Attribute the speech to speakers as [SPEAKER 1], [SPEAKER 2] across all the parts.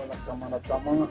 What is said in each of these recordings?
[SPEAKER 1] La cámara.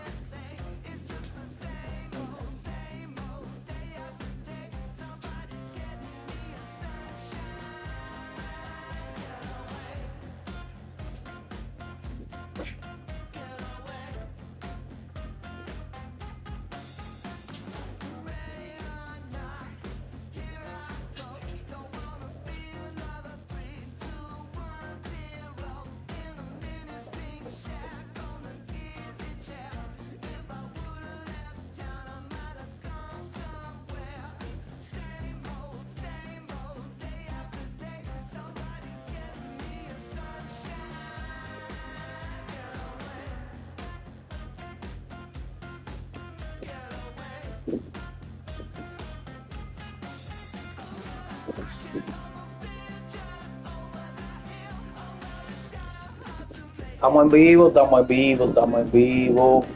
[SPEAKER 1] Estamos en vivo, estamos en vivo, estamos en vivo.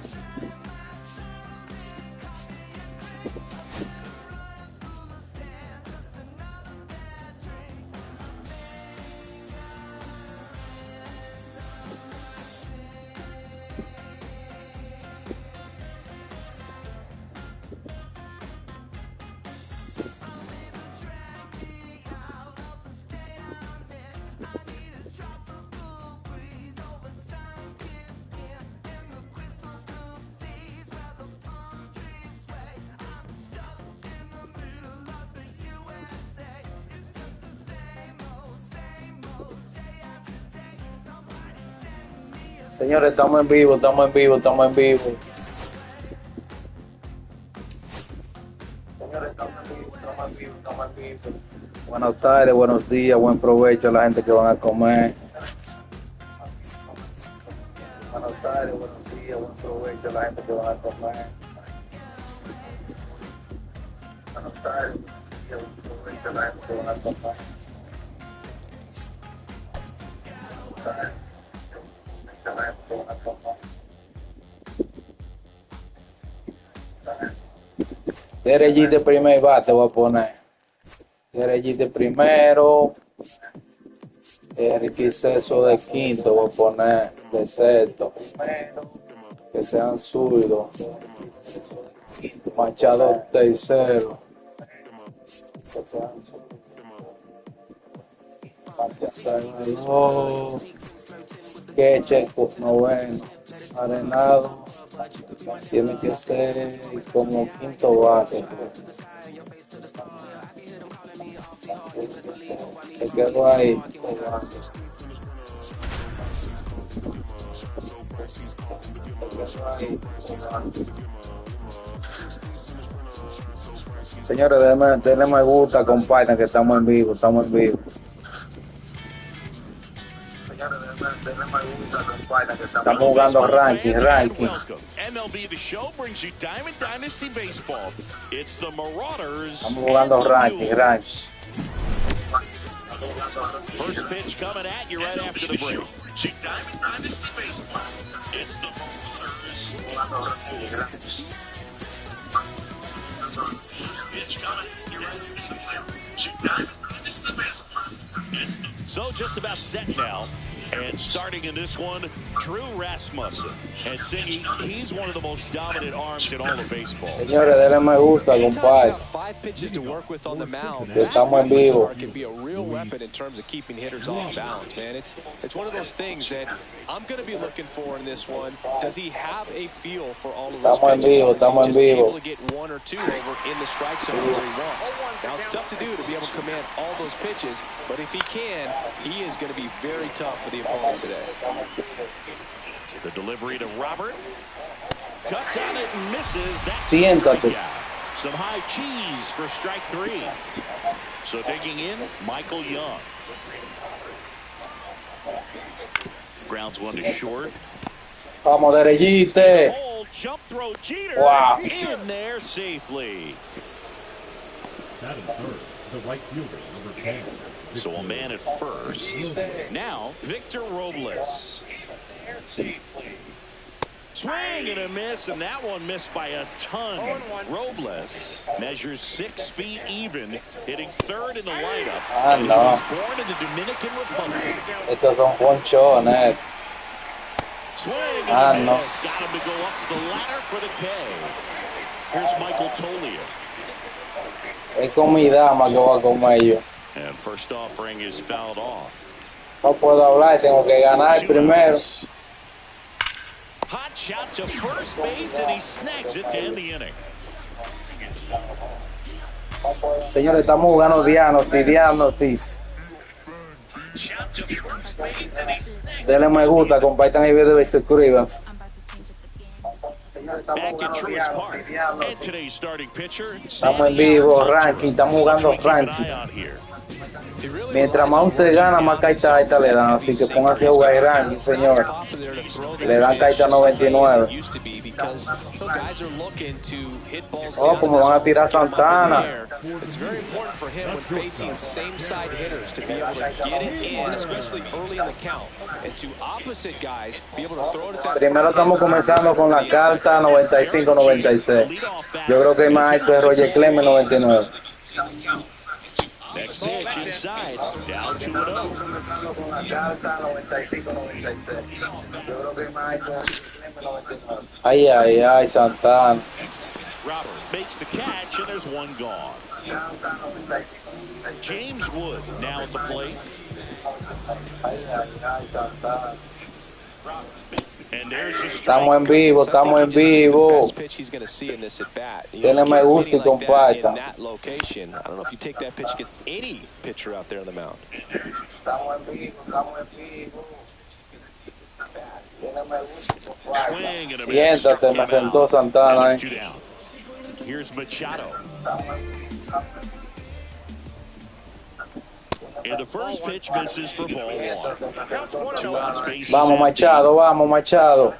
[SPEAKER 1] Señores, estamos en vivo, estamos en vivo, estamos en vivo. Señores, estamos en vivo, estamos en vivo, estamos en vivo. Buenas tardes, buenos días, buen provecho a la gente que van a comer. Buenas tardes, buenos días, buen provecho a la gente que van a comer. Buenas tardes, buenos días, buen provecho a la gente que van a comer. Derechito de primer bate voy a poner. Derechito de primero. Enriqueceso de quinto voy a poner. De sexto. Que sean zurdos. Machado tercero. Que sean zurdos. Machado que Checo noveno. Arenado tiene que ser como quinto bate. Se quedó ahí. Señores, denle me gusta, compartan que estamos en vivo, estamos en vivo. Estamos jugando ranking.
[SPEAKER 2] MLB The Show brings you Diamond Dynasty Baseball. It's the Marauders.
[SPEAKER 1] Estamos jugando ranking.
[SPEAKER 2] First pitch coming at you right after the break. Diamond Dynasty Baseball. It's the Marauders. First pitch coming at you right after the break. So just about set now. And starting in this one, Drew Rasmussen. And Singy, he's one of the most dominant arms in all of baseball.
[SPEAKER 1] Señores, denle me gusta, compadre.
[SPEAKER 3] Five pitches to work with on the mound.
[SPEAKER 1] Estamos en vivo.
[SPEAKER 3] Can be a real weapon in terms of keeping hitters off balance, man. It's one of those things that I'm going to be looking for in this one. Does he have a feel for all of those pitches?
[SPEAKER 1] Estamos en vivo.
[SPEAKER 3] Able to get one or two over in the strike zone where he wants. Now it's tough to do to be able to command all those pitches, but if he can, he is going to be very tough for the opponent today.
[SPEAKER 2] The delivery to Robert. Cuts on it and misses. That's
[SPEAKER 1] Siéntate.
[SPEAKER 2] Some high cheese for strike three. So digging in, Michael Young. Grounds one to short.
[SPEAKER 1] Vamos, derechite.
[SPEAKER 2] Oh, jump throw Jeter.
[SPEAKER 1] Wow.
[SPEAKER 2] In there safely.
[SPEAKER 4] That in third, the right fielder, number 10.
[SPEAKER 2] So a man at first. Now, Victor Robles. Swing and a miss, and that one missed by a ton. Robles measures 6 feet even, hitting third in the lineup. And he was born in the Dominican Republic.
[SPEAKER 1] Estos son ponchones.
[SPEAKER 2] Swing and
[SPEAKER 1] Ah,
[SPEAKER 2] a
[SPEAKER 1] no.
[SPEAKER 2] miss. Got him to go up the ladder for the K. Here's Michael Tolia.
[SPEAKER 1] Es con mi dama que voy a comer yo.
[SPEAKER 2] And first offering is fouled off.
[SPEAKER 1] No puedo hablar, tengo que ganar primero.
[SPEAKER 2] Outs. Hot shot to first base, and he snags it to end the inning.
[SPEAKER 1] Señores, estamos jugando Dianos. Denle me gusta, compartan el video y suscríbanse.
[SPEAKER 2] Back at Truist Park. And today's starting pitcher,
[SPEAKER 1] Estamos en vivo, ranking, estamos jugando ranking. Mientras más usted gana, más cartas le dan. Así que pónganse a jugar el ranking, señor. Le dan cartas 99. Oh, como van a tirar Santana.
[SPEAKER 3] It's very important for him when facing same-side hitters to be able to get it in, especially early in the count, and to opposite guys be able to throw it at that.
[SPEAKER 1] Primero estamos comenzando con la carta 95-96. Yo creo que el más alto es Roger Clemens 99.
[SPEAKER 2] Next pitch inside, down 2-0.
[SPEAKER 1] Ay, Santana.
[SPEAKER 2] Robert makes the catch, and there's one gone. James Wood now at the plate. And there's a strike.
[SPEAKER 1] Estamos en vivo, estamos en vivo. Denle me gusta y compartan.
[SPEAKER 3] I don't know if you take that pitch against any pitcher out there on the mound.
[SPEAKER 2] Swing and a miss.
[SPEAKER 1] Siéntate, me sentó Santana.
[SPEAKER 2] Here's Machado. And the first pitch misses for ball one. 2 outs, bases
[SPEAKER 1] Vamos, Machado.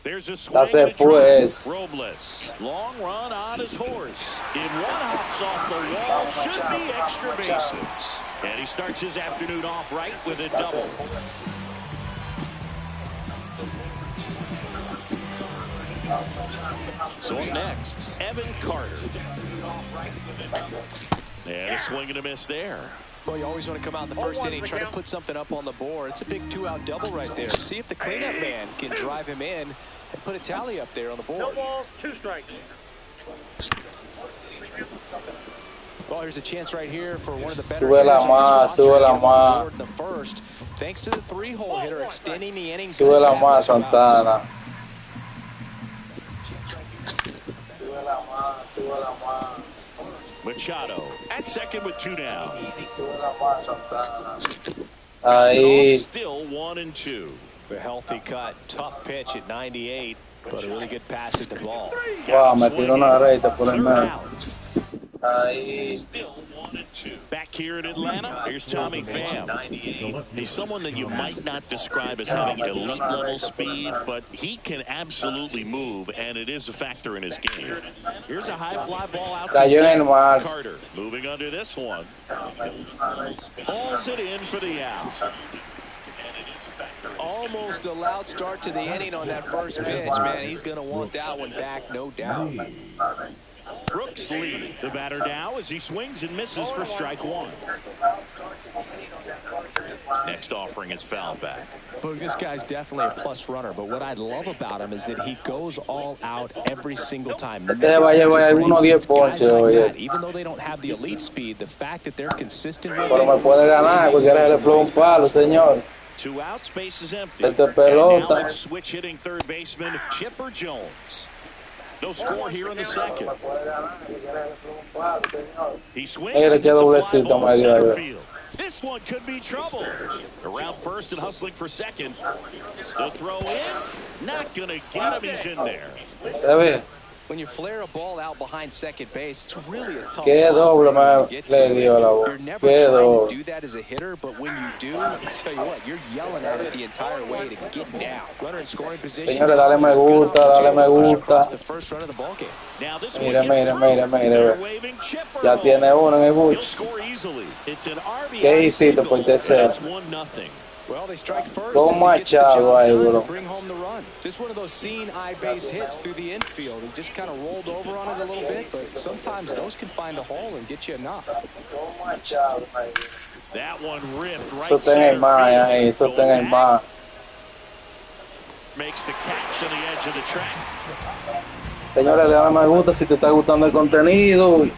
[SPEAKER 2] There's a swing
[SPEAKER 1] Ya se
[SPEAKER 2] and a
[SPEAKER 1] fue.
[SPEAKER 2] drive. Robles, long run on his horse. In one hops off the wall, should be extra bases. And he starts his afternoon off right with a double. So up next, Evan Carter. And a swing and a miss there.
[SPEAKER 3] Well, you always want to come out in the first inning, try to put something up on the board. It's a big 2-out double right there. See if the cleanup man can drive him in and put a tally up there on the board.
[SPEAKER 5] No balls, 2 strikes.
[SPEAKER 3] Well, here's a chance right here for one of the better
[SPEAKER 1] Sube la más, sube la más.
[SPEAKER 3] in the first, thanks to the 3-hole hitter extending the inning.
[SPEAKER 1] Sube la más, Santana.
[SPEAKER 2] Machado at second with 2 down.
[SPEAKER 1] Ahí.
[SPEAKER 2] Still 1-2.
[SPEAKER 3] A healthy cut, tough pitch at 98, but a really good pass at the ball.
[SPEAKER 1] Wow, me tiró una recta por el
[SPEAKER 2] Third
[SPEAKER 1] medio.
[SPEAKER 2] out.
[SPEAKER 1] Ahí.
[SPEAKER 2] Still 1-2. Back here in Atlanta, here's Tommy Pham. He's someone that you might not describe as having elite level speed, but he can absolutely move, and it is a factor in his game. Here's a high fly ball out to
[SPEAKER 1] Cayó en
[SPEAKER 2] center.
[SPEAKER 1] el mar.
[SPEAKER 2] Carter moving under this one. Hauls it in for the out.
[SPEAKER 3] Almost a loud start to the inning on that first pitch, man. He's going to want that one back, no doubt.
[SPEAKER 2] Brooks lead the batter now as he swings and misses for strike one. Next offering is fouled back.
[SPEAKER 3] But this guy's definitely a plus runner, but what I love about him is that he goes all out every single time.
[SPEAKER 1] Va a llevar algunos 10 ponches, oye.
[SPEAKER 3] Even though they don't have the elite speed, the fact that they're consistent with
[SPEAKER 1] Pero me puede ganar, cualquiera le explota un palo, señor.
[SPEAKER 2] 2 outs, base is empty.
[SPEAKER 1] Esto es
[SPEAKER 2] And now
[SPEAKER 1] pelota.
[SPEAKER 2] let's switch hitting third baseman Chipper Jones. No score here in the second. He swings
[SPEAKER 1] Mira
[SPEAKER 2] and
[SPEAKER 1] qué
[SPEAKER 2] gets a fly
[SPEAKER 1] doblecito
[SPEAKER 2] ball
[SPEAKER 1] me dio
[SPEAKER 2] center
[SPEAKER 1] ahí.
[SPEAKER 2] field. This one could be trouble. Around first and hustling for second. The throw in, not gonna get him. He's in there.
[SPEAKER 1] ¿Está bien?
[SPEAKER 3] When you flare a ball out behind second base, it's really a tough
[SPEAKER 1] Qué
[SPEAKER 3] spot
[SPEAKER 1] doble
[SPEAKER 3] to get
[SPEAKER 1] le
[SPEAKER 3] to.
[SPEAKER 1] dio la bola.
[SPEAKER 3] You're never
[SPEAKER 1] Qué
[SPEAKER 3] trying
[SPEAKER 1] doble.
[SPEAKER 3] to do that as a hitter, but when you do, I tell you what, you're yelling at it the entire way to get down. Runner in scoring position.
[SPEAKER 1] Señores, dale me gusta, dale me gusta.
[SPEAKER 3] The first run of the ball game.
[SPEAKER 2] Now this
[SPEAKER 1] Mira,
[SPEAKER 2] one gets
[SPEAKER 1] mira,
[SPEAKER 2] through.
[SPEAKER 1] mira, mira,
[SPEAKER 2] They're
[SPEAKER 1] ve.
[SPEAKER 2] waving Chipper
[SPEAKER 1] Ya
[SPEAKER 2] home.
[SPEAKER 1] tiene uno en el
[SPEAKER 2] He'll
[SPEAKER 1] bucho.
[SPEAKER 2] score easily. It's an RBI
[SPEAKER 1] ¿Qué hiciste
[SPEAKER 2] single,
[SPEAKER 1] por tercero?
[SPEAKER 2] and it's 1-0.
[SPEAKER 3] Well, they strike first
[SPEAKER 1] Con
[SPEAKER 3] as he gets the
[SPEAKER 1] Machado
[SPEAKER 3] job
[SPEAKER 1] ahí,
[SPEAKER 3] done
[SPEAKER 1] bro.
[SPEAKER 3] to bring home the run. Just one of those seeing eye base hits through the infield. He just kind of rolled over on it a little bit, but sometimes those can find a hole and get you a knock.
[SPEAKER 2] That one ripped right
[SPEAKER 1] Eso está en el
[SPEAKER 2] center
[SPEAKER 1] mar,
[SPEAKER 2] field.
[SPEAKER 1] ahí, eso está en el
[SPEAKER 2] Going
[SPEAKER 1] mar.
[SPEAKER 2] back. makes the catch on the edge of the track.
[SPEAKER 1] Señores, le dan me gusta si te está gustando el contenido.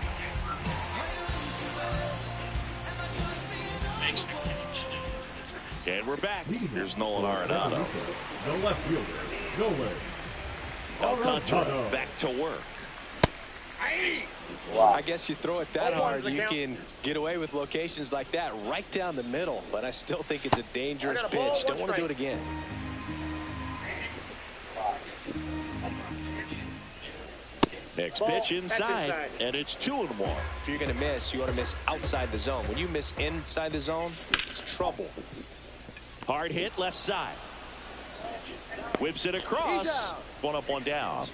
[SPEAKER 2] And we're back. Here's Nolan Arenado.
[SPEAKER 4] The left fielder, Nolan
[SPEAKER 2] Alcantara back to work.
[SPEAKER 3] I guess you throw it that hard, you can get away with locations like that right down the middle. But I still think it's a dangerous pitch. Don't want to do it again.
[SPEAKER 2] Next pitch inside, and it's 2-1.
[SPEAKER 3] If you're going to miss, you want to miss outside the zone. When you miss inside the zone, it's trouble.
[SPEAKER 2] Hard hit left side. Whips it across. One up, one down.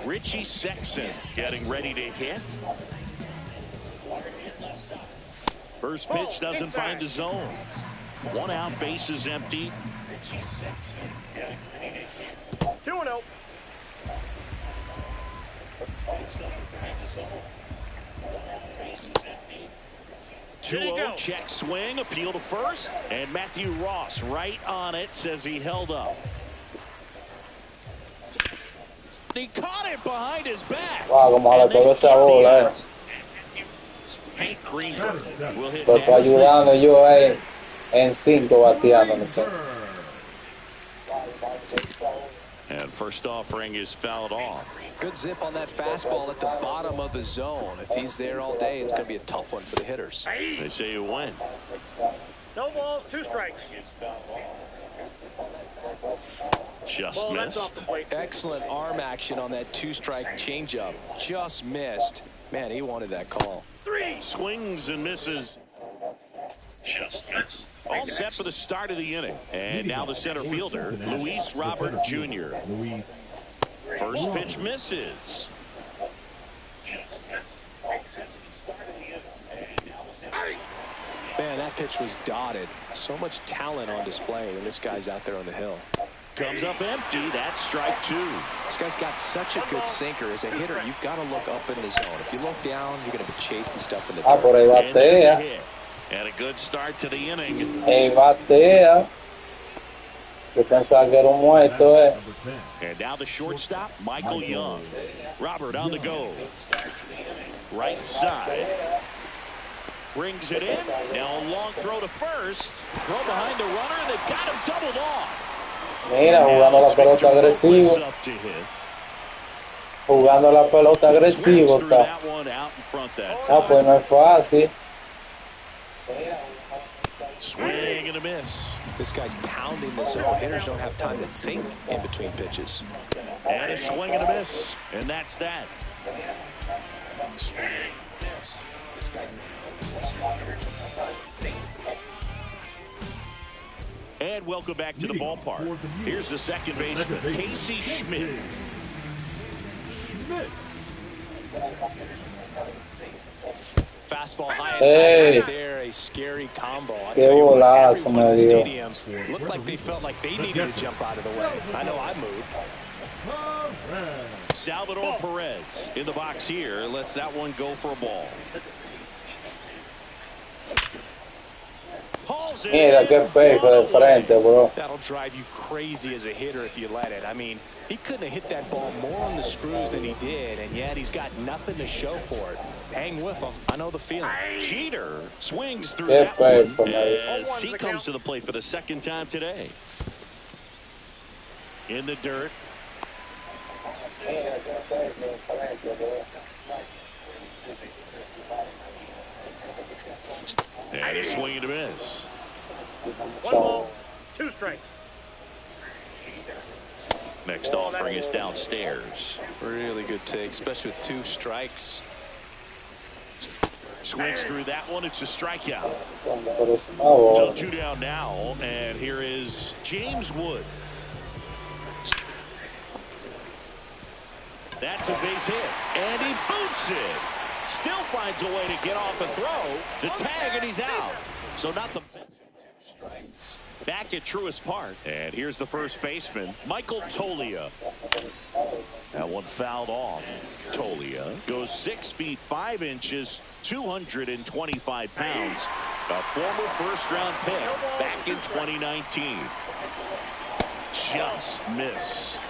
[SPEAKER 2] Richie Sexson getting ready to hit. First pitch doesn't find the zone. 1 out, bases empty.
[SPEAKER 5] 2-0.
[SPEAKER 2] 2-0, check swing, appeal to first, and Matthew Ross right on it, says he held up. He caught it behind his back.
[SPEAKER 1] Wow, como le pegó esa bola,
[SPEAKER 2] Hank Greenberg will hit.
[SPEAKER 1] Pero está ayudando yo ahí en 5 bateando, no sé.
[SPEAKER 2] And first offering is fouled off.
[SPEAKER 3] Good zip on that fastball at the bottom of the zone. If he's there all day, it's going to be a tough one for the hitters.
[SPEAKER 2] They say you win.
[SPEAKER 5] No balls, 2 strikes.
[SPEAKER 2] Just missed.
[SPEAKER 3] Excellent arm action on that 2-strike changeup. Just missed. Man, he wanted that call.
[SPEAKER 5] 3
[SPEAKER 2] swings and misses. Just missed. All set for the start of the inning. And now the center fielder, Luis Robert Jr. First pitch misses.
[SPEAKER 3] Man, that pitch was dotted. So much talent on display when this guy's out there on the hill.
[SPEAKER 2] Comes up empty. That's strike 2.
[SPEAKER 3] This guy's got such a good sinker. As a hitter, you've got to look up in the zone. If you look down, you're going to be chasing stuff in the dirt.
[SPEAKER 1] Por ahí batea.
[SPEAKER 2] And a good start to the inning.
[SPEAKER 1] Batea. Yo pensaba que era un muerto,
[SPEAKER 2] And now the shortstop, Michael Young. Robert on the go. Right side. Brings it in. Now a long throw to first. Throw behind the runner. They've got him doubled off.
[SPEAKER 1] Mira, jugando la pelota agresivo. Jugando la pelota agresivo está. Pues no es fácil.
[SPEAKER 2] Swing and a miss.
[SPEAKER 3] This guy's pounding the zone. Hitters don't have time to think in between pitches.
[SPEAKER 2] And a swing and a miss. And that's that. And welcome back to the ballpark. Here's the second baseman, Casey Schmidt.
[SPEAKER 3] Fastball high and tight right there, a scary combo. I'll tell you what, everyone in the stadium looked like they felt like they needed to jump out of the way. I know I moved.
[SPEAKER 2] Salvador Perez in the box here. Lets that one go for a ball.
[SPEAKER 1] Mira qué pecho de frente, bro.
[SPEAKER 3] That'll drive you crazy as a hitter if you let it. I mean, he couldn't have hit that ball more on the screws than he did, and yet he's got nothing to show for it. Hang with him. I know the feeling.
[SPEAKER 2] Jeter swings through that one as he comes to the plate for the second time today. In the dirt. And a swing and a miss.
[SPEAKER 5] 1 ball, 2 strikes.
[SPEAKER 2] Next offering is downstairs.
[SPEAKER 3] Really good take, especially with 2 strikes.
[SPEAKER 2] Swings through that one. It's a strikeout. So 2 down now, and here is James Wood. That's a base hit, and he boots it. Still finds a way to get off and throw the tag, and he's out. So not the back at Truist Park. And here's the first baseman, Michael Toglia. That one fouled off. Toglia goes 6 feet 5 inches, 225 pounds. A former first-round pick back in 2019. just missed.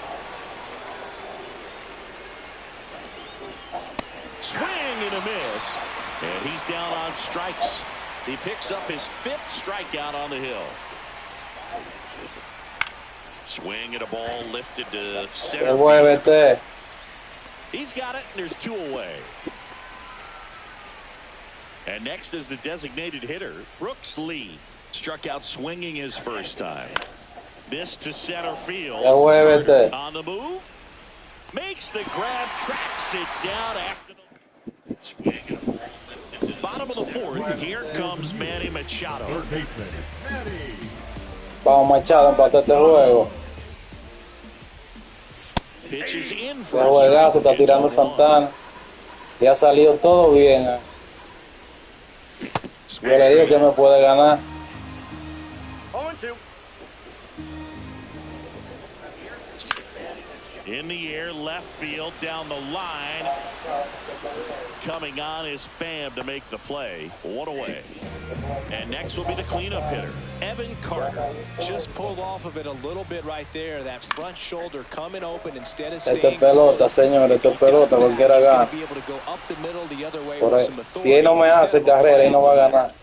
[SPEAKER 2] Swing and a miss. And he's down on strikes. He picks up his 5th strikeout on the hill. Swing at a ball lifted to center field. He's got it, and there's 2 away. And next is the designated hitter, Brooks Lee. Struck out swinging his first time. This to center field. On the move. Makes the grab, tracks it down after the bottom of the 4th. Here comes Manny Machado.
[SPEAKER 1] Vamos Machado, empató este juego.
[SPEAKER 2] Pitches in
[SPEAKER 1] Este juegazo está tirando Santana. Y ha salido todo bien. Yo le digo que me puede ganar.
[SPEAKER 5] 0-2.
[SPEAKER 2] In the air, left field, down the line. Coming on is Pham to make the play. 1 away. And next will be the cleanup hitter, Evan Carter.
[SPEAKER 3] Just pulled off of it a little bit right there. That front shoulder coming open instead of staying.
[SPEAKER 1] Esto es pelota, señor. Esto es pelota. Cualquiera gana. Si él no me hace carrera, él no va a ganar.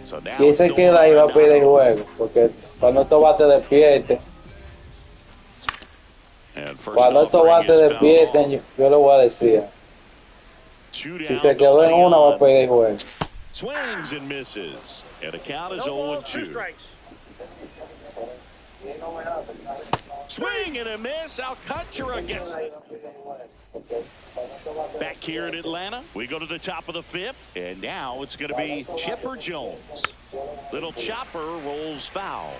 [SPEAKER 1] Si él se queda ahí, va a perder el juego. Porque cuando estos bates despierten, yo le voy a decir. Si se quedó en una, va a perder el juego.
[SPEAKER 2] Swings and misses. And the count is 0-2. Swing and a miss. Alcantara gets it. Back here in Atlanta, we go to the top of the 5th, and now it's going to be Chipper Jones. Little chopper rolls foul.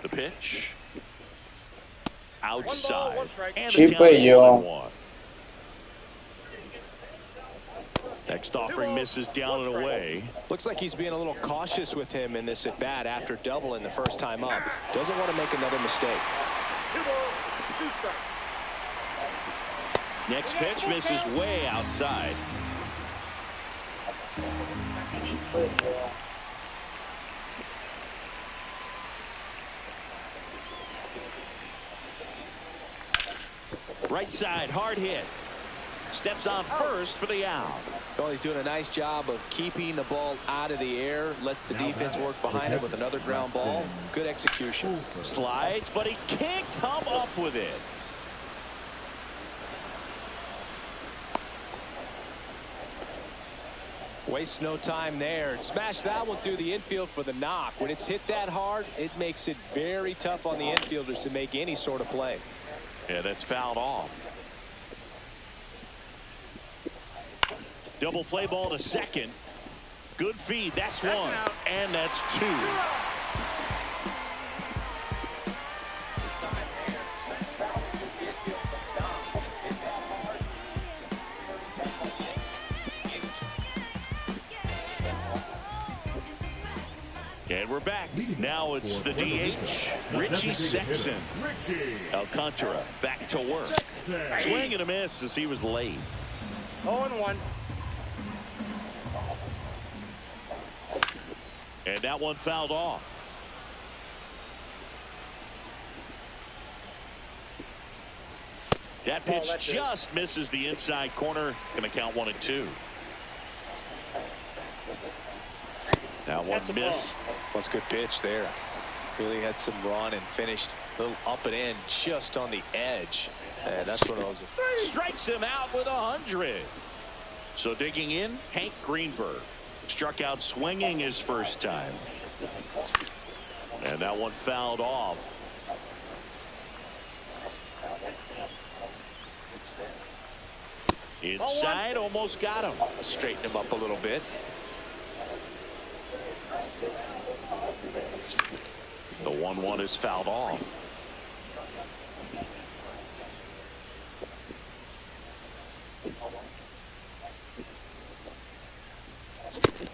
[SPEAKER 2] The pitch. Outside. And the count is 1-1. Next offering misses down and away.
[SPEAKER 3] Looks like he's being a little cautious with him in this at bat after doubling the first time up. Doesn't want to make another mistake.
[SPEAKER 5] 2 balls, 2 strikes.
[SPEAKER 2] Next pitch misses way outside. Right side, hard hit. Steps on first for the out.
[SPEAKER 3] Well, he's doing a nice job of keeping the ball out of the air. Lets the defense work behind him with another ground ball. Good execution.
[SPEAKER 2] Slides, but he can't come up with it.
[SPEAKER 3] Wastes no time there. Smash that one through the infield for the knock. When it's hit that hard, it makes it very tough on the infielders to make any sort of play.
[SPEAKER 2] Yeah, that's fouled off. Double play ball to second. Good feed. That's 1. And that's 2. And we're back. Now it's the DH, Richie Sexson. Alcantara back to work. Swing and a miss as he was late.
[SPEAKER 5] 0-1.
[SPEAKER 2] And that one fouled off. That pitch just misses the inside corner. Going to count 1-2. That one missed.
[SPEAKER 3] That's a good pitch there. Really had some run and finished a little up and in just on the edge. And that's one of those.
[SPEAKER 2] Strikes him out with 100. So digging in, Hank Greenberg. Struck out swinging his first time. And that one fouled off. Inside, almost got him.
[SPEAKER 3] Straighten him up a little bit.
[SPEAKER 2] The 1-1 is fouled off.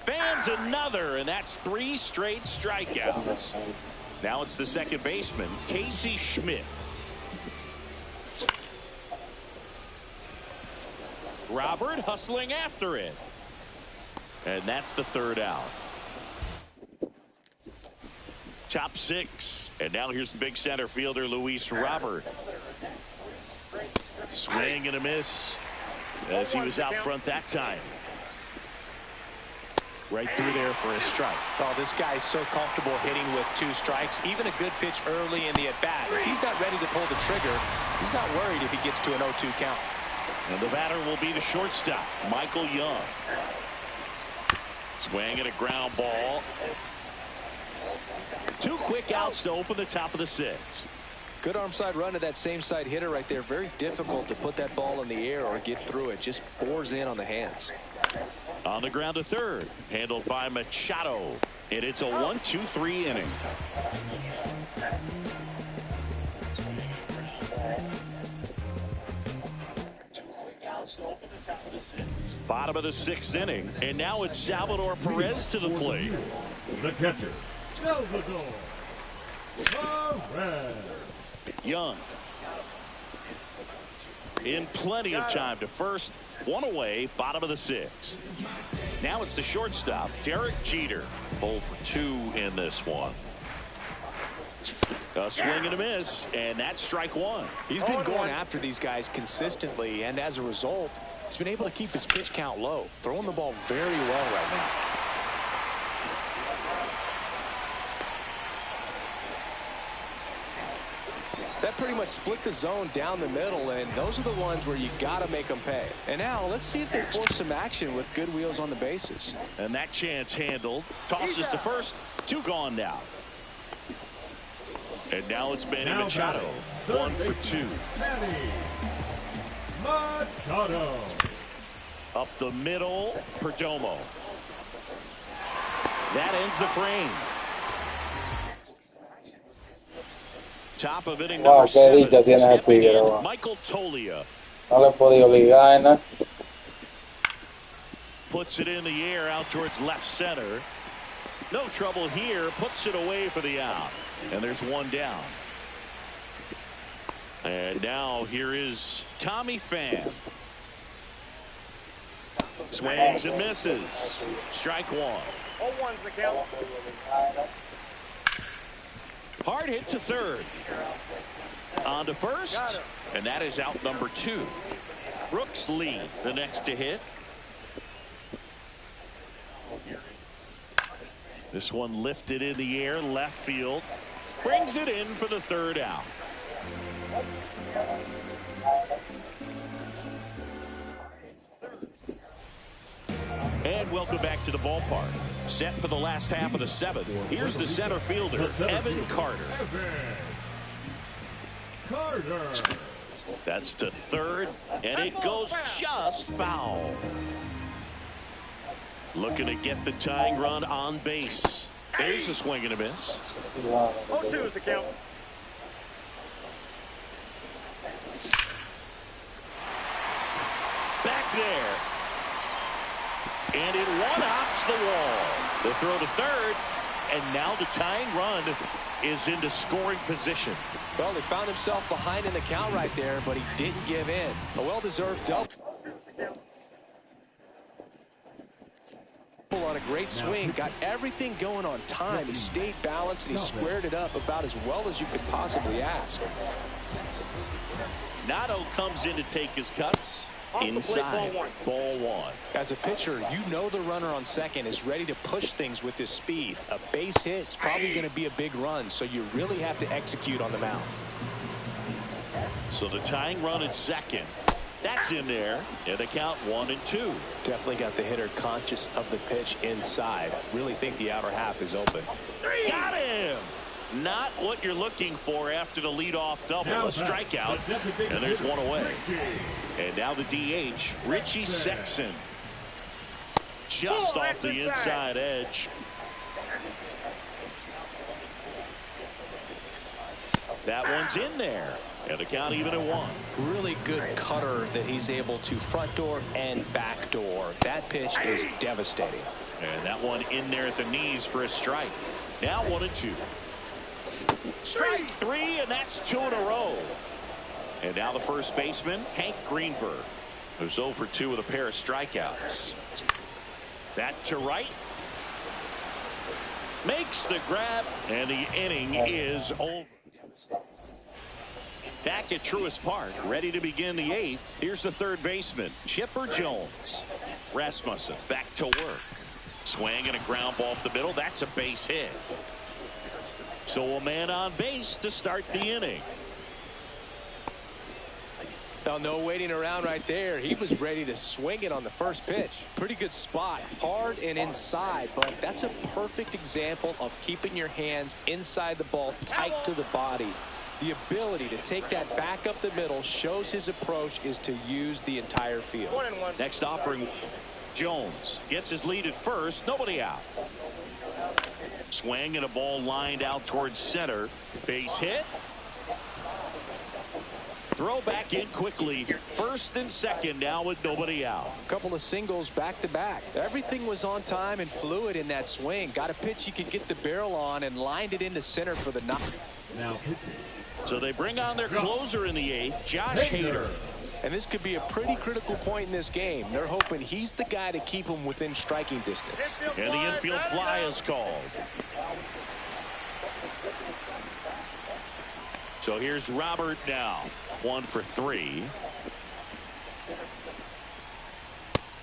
[SPEAKER 2] Fans another, and that's 3 straight strikeouts. Now it's the second baseman, Casey Schmidt. Robert hustling after it. And that's the 3rd out. Top 6. And now here's the big center fielder, Luis Robert. Swing and a miss as he was out front that time. Right through there for a strike.
[SPEAKER 3] Oh, this guy's so comfortable hitting with 2 strikes. Even a good pitch early in the at-bat. If he's not ready to pull the trigger, he's not worried if he gets to an 0-2 count.
[SPEAKER 2] And the batter will be the shortstop, Michael Young. Swing at a ground ball. 2 quick outs to open the top of the 6th.
[SPEAKER 3] Good arm side run to that same side hitter right there. Very difficult to put that ball in the air or get through it. Just bores in on the hands.
[SPEAKER 2] On the ground to third, handled by Machado. And it's a 1-2-3 inning. Bottom of the 6th inning, and now it's Salvador Perez to the plate.
[SPEAKER 4] The catcher, Salvador Perez.
[SPEAKER 2] Young in plenty of time to first. 1 away, bottom of the 6th. Now it's the shortstop, Derek Jeter. 0 for 2 in this one. A swing and a miss, and that's strike 1.
[SPEAKER 3] He's been going after these guys consistently, and as a result, he's been able to keep his pitch count low, throwing the ball very well right now. That pretty much split the zone down the middle, and those are the ones where you got to make them pay. And now let's see if they force some action with good wheels on the bases.
[SPEAKER 2] And that chance handled. Tosses to first. 2 gone now. And now it's Manny Machado. 1 for 2.
[SPEAKER 4] Manny Machado.
[SPEAKER 2] Up the middle, Perdomo. That ends the frame. Top of inning
[SPEAKER 1] Wow,
[SPEAKER 2] number 7.
[SPEAKER 1] qué dicha tiene el
[SPEAKER 2] Stepping in,
[SPEAKER 1] Figueroa.
[SPEAKER 2] Michael Tolia.
[SPEAKER 1] No le he podido ligar, ¿no?
[SPEAKER 2] Puts it in the air out towards left center. No trouble here. Puts it away for the out. And there's 1 down. And now here is Tommy Pham. Swings and misses. Strike 1.
[SPEAKER 5] 0-1's the count.
[SPEAKER 2] Hard hit to third. On to first. And that is out number 2. Brooks Lee, the next to hit. This one lifted in the air, left field. Brings it in for the 3rd out. And welcome back to the ballpark. Set for the last half of the 7th. Here's the center fielder, Evan Carter. That's to third, and it goes just foul. Looking to get the tying run on base. There's a swing and a miss.
[SPEAKER 5] 0-2 is the count.
[SPEAKER 2] Back there. And it one-hops the wall. The throw to third, and now the tying run is into scoring position.
[SPEAKER 3] Well, he found himself behind in the count right there, but he didn't give in. A well-deserved double. On a great swing, got everything going on time. He stayed balanced and he squared it up about as well as you could possibly ask.
[SPEAKER 2] Nato comes in to take his cuts. Inside, ball 1.
[SPEAKER 3] As a pitcher, you know the runner on second is ready to push things with his speed. A base hit's probably going to be a big run, so you really have to execute on the mound.
[SPEAKER 2] So the tying run at second. That's in there. And the count 1-2.
[SPEAKER 3] Definitely got the hitter conscious of the pitch inside. Really think the outer half is open.
[SPEAKER 2] Got him! Not what you're looking for after the leadoff double. A strikeout, and there's 1 away. And now the DH, Richie Sexson. Just off the inside edge. That one's in there. And the count even at 1.
[SPEAKER 3] Really good cutter that he's able to front door and back door. That pitch is devastating.
[SPEAKER 2] And that one in there at the knees for a strike. Now 1-2. Strike 3, and that's 2 in a row. And now the first baseman, Hank Greenberg, who's 0 for 2 with a pair of strikeouts. That to right. makes the grab, and the inning is over. Back at Truist Park, ready to begin the 8th. Here's the third baseman, Chipper Jones. Rasmussen back to work. Swing and a ground ball up the middle. That's a base hit. So a man on base to start the inning.
[SPEAKER 3] Now, no waiting around right there. He was ready to swing it on the first pitch. Pretty good spot, hard and inside, but that's a perfect example of keeping your hands inside the ball, tight to the body. The ability to take that back up the middle shows his approach is to use the entire field.
[SPEAKER 5] 1-1.
[SPEAKER 2] Next offering, Jones gets his lead at first, nobody out. Swing and a ball lined out towards center. Base hit. Throw back in quickly. First and second now with nobody out.
[SPEAKER 3] A couple of singles back to back. Everything was on time and fluid in that swing. Got a pitch he could get the barrel on and lined it into center for the knock.
[SPEAKER 4] Now pitching.
[SPEAKER 2] So they bring on their closer in the 8th, Josh Hader.
[SPEAKER 3] And this could be a pretty critical point in this game. They're hoping he's the guy to keep them within striking distance.
[SPEAKER 2] And the infield fly is called. So here's Robert now. 1 for 3.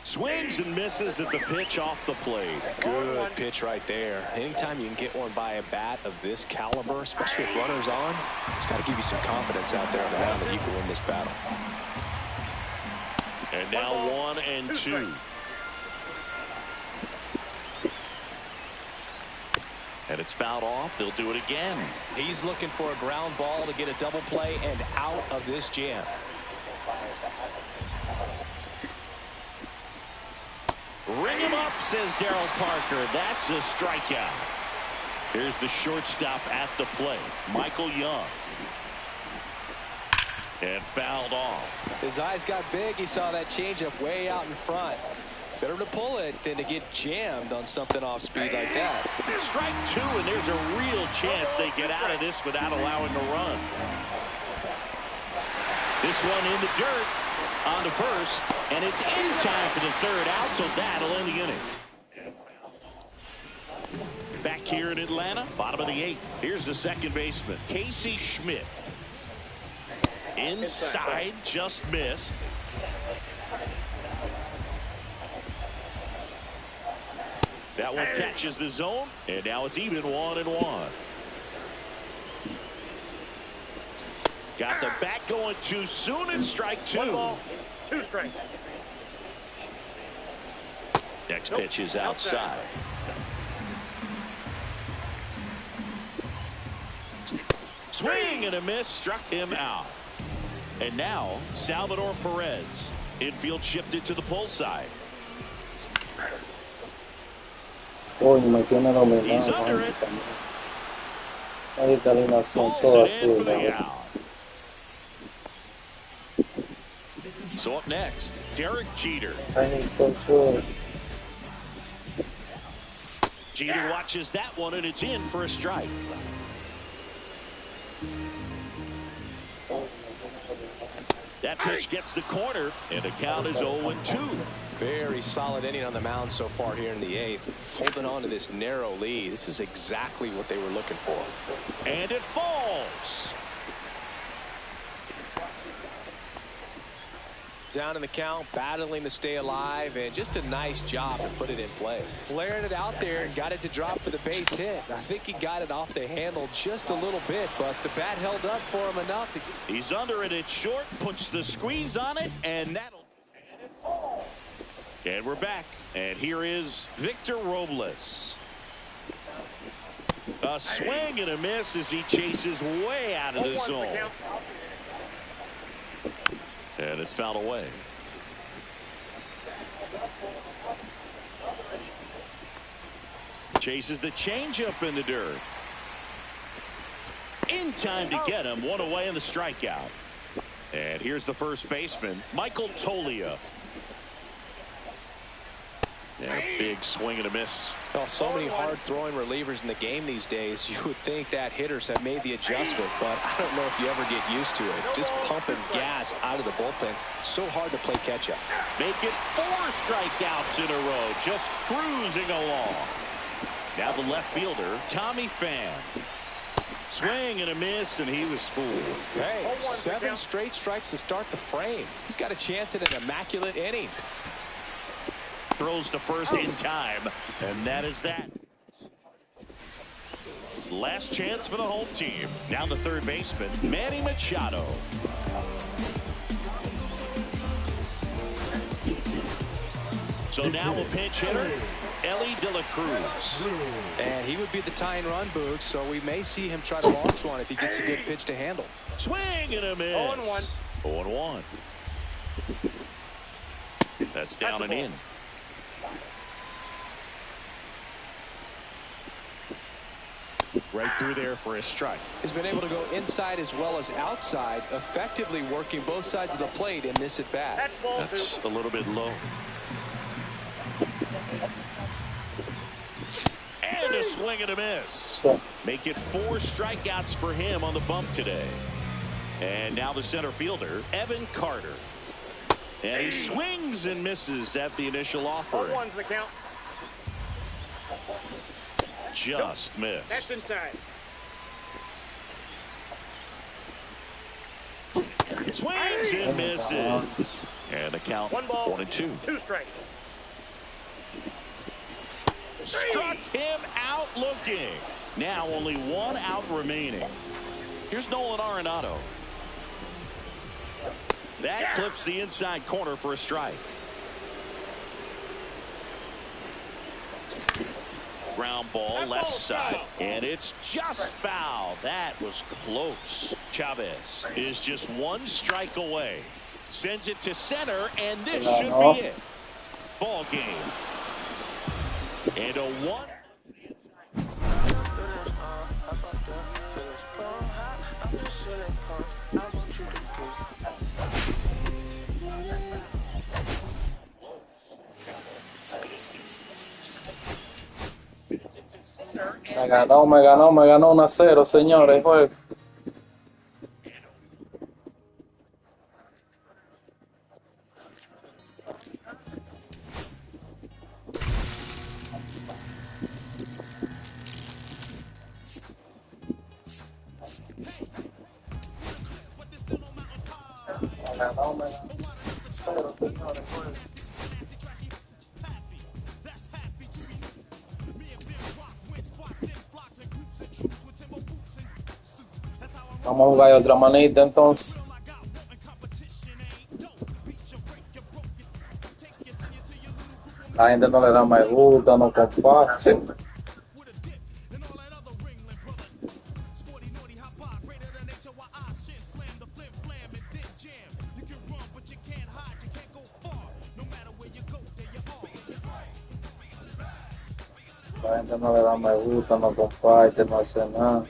[SPEAKER 2] Swings and misses at the pitch off the plate.
[SPEAKER 3] Good pitch right there. Anytime you can get one by a bat of this caliber, especially with runners on, it's got to give you some confidence out there on the mound that you can win this battle.
[SPEAKER 2] And now 1 and 2. And it's fouled off. They'll do it again.
[SPEAKER 3] He's looking for a ground ball to get a double play and out of this jam.
[SPEAKER 2] Ring him up, says Darryl Parker. That's a strikeout. Here's the shortstop at the plate, Michael Young. And fouled off.
[SPEAKER 3] His eyes got big. He saw that changeup way out in front. Better to pull it than to get jammed on something off speed like that.
[SPEAKER 2] Strike 2, and there's a real chance they get out of this without allowing a run. This one in the dirt on the first, and it's in time for the third out, so that'll end the inning. Back here in Atlanta, bottom of the 8th. Here's the second baseman, Casey Schmidt. Inside, just missed. That one catches the zone, and now it's even 1-1. Got the bat going too soon, and strike 2.
[SPEAKER 5] 1 ball, 2 strikes.
[SPEAKER 2] Next pitch is outside. Swing and a miss, struck him out. And now Salvador Perez. Infield shifted to the pull side. He's under it. Pulls it in for the out. So up next, Derek Jeter. Jeter watches that one, and it's in for a strike. That pitch gets the corner, and the count is 0-2.
[SPEAKER 3] Very solid inning on the mound so far here in the 8th. Holding on to this narrow lead. This is exactly what they were looking for.
[SPEAKER 2] And it falls.
[SPEAKER 3] Down in the count, battling to stay alive, and just a nice job to put it in play. Flaring it out there and got it to drop for the base hit. I think he got it off the handle just a little bit, but the bat held up for him enough to...
[SPEAKER 2] He's under it at short, puts the squeeze on it, and that'll... And we're back, and here is Victor Robles. A swing and a miss as he chases way out of the zone. And it's fouled away. Chases the changeup in the dirt. In time to get him. One away in the strikeout. And here's the first baseman, Michael Toglia. Yeah, big swing and a miss.
[SPEAKER 3] Well, so many hard-throwing relievers in the game these days. You would think that hitters have made the adjustment, but I don't know if you ever get used to it. Just pumping gas out of the bullpen. So hard to play catch-up.
[SPEAKER 2] Make it 4 strikeouts in a row. Just cruising along. Now the left fielder, Tommy Pham. Swing and a miss, and he was fooled.
[SPEAKER 3] Hey, 7 straight strikes to start the frame. He's got a chance at an immaculate inning.
[SPEAKER 2] Throws to first in time, and that is that. Last chance for the home team. Down to third baseman, Manny Machado. So now a pinch hitter, Ellie De La Cruz.
[SPEAKER 3] And he would be the tying run, Boog, so we may see him try to launch one if he gets a good pitch to handle.
[SPEAKER 2] Swing and a miss. 0-1. That's down and in. Right through there for a strike.
[SPEAKER 3] He's been able to go inside as well as outside, effectively working both sides of the plate in this at bat.
[SPEAKER 2] That's a little bit low. And a swing and a miss. Make it 4 strikeouts for him on the bump today. And now the center fielder, Evan Carter. And he swings and misses at the initial offering.
[SPEAKER 5] 0-1's the count.
[SPEAKER 2] Just missed.
[SPEAKER 5] That's inside.
[SPEAKER 2] Swings and misses. And the count
[SPEAKER 5] 1 ball,
[SPEAKER 2] 1-2.
[SPEAKER 5] 2 strikes.
[SPEAKER 2] Struck him out looking. Now only 1 out remaining. Here's Nolan Arenado. That clips the inside corner for a strike. Ground ball left side, and it's just foul. That was close. Chavez is just 1 strike away. Sends it to center, and this should be it. Ball game. And a 1.
[SPEAKER 1] Me ganó 1-0, señores, juego. Vamos a jugar de otra manita entonces. La gente no le da me gusta, no comparte. La gente no le da me gusta, no comparte, no hace nada.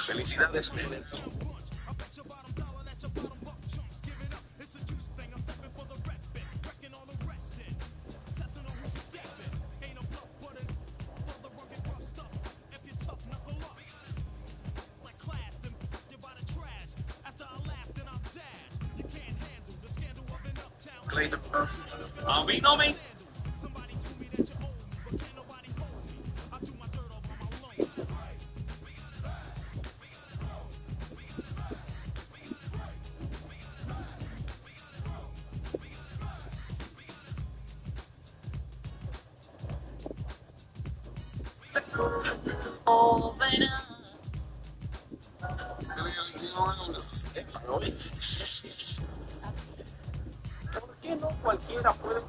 [SPEAKER 6] Felicidades, Menes. Clayton. A mí no me... ¿Por qué no cualquiera puede?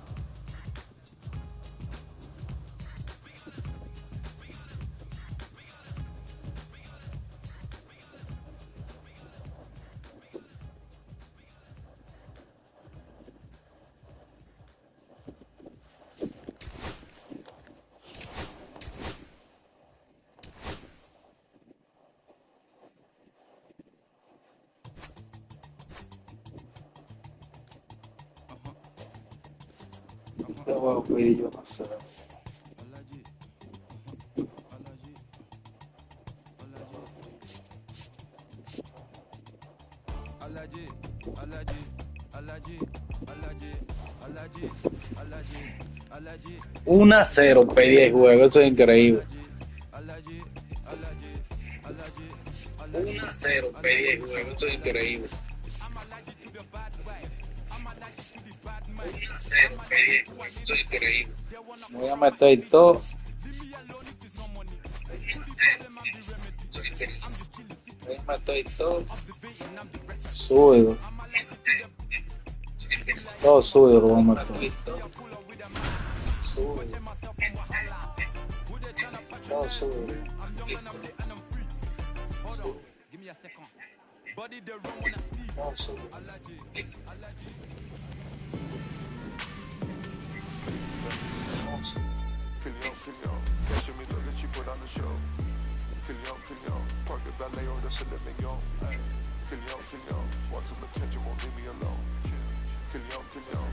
[SPEAKER 1] ¿Qué voy a pedir yo? No sé. Un a 0 pedí el juego, eso es increíble. 1 a 0 pedí el juego, eso es increíble. 1 a 0 pedí el juego, eso es increíble. Me voy a meter todo. Voy a meter todo. Suyo. Todo suyo lo voy a meter. Suyo. Todo suyo. Todo suyo.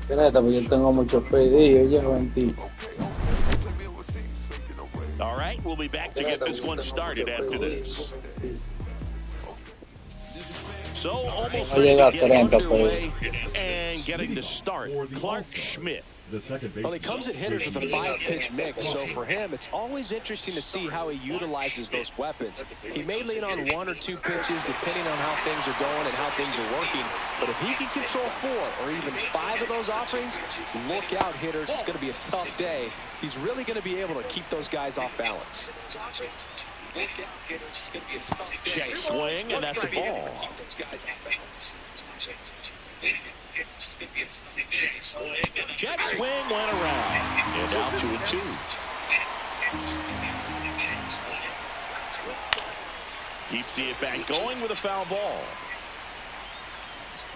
[SPEAKER 1] Creta, porque yo tengo muchos pedidos, ya 20.
[SPEAKER 2] All right, we'll be back to get this one started after this. So almost ready to get underway and getting to start. Clark Schmidt.
[SPEAKER 3] Well, he comes at hitters with a 5-pitch mix, so for him, it's always interesting to see how he utilizes those weapons. He may lean on 1 or 2 pitches depending on how things are going and how things are working, but if he can control 4 or even 5 of those offerings, look out, hitters. It's going to be a tough day. He's really going to be able to keep those guys off balance.
[SPEAKER 2] Check swing, and that's a ball. Check swing went around. And now 2-2. Keeps the at-bat going with a foul ball.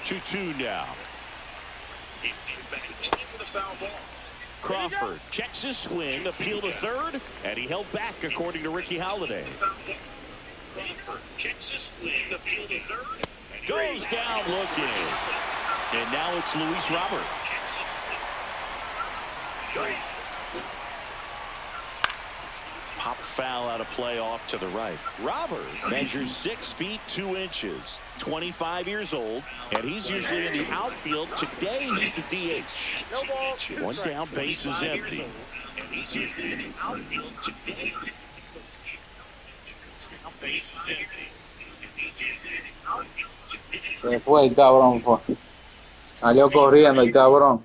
[SPEAKER 2] 2-2 now. Crawford checks his swing, appeal to third, and he held back according to Ricky Holiday. Goes down looking. And now it's Luis Robert. Pop foul out of play off to the right. Robert measures 6 feet 2 inches, 25 years old, and he's usually in the outfield. Today he's the DH. One down, base is empty.
[SPEAKER 1] Se fue el cabrón, fue. Salió corriendo el cabrón.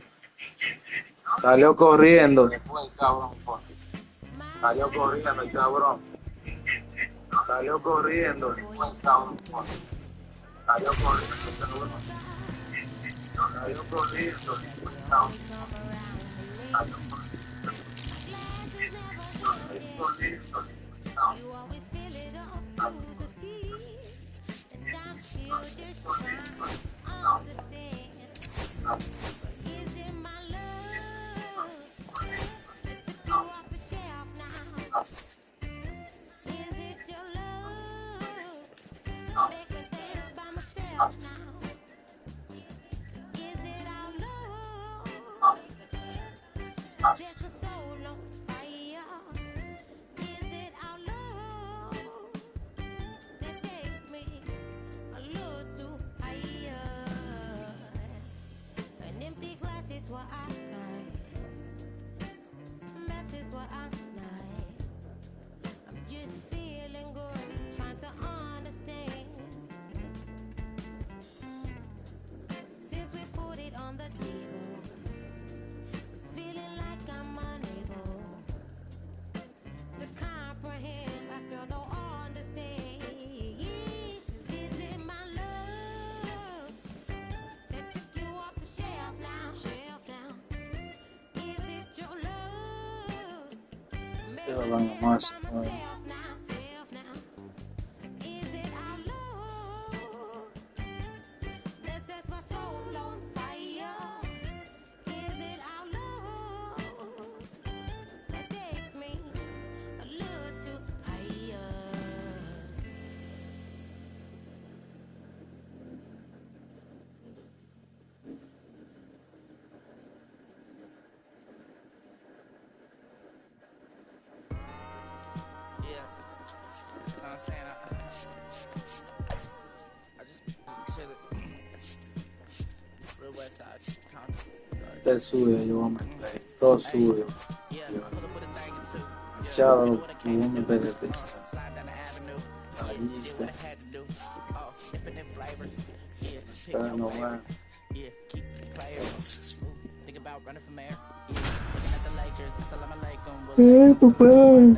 [SPEAKER 1] Salió corriendo. Se fue el cabrón, fue. Salió corriendo el cabrón. Salió corriendo. Se fue el cabrón, fue. Salió corriendo el cabrón. Salió corriendo. Se fue el cabrón. Salió corriendo. Salió corriendo. Más. Este es suyo, yo voy a meter. Todo suyo. Chao, me voy a meter de este. Ahí está. Pero no va. Papá.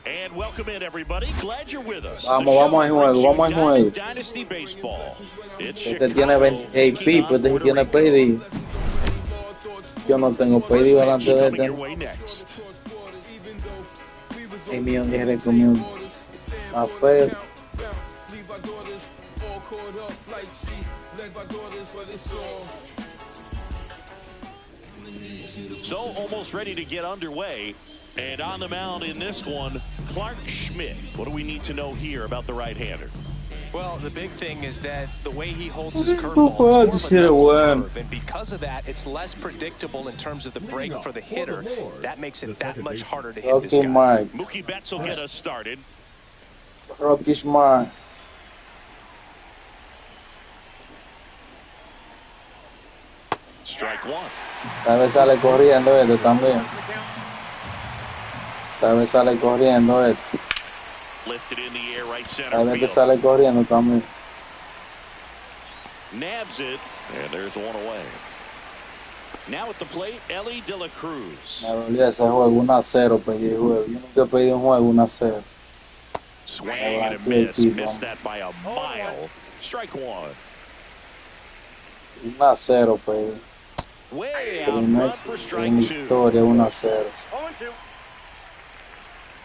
[SPEAKER 2] And welcome in, everybody. Glad you're with us.
[SPEAKER 1] Vamos al juego, vamos al juego.
[SPEAKER 2] Dynasty Baseball. It's
[SPEAKER 1] Este tiene 20 AP, pues este tiene PD. Yo no tengo PD delante de este. El mío de recomiendo. Está feo.
[SPEAKER 2] So almost ready to get underway. And on the mound in this one, Clark Schmidt. What do we need to know here about the right-hander?
[SPEAKER 3] Well, the big thing is that the way he holds his curveball is more of a double curve, and because of that, it's less predictable in terms of the break for the hitter. That makes it that much harder to hit this guy.
[SPEAKER 1] Mike.
[SPEAKER 2] Mookie Betts will get us started.
[SPEAKER 1] Rocky Smart.
[SPEAKER 2] Strike one.
[SPEAKER 1] Tal vez sale corriendo este también. Tal vez sale corriendo este.
[SPEAKER 2] Lifted in the air, right center
[SPEAKER 1] Tal vez
[SPEAKER 2] field.
[SPEAKER 1] sale corriendo también.
[SPEAKER 2] Nabs it, and there's one away. Now at the plate, Ellie De La Cruz.
[SPEAKER 1] Me dolía ese juego 1-0, pedí el juego. Yo nunca pedí un juego 1-0.
[SPEAKER 2] Swing and a miss. Missed that by a mile. Strike one.
[SPEAKER 1] 1-0, pedí.
[SPEAKER 2] Way out front for strike
[SPEAKER 1] En
[SPEAKER 2] two.
[SPEAKER 1] historia 1-0.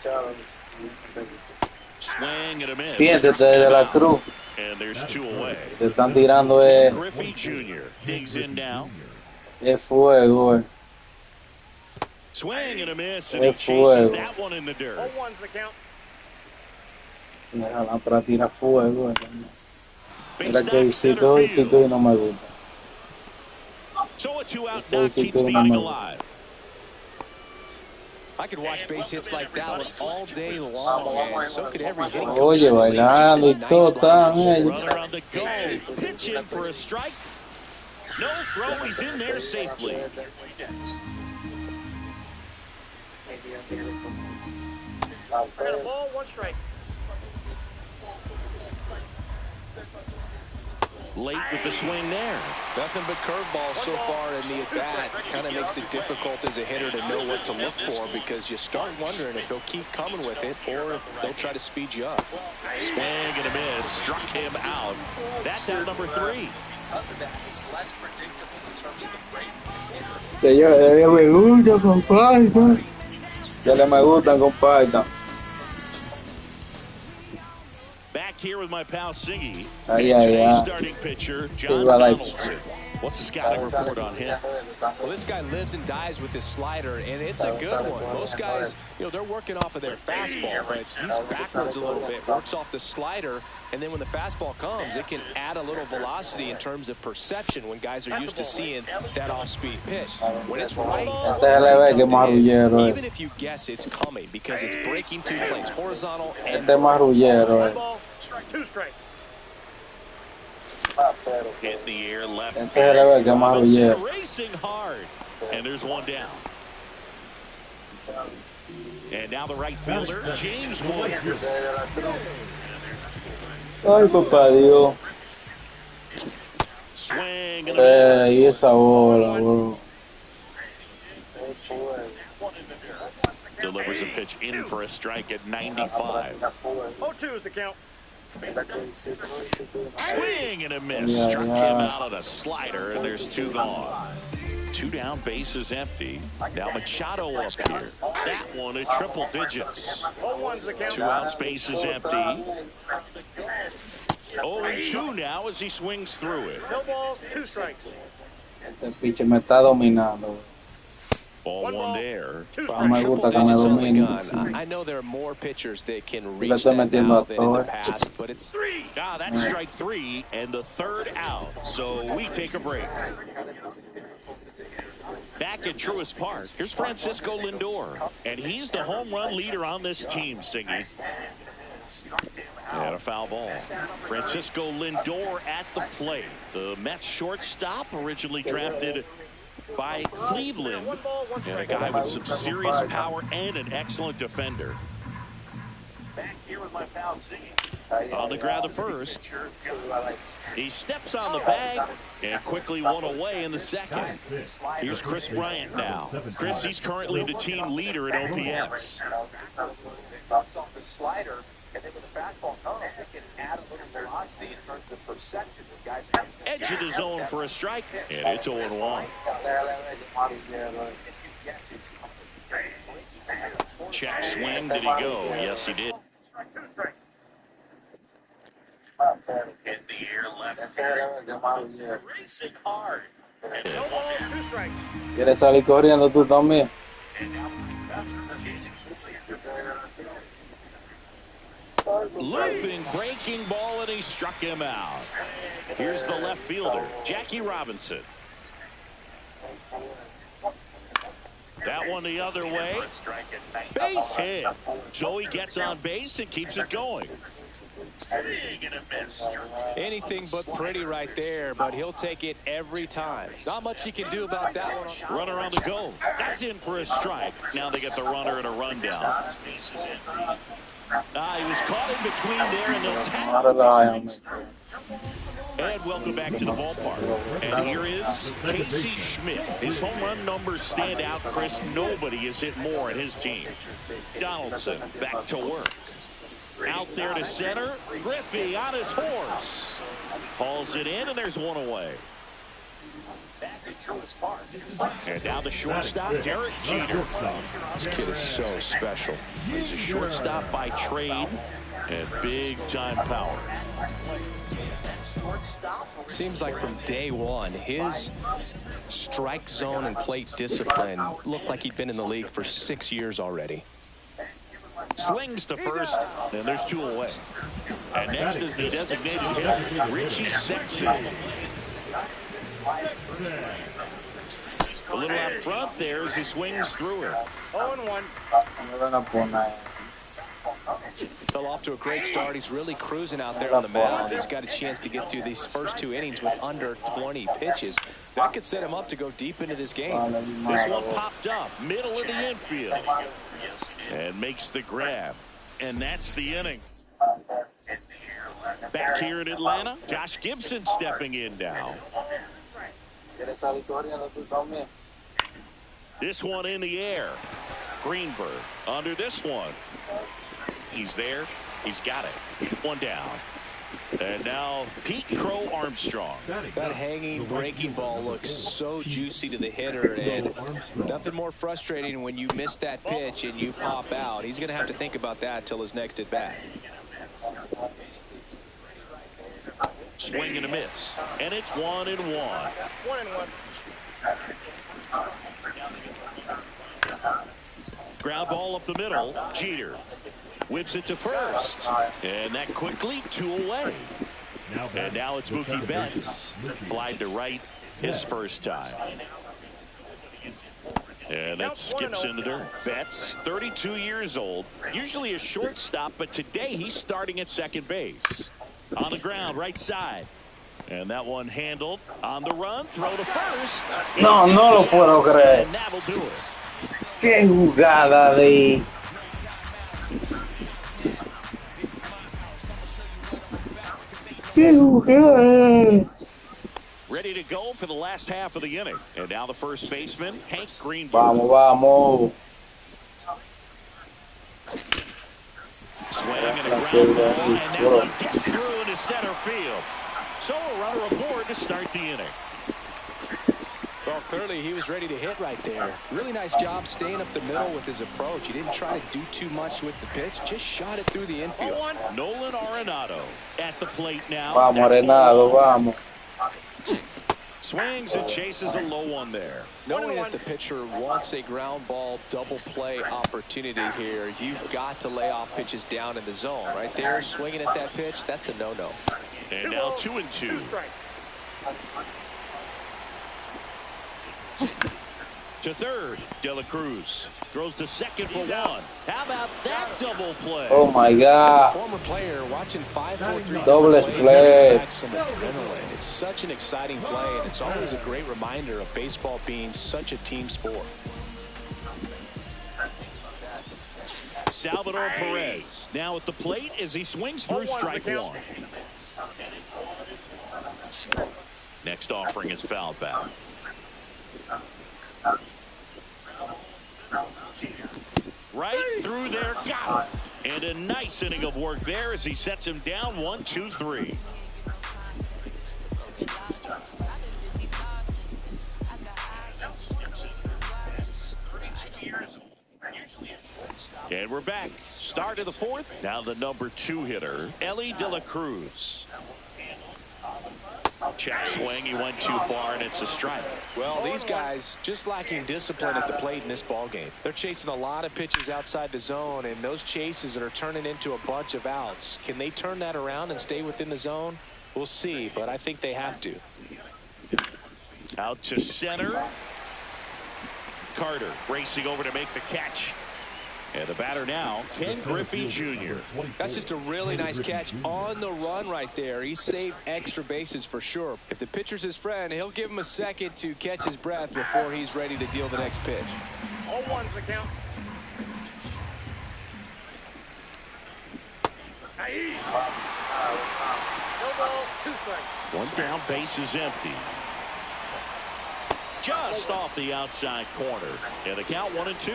[SPEAKER 5] 0-2.
[SPEAKER 2] Swing and a miss.
[SPEAKER 1] Siéntete De La Cruz.
[SPEAKER 2] And there's two away.
[SPEAKER 1] Te están tirando
[SPEAKER 2] Griffey Jr. digs in now.
[SPEAKER 1] es fuego.
[SPEAKER 2] Swing and a miss, and he
[SPEAKER 1] Es
[SPEAKER 2] chases
[SPEAKER 1] fuego.
[SPEAKER 2] that one in the dirt.
[SPEAKER 5] 0-1's the count.
[SPEAKER 1] Déjala para tirar fuego.
[SPEAKER 2] Base
[SPEAKER 1] Mira que
[SPEAKER 2] knock center
[SPEAKER 1] visito
[SPEAKER 2] field.
[SPEAKER 1] y no me gusta.
[SPEAKER 2] So a two-out
[SPEAKER 1] Ese
[SPEAKER 2] knock keeps
[SPEAKER 1] visito
[SPEAKER 2] the
[SPEAKER 1] no
[SPEAKER 2] inning
[SPEAKER 1] me
[SPEAKER 2] alive.
[SPEAKER 3] I could watch base hits like that one all day long, and so could every hitting coach.
[SPEAKER 1] Oye, bailando y todo, están ellos.
[SPEAKER 2] Runner on the go. Pitch in for a strike. No throw. He's in there safely.
[SPEAKER 5] I got a ball, 1 strike.
[SPEAKER 2] Late with the swing there.
[SPEAKER 3] Nothing but curveball so far in the at-bat. Kind of makes it difficult as a hitter to know what to look for because you start wondering if they'll keep coming with it or if they'll try to speed you up.
[SPEAKER 2] Swing and a miss. Struck him out. That's out number 3.
[SPEAKER 1] Señor, dale me gusta, compadre. Dale me gusta, compadre.
[SPEAKER 2] Back here with my pal Siggy.
[SPEAKER 1] Ay,
[SPEAKER 2] And
[SPEAKER 1] ay,
[SPEAKER 2] today's
[SPEAKER 1] ay.
[SPEAKER 2] starting pitcher, John
[SPEAKER 1] Iba like-
[SPEAKER 2] Donaldson. What's the scouting report on him?
[SPEAKER 3] Well, this guy lives and dies with his slider, and it's a good one. Most guys, they're working off of their fastball, but he's backwards a little bit, works off the slider, and then when the fastball comes, it can add a little velocity in terms of perception when guys are used to seeing that off-speed pitch. When it's right,
[SPEAKER 1] Este es el bebé que es marrullero.
[SPEAKER 3] even if you guess it's coming because it's breaking 2 planes, horizontal and
[SPEAKER 1] Este es marrullero.
[SPEAKER 5] Ball, 2 strike.
[SPEAKER 2] Hit the air left
[SPEAKER 1] Este es
[SPEAKER 2] field.
[SPEAKER 1] el bebé que es marrullero.
[SPEAKER 2] Robinson racing hard. And there's one down. And now the right fielder, James Wood.
[SPEAKER 1] Ay, papá Dios.
[SPEAKER 2] Swing and a
[SPEAKER 1] Y
[SPEAKER 2] miss.
[SPEAKER 1] esa bola, bro.
[SPEAKER 2] Delivers a pitch in for a strike at 95.
[SPEAKER 5] 0-2's the count.
[SPEAKER 2] Swing and a miss.
[SPEAKER 1] Yeah,
[SPEAKER 2] Struck
[SPEAKER 1] yeah.
[SPEAKER 2] him out of the slider, and there's 2 gone. 2 down, bases empty. Now Machado up here. That one at triple digits.
[SPEAKER 5] 0-1's the count.
[SPEAKER 2] 2 outs, bases empty. 0-2 now as he swings through it.
[SPEAKER 5] No balls, 2 strikes.
[SPEAKER 1] Este pitcher me está dominando.
[SPEAKER 2] Ball one there.
[SPEAKER 1] No me gusta que me
[SPEAKER 3] Digits on the
[SPEAKER 1] dominen.
[SPEAKER 3] gun. I know there are more pitchers that can
[SPEAKER 1] Le
[SPEAKER 3] reach
[SPEAKER 1] estoy
[SPEAKER 3] that
[SPEAKER 1] metiendo
[SPEAKER 3] now
[SPEAKER 1] a
[SPEAKER 3] than in the
[SPEAKER 1] todo.
[SPEAKER 3] past, but it's
[SPEAKER 2] That's strike three and the third out. So we take a break. Back at Truist Park, here's Francisco Lindor, and he's the home run leader on this team, Singy. And a foul ball. Francisco Lindor at the plate. The Mets shortstop, originally drafted by Cleveland, and a guy with some serious power and an excellent defender. Back here with my pal Singy. On the ground to first. He steps on the bag and quickly one away in the second. Here's Chris Bryant now. Chris, he's currently the team leader in OPS. Edge of the zone for a strike, and it's 0-1. Check swing. Did he go? Yes, he did. In the air, left. Racing hard.
[SPEAKER 5] No ball, 2 strikes.
[SPEAKER 1] ¿Quieres salir corriendo tú también?
[SPEAKER 2] Looping, breaking ball, and he struck him out. Here's the left fielder, Jackie Robinson. That one the other way. Base hit. So he gets on base and keeps it going.
[SPEAKER 3] anything but pretty right there, but he'll take it every time. Not much he can do about that one.
[SPEAKER 2] Runner on the go. That's in for a strike. Now they get the runner and a rundown. He was caught in between there, and they'll tap. And welcome back to the ballpark. And here is Casey Schmidt. His home run numbers stand out, Chris. Nobody has hit more in his team. Donaldson back to work. Out there to center. Griffey on his horse. Hauls it in, and there's one away. And now the shortstop, Derek Jeter.
[SPEAKER 3] This kid is so special.
[SPEAKER 2] He's a shortstop by trade and big-time power.
[SPEAKER 3] Seems like from day one, his strike zone and plate discipline looked like he'd been in the league for 6 years already.
[SPEAKER 2] Slings to first, and there's two away. And next is the designated hitter, Richie Sexton. A little out front there as he swings through it.
[SPEAKER 5] 0-1.
[SPEAKER 3] Fell off to a great start. He's really cruising out there on the mound. He's got a chance to get through these first 2 innings with under 20 pitches. That could set him up to go deep into this game.
[SPEAKER 2] This one popped up, middle of the infield. And makes the grab. And that's the inning. Back here in Atlanta, Josh Gibson stepping in now. This one in the air. Greenberg under this one. He's there. He's got it. One down. And now Pete Crow Armstrong.
[SPEAKER 3] That hanging breaking ball looks so juicy to the hitter, and nothing more frustrating when you miss that pitch and you pop out. He's going to have to think about that till his next at bat.
[SPEAKER 2] Swing and a miss. And it's 1-1.
[SPEAKER 5] 1-1.
[SPEAKER 2] Ground ball up the middle. Jeter whips it to first. And that quickly 2 away. And now it's Mookie Betts. Fly to right his first time. And that skips into dirt. Betts, 32 years old. Usually a shortstop, but today he's starting at second base. On the ground, right side. And that one handled on the run. Throw to first.
[SPEAKER 1] No, no lo puedo creer.
[SPEAKER 2] And that'll do it.
[SPEAKER 1] Qué jugada de... Qué jugada.
[SPEAKER 2] Ready to go for the last half of the inning. And now the first baseman, Hank Greenberg.
[SPEAKER 1] Vamos, vamos.
[SPEAKER 2] Swing and a ground ball, and that one gets through into center field. So a runner aboard to start the inning.
[SPEAKER 3] Well, clearly he was ready to hit right there. Really nice job staying up the middle with his approach. He didn't try to do too much with the pitch, just shot it through the infield.
[SPEAKER 2] Nolan Arenado at the plate now.
[SPEAKER 1] Vamos, Arenado, vamos.
[SPEAKER 2] Swings and chases a low one there.
[SPEAKER 3] Knowing that the pitcher wants a ground ball double play opportunity here, you've got to lay off pitches down in the zone. Right there, swinging at that pitch, that's a no-no.
[SPEAKER 2] And now 2-2. To third, De La Cruz throws to second for one. How about that double play?
[SPEAKER 1] Oh my
[SPEAKER 3] As a
[SPEAKER 1] God.
[SPEAKER 3] former player, watching 5-4-3
[SPEAKER 1] Double
[SPEAKER 3] plays
[SPEAKER 1] play.
[SPEAKER 3] brings back some adrenaline. It's such an exciting play, and it's always a great reminder of baseball being such a team sport.
[SPEAKER 2] Salvador Perez now at the plate as he swings through strike one. Next offering is fouled back. Right through there, got it. And a nice inning of work there as he sets him down 1-2-3. And we're back. Start of the fourth. Now the number 2 hitter, Ellie De La Cruz. Check swing. He went too far, and it's a strike.
[SPEAKER 3] Well, these guys just lacking discipline at the plate in this ball game. They're chasing a lot of pitches outside the zone, and those chases that are turning into a bunch of outs. Can they turn that around and stay within the zone? We'll see, but I think they have to.
[SPEAKER 2] Out to center. Carter racing over to make the catch. And the batter now, Ken Griffey Jr.
[SPEAKER 3] That's just a really nice catch on the run right there. He saved extra bases for sure. If the pitcher's his friend, he'll give him a second to catch his breath before he's ready to deal the next pitch.
[SPEAKER 5] All ones the count. No ball, 2 strikes.
[SPEAKER 2] One down, base is empty. Just off the outside corner. And the count 1-2.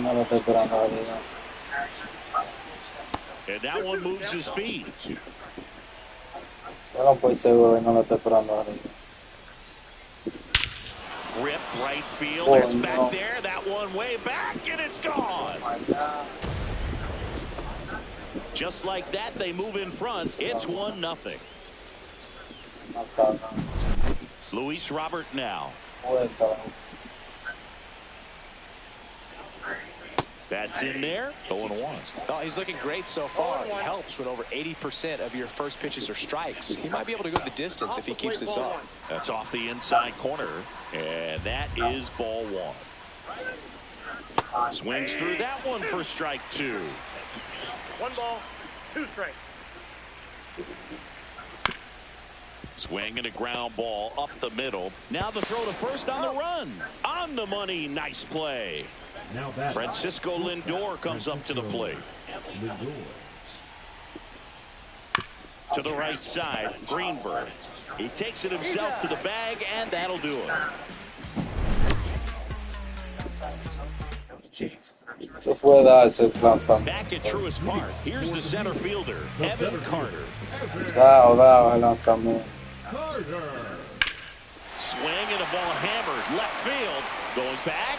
[SPEAKER 1] No lo estoy esperando, Rodrigo.
[SPEAKER 2] And that one moves his feet.
[SPEAKER 1] Yo no estoy seguro y no lo estoy esperando, Rodrigo.
[SPEAKER 2] Ripped right field.
[SPEAKER 1] Oh,
[SPEAKER 2] It's
[SPEAKER 1] no.
[SPEAKER 2] back there. That one way back, and it's gone. Just like that, they move in front. It's 1-0.
[SPEAKER 1] No está, no.
[SPEAKER 2] Luis Robert now.
[SPEAKER 1] Vuelta.
[SPEAKER 2] That's in there. 0-1.
[SPEAKER 3] Oh, he's looking great so far. It helps when over 80% of your first pitches are strikes. He might be able to go the distance if he keeps this up.
[SPEAKER 2] That's off the inside corner, and that is ball 1. Swings through that one for strike 2.
[SPEAKER 5] 1 ball, 2 strikes.
[SPEAKER 2] Swing and a ground ball up the middle. Now the throw to first on the run. On the money. Nice play.
[SPEAKER 4] Now that
[SPEAKER 2] Francisco Lindor comes up to the plate.
[SPEAKER 4] Lindor.
[SPEAKER 2] To the right side, Greenberg. He takes it himself to the bag, and that'll do it.
[SPEAKER 1] Se fue darse el lanzamiento.
[SPEAKER 2] Back at Truist Park, here's the center fielder, Evan Carter.
[SPEAKER 1] Dao el lanzamiento.
[SPEAKER 4] Carter.
[SPEAKER 2] Swing and a ball hammered left field. Going back.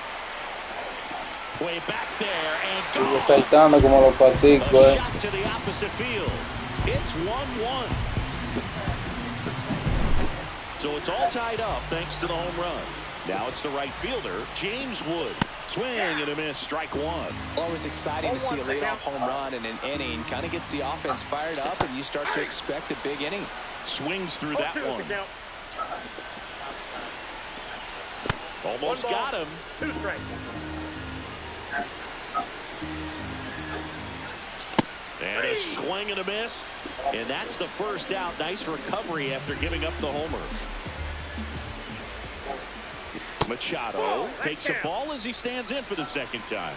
[SPEAKER 2] Way back there and
[SPEAKER 1] Sigue
[SPEAKER 2] gone.
[SPEAKER 1] saltando como los
[SPEAKER 2] A
[SPEAKER 1] paticos,
[SPEAKER 2] shot to the opposite field. It's 1-1. So it's all tied up thanks to the home run. Now it's the right fielder, James Wood. Swing and a miss, strike 1.
[SPEAKER 3] Always exciting to see a leadoff home run in an inning. Kind of gets the offense fired up, and you start to expect a big inning.
[SPEAKER 2] Swings through that
[SPEAKER 5] 2
[SPEAKER 2] one.
[SPEAKER 5] the count.
[SPEAKER 2] Almost
[SPEAKER 5] 1 ball,
[SPEAKER 2] got him.
[SPEAKER 5] 2 strikes.
[SPEAKER 2] And a swing and a miss. And that's the first out. Nice recovery after giving up the homer. Machado takes a ball as he stands in for the second time.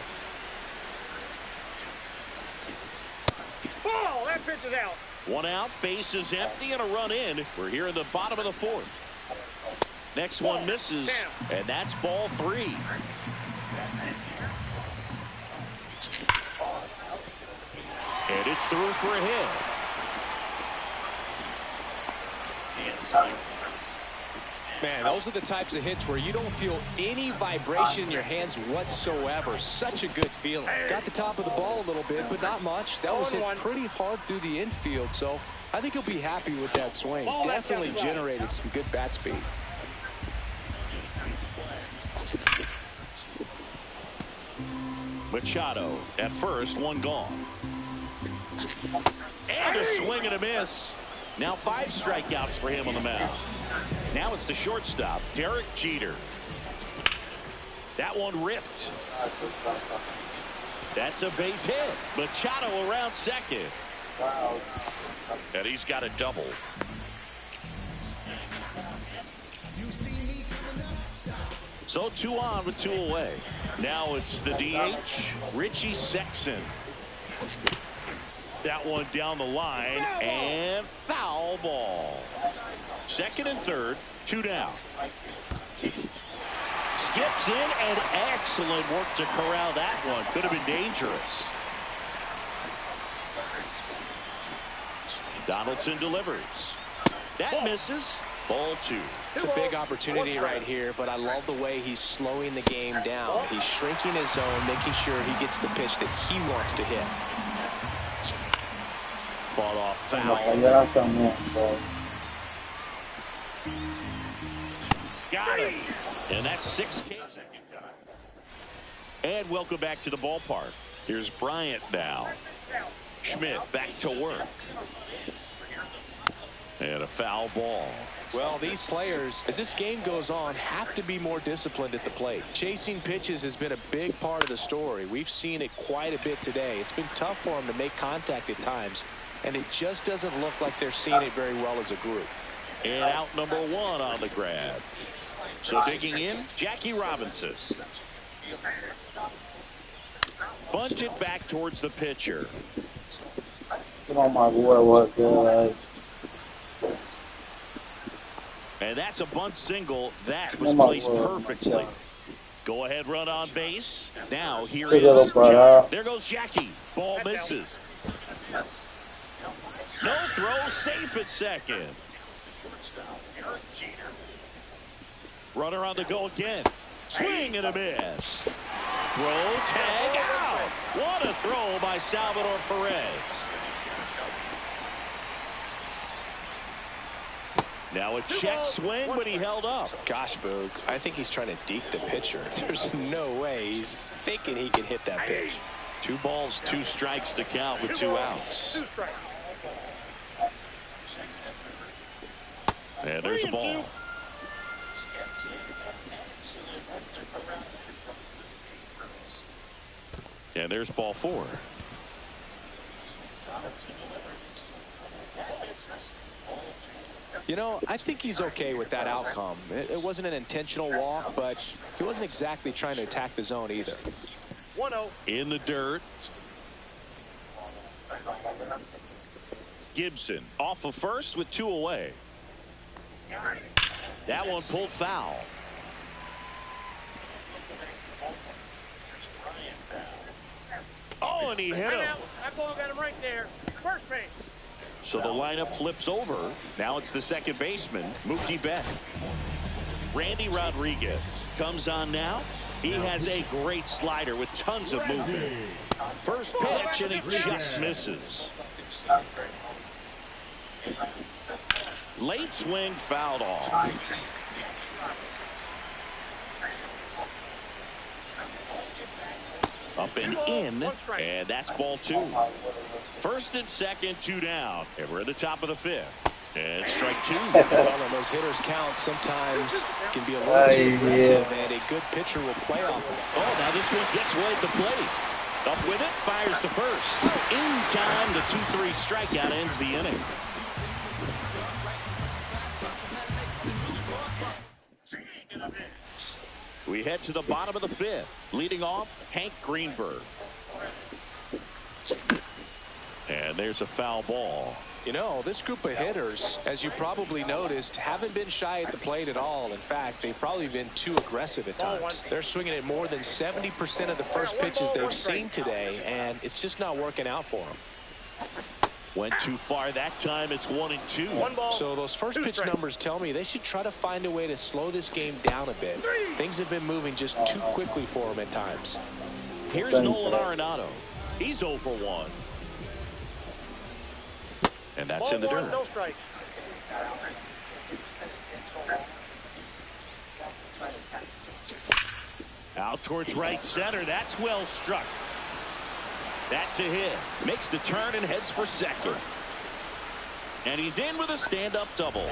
[SPEAKER 5] Ball, that pitch is out.
[SPEAKER 2] 1 out, base is empty, and a run in. We're here in the bottom of the 4th. Next one misses, and that's ball 3. And it's through for a hit.
[SPEAKER 3] Man, those are the types of hits where you don't feel any vibration in your hands whatsoever. Such a good feeling. Got the top of the ball a little bit, but not much. That was hit pretty hard through the infield, so I think he'll be happy with that swing. Definitely generated some good bat speed.
[SPEAKER 2] Machado at first, one gone. And a swing and a miss. Now 5 strikeouts for him on the mound. Now it's the shortstop, Derek Jeter. That one ripped. That's a base hit. Machado around second. And he's got a double. So 2 on with 2 away. Now it's the DH, Richie Sexson. That one down the line and foul ball. Second and third, 2 down. Skips in and excellent work to corral that one. Could have been dangerous. Donaldson delivers. That misses. Ball 2.
[SPEAKER 3] It's a big opportunity right here, but I love the way he's slowing the game down. He's shrinking his zone, making sure he gets the pitch that he wants to hit.
[SPEAKER 2] Fought off foul. Got him. And that's 6 Ks. And welcome back to the ballpark. Here's Bryant now. Schmidt back to work. And a foul ball.
[SPEAKER 3] Well, these players, as this game goes on, have to be more disciplined at the plate. Chasing pitches has been a big part of the story. We've seen it quite a bit today. It's been tough for them to make contact at times, and it just doesn't look like they're seeing it very well as a group.
[SPEAKER 2] And out number 1 on the grab. So digging in, Jackie Robinson. Bunted back towards the pitcher.
[SPEAKER 1] Oh my boy, what good.
[SPEAKER 2] And that's a bunt single. That was placed perfectly. Go ahead, run on base. Now here is Jack. There goes Jackie. Ball misses. No throw, safe at second. Runner on the go again. Swing and a miss. Throw, tag, out. What a throw by Salvador Perez. Now a check swing, but he held up.
[SPEAKER 3] Gosh, Boog, I think he's trying to deke the pitcher. There's no way he's thinking he can hit that pitch.
[SPEAKER 2] 2 balls, 2 strikes to count with 2 outs. And there's a ball. And there's ball 4.
[SPEAKER 3] You know, I think he's okay with that outcome. It wasn't an intentional walk, but he wasn't exactly trying to attack the zone either.
[SPEAKER 5] 1-0.
[SPEAKER 2] In the dirt. Gibson off of first with 2 away. That one pulled foul. Oh, and he hit him.
[SPEAKER 5] That ball got him right there. First base.
[SPEAKER 2] So the lineup flips over. Now it's the second baseman, Mookie Betts. Randy Rodriguez comes on now. He has a great slider with tons of movement. First pitch, and he just misses. Late swing, fouled off. Up and in, and that's ball 2. First and second, 2 down, and we're at the top of the 5th. And strike 2.
[SPEAKER 3] Well, and those hitters count sometimes can be a little too aggressive, and a good pitcher will play off of it.
[SPEAKER 2] Oh, now this one gets way at the plate. Up with it, fires to first. In time, the 2-3 strikeout ends the inning. We head to the bottom of the 5th. Leading off, Hank Greenberg. And there's a foul ball.
[SPEAKER 3] You know, this group of hitters, as you probably noticed, haven't been shy at the plate at all. In fact, they've probably been too aggressive at times. They're swinging at more than 70% of the first pitches they've seen today, and it's just not working out for them.
[SPEAKER 2] Went too far that time. It's 1-2.
[SPEAKER 3] So those first pitch numbers tell me they should try to find a way to slow this game down a bit. Things have been moving just too quickly for them at times.
[SPEAKER 2] Here's Nolan Arenado. He's 0 for 1. And that's
[SPEAKER 5] Ball
[SPEAKER 2] in the
[SPEAKER 5] one,
[SPEAKER 2] dirt.
[SPEAKER 5] no strike.
[SPEAKER 2] Out towards right center. That's well struck. That's a hit. Makes the turn and heads for second. And he's in with a stand-up double.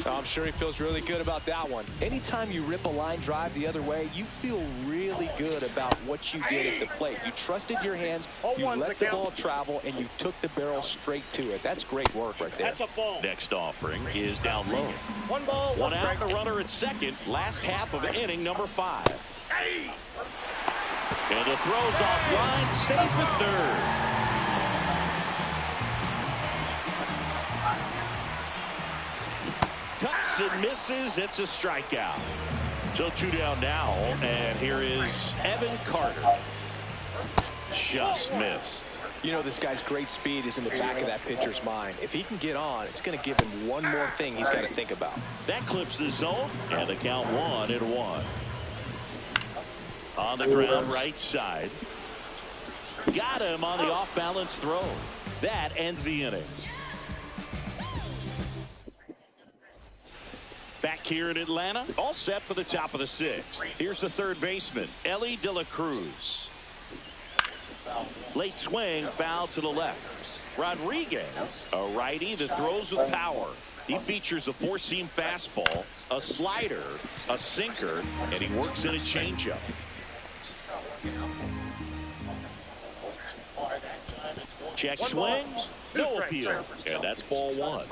[SPEAKER 3] I'm sure he feels really good about that one. Anytime you rip a line drive the other way, you feel really good about what you did at the plate. You trusted your hands, you let the ball travel, and you took the barrel straight to it. That's great work right there.
[SPEAKER 5] That's a ball.
[SPEAKER 2] Next offering is down low.
[SPEAKER 5] One ball,
[SPEAKER 2] One
[SPEAKER 5] one
[SPEAKER 2] out,
[SPEAKER 5] strike.
[SPEAKER 2] the runner at second. Last half of inning number 5. And the throws off line, safe at third. Cuts and misses. It's a strikeout. So 2 down now, and here is Evan Carter. Just missed.
[SPEAKER 3] You know, this guy's great speed is in the back of that pitcher's mind. If he can get on, it's going to give him one more thing he's got to think about.
[SPEAKER 2] That clips the zone, and the count 1-1. On the ground right side. Got him on the off-balance throw. That ends the inning. Back here in Atlanta, all set for the top of the 6th. Here's the third baseman, Ellie De La Cruz. Late swing, foul to the left. Rodriguez, a righty that throws with power. He features a 4-seam fastball, a slider, a sinker, and he works in a changeup. Check swing, no appeal, and that's ball 1.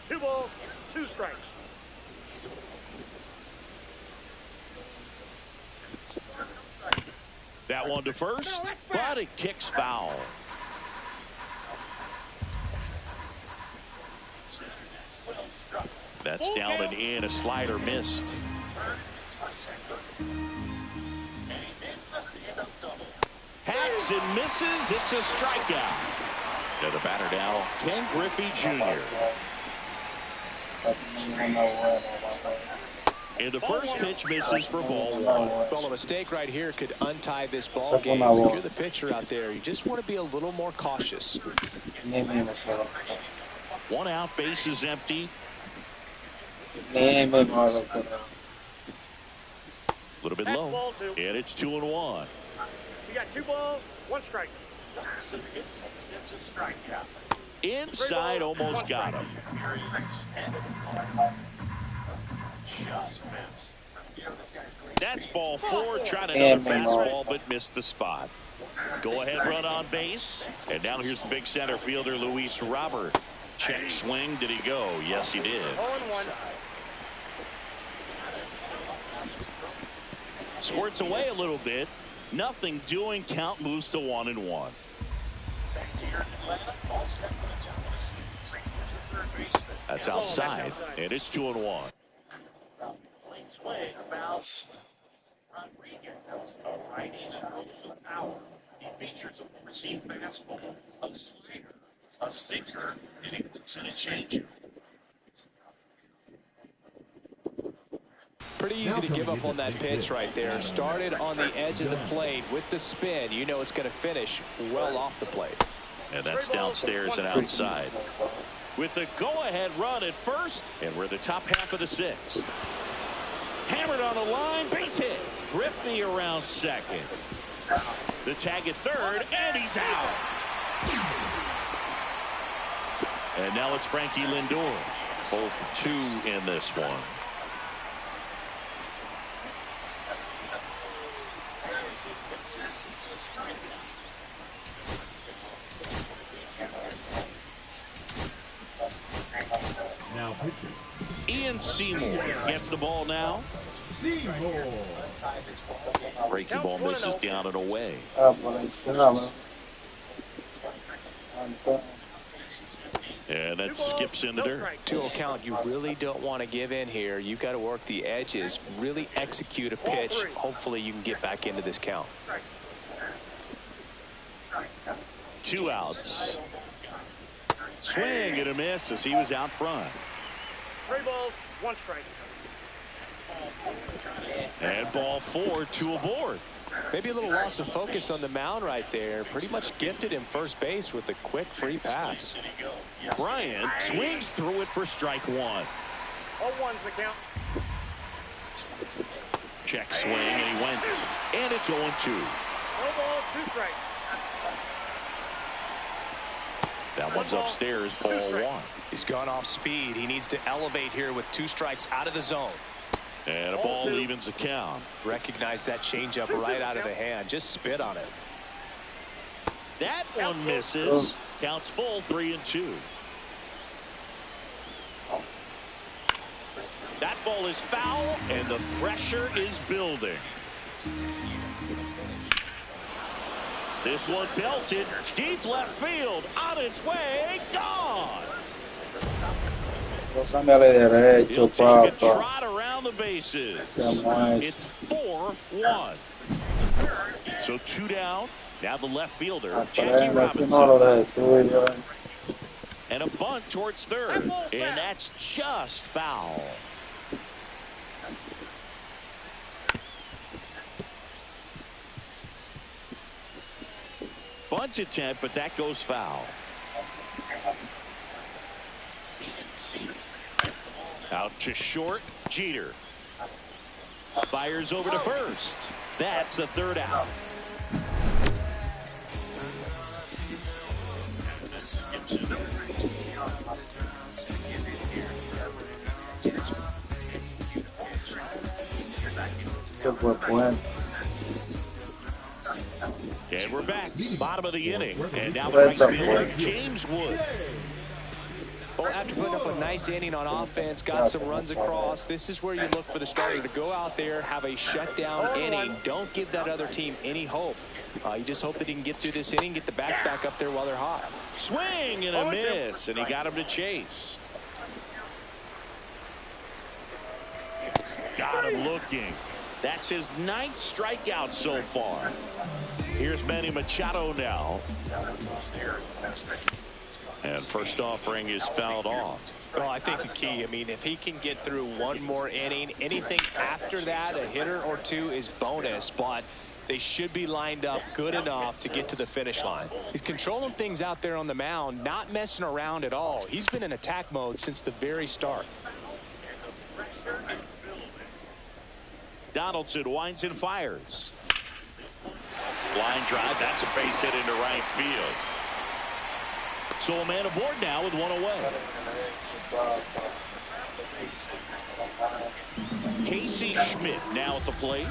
[SPEAKER 5] Two balls, 2 strikes.
[SPEAKER 2] That one to first, but it kicks foul. That's down and in. A slider missed. Hacks and misses. It's a strikeout. And the batter now, Ken Griffey Jr. And the first pitch misses for ball 1.
[SPEAKER 3] Well, a mistake right here could untie this ball game. If you're the pitcher out there, you just want to be a little more cautious.
[SPEAKER 2] 1 out, base is empty.
[SPEAKER 1] Yeah,
[SPEAKER 2] A little bit low. And it's 2-1.
[SPEAKER 5] You got 2 balls, 1 strike.
[SPEAKER 2] Inside, almost got him. That's ball 4. Tried another fastball, but missed the spot. Go ahead run on base. And now here's the big center fielder, Luis Robert. Check swing. Did he go? Yes, he did.
[SPEAKER 5] 0-1.
[SPEAKER 2] Squirts away a little bit. Nothing doing. Count moves to 1-1. That's outside, and it's 2-1. Rodriguez, a righty that throws with power. He features a 4-seam fastball, a slider, a sinker, and he works in a changeup.
[SPEAKER 3] Pretty easy to give up on that pitch right there. Started on the edge of the plate with the spin. You know it's going to finish well off the plate.
[SPEAKER 2] And that's downstairs and outside. With the go-ahead run at first, and we're the top half of the 6th. Hammered on the line, base hit. Griffey around second. The tag at third, and he's out. And now it's Frankie Lindor. 0 for 2 in this one.
[SPEAKER 4] Now pitching.
[SPEAKER 2] Ian Seymour gets the ball now.
[SPEAKER 4] Seymour.
[SPEAKER 2] Breaking ball misses down and away. And that skips into dirt.
[SPEAKER 3] 2-0 count. You really don't want to give in here. You've got to work the edges, really execute a pitch. Hopefully you can get back into this count.
[SPEAKER 2] 2 outs. Swing and a miss as he was out front.
[SPEAKER 5] 3 balls, 1 strike.
[SPEAKER 2] And ball 4, 2 aboard.
[SPEAKER 3] Maybe a little loss of focus on the mound right there. Pretty much gifted him first base with a quick free pass.
[SPEAKER 2] Bryant swings through it for strike 1.
[SPEAKER 5] 0-1's the count.
[SPEAKER 2] Check swing, and he went. And it's 0-2.
[SPEAKER 5] No balls, 2 strikes.
[SPEAKER 2] That one's upstairs, ball 1.
[SPEAKER 3] He's gone off speed. He needs to elevate here with 2 strikes out of the zone.
[SPEAKER 2] And a ball evens the count.
[SPEAKER 3] Recognize that changeup right out of the hand. Just spit on it.
[SPEAKER 2] That one misses. Counts full, 3-2. That ball is foul, and the pressure is building. This one belted deep left field, on its way, gone.
[SPEAKER 1] Cámbiale derecho,
[SPEAKER 2] He'll take a
[SPEAKER 1] papá.
[SPEAKER 2] trot around the bases.
[SPEAKER 1] Seamos
[SPEAKER 2] It's 4-1. So 2 down. Now the left fielder, Jackie
[SPEAKER 1] Aprenda que
[SPEAKER 2] Robinson.
[SPEAKER 1] no lo deje subir, yo.
[SPEAKER 2] And a bunt towards third. And that's just foul. Bunt attempt, but that goes foul. Out to short, Jeter. Fires over to first. That's the 3rd out.
[SPEAKER 1] Que fue bueno.
[SPEAKER 2] And we're back. Bottom of the inning. And now the right fielder, James Wood.
[SPEAKER 3] Well, after putting up a nice inning on offense, got some runs across, this is where you look for the starter to go out there, have a shutdown inning. Don't give that other team any hope. You just hope that he can get through this inning, get the bats back up there while they're hot.
[SPEAKER 2] Swing and a miss, and he got him to chase. Got him looking. That's his 9th strikeout so far. Here's Manny Machado now. And first offering is fouled off.
[SPEAKER 3] Well, I think the key, I mean, if he can get through one more inning, anything after that, a hitter or 2 is bonus, but they should be lined up good enough to get to the finish line. He's controlling things out there on the mound, not messing around at all. He's been in attack mode since the very start.
[SPEAKER 2] Donaldson winds and fires. Line drive, that's a base hit into right field. So a man aboard now with 1 away. Casey Schmidt now at the plate.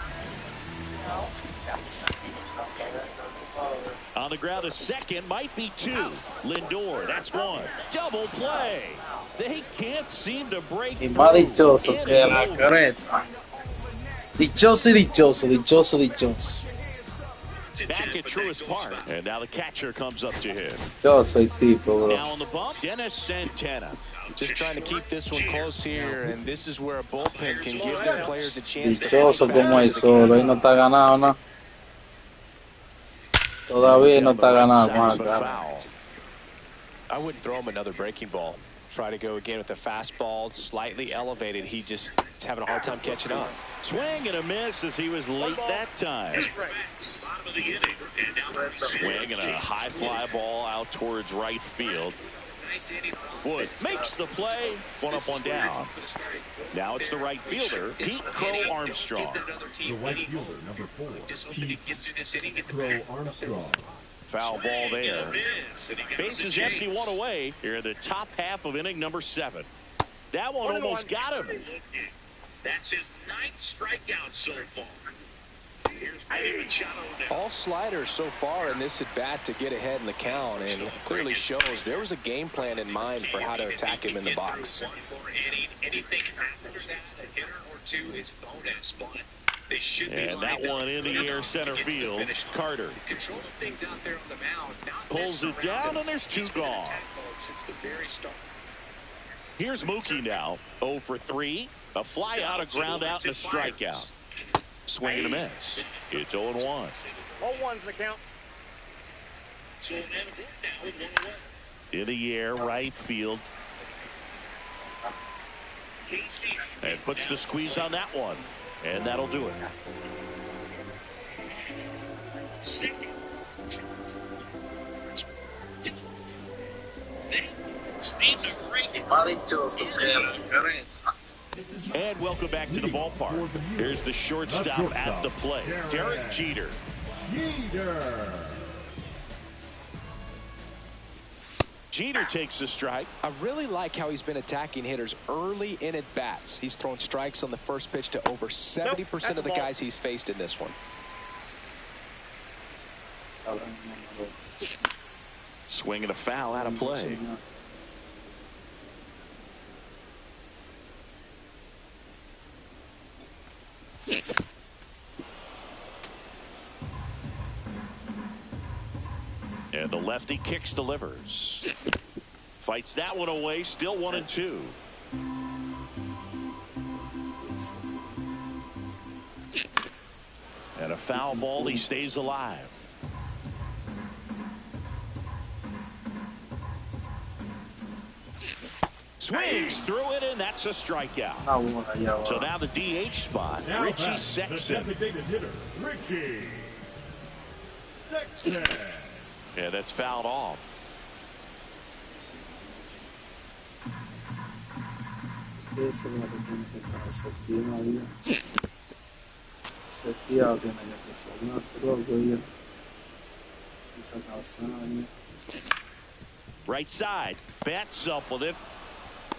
[SPEAKER 2] On the ground, a second, might be 2. Lindor, that's 1. Double play. They can't seem to break
[SPEAKER 1] Y más
[SPEAKER 2] through.
[SPEAKER 1] dichoso que la careta. Dichoso y dichoso, dichoso, dichoso.
[SPEAKER 2] Back at Truist Park. And now the catcher comes up to him.
[SPEAKER 1] Yo soy tipo, bro.
[SPEAKER 2] Now on the bump, Dennis Santana.
[SPEAKER 3] Just trying to keep this one close here, and this is where a bullpen can give their players a chance to
[SPEAKER 1] Dichoso como el solo. Ahí no está ganado, ¿no? Todavía no está ganado,
[SPEAKER 2] Sound of a
[SPEAKER 1] man.
[SPEAKER 2] foul.
[SPEAKER 3] I wouldn't throw him another breaking ball. Try to go again with the fastball, slightly elevated. He just is having a hard time catching up.
[SPEAKER 2] Swing and a miss as he was late that time. Swing and a high fly ball out towards right field. Wood makes the play. 1 up, 1 down. Now it's the right fielder, Pete Crow Armstrong.
[SPEAKER 4] The right fielder, number 4, Pete Crow Armstrong.
[SPEAKER 2] Foul ball there. Bases empty, 1 away here in the top half of inning number 7. That one almost got him.
[SPEAKER 7] That's his 9th strikeout so far.
[SPEAKER 3] All sliders so far in this at bat to get ahead in the count, and clearly shows there was a game plan in mind for how to attack him in the box.
[SPEAKER 7] Anything after that, a hitter or 2 is bonus, but they should be.
[SPEAKER 2] And that one in the air center field. Carter
[SPEAKER 7] Controlling things out there on the mound, not
[SPEAKER 2] pulls it down, and there's 2 gone.
[SPEAKER 7] since the very start.
[SPEAKER 2] Here's Mookie now. 0 for 3. A fly out, a ground out, and a strikeout. Swing and a miss. It's 0-1.
[SPEAKER 5] 0-1's the count.
[SPEAKER 7] So man aboard now with 1 away.
[SPEAKER 2] In the air, right field. And puts the squeeze on that one. And that'll do it. And welcome back to the ballpark. Here's the shortstop at the plate, Derek Jeter. Jeter takes the strike.
[SPEAKER 3] I really like how he's been attacking hitters early in at bats. He's thrown strikes on the first pitch to over 70% of the guys he's faced in this one.
[SPEAKER 2] Swing and a foul out of play. And the lefty kicks, delivers. Fights that one away, still 1-2. And a foul ball, he stays alive. Swings through it, and that's a strikeout. So now the DH spot, Richie Sexton.
[SPEAKER 4] Richie Sexton.
[SPEAKER 2] Yeah, that's fouled off. Right side, bats up with it.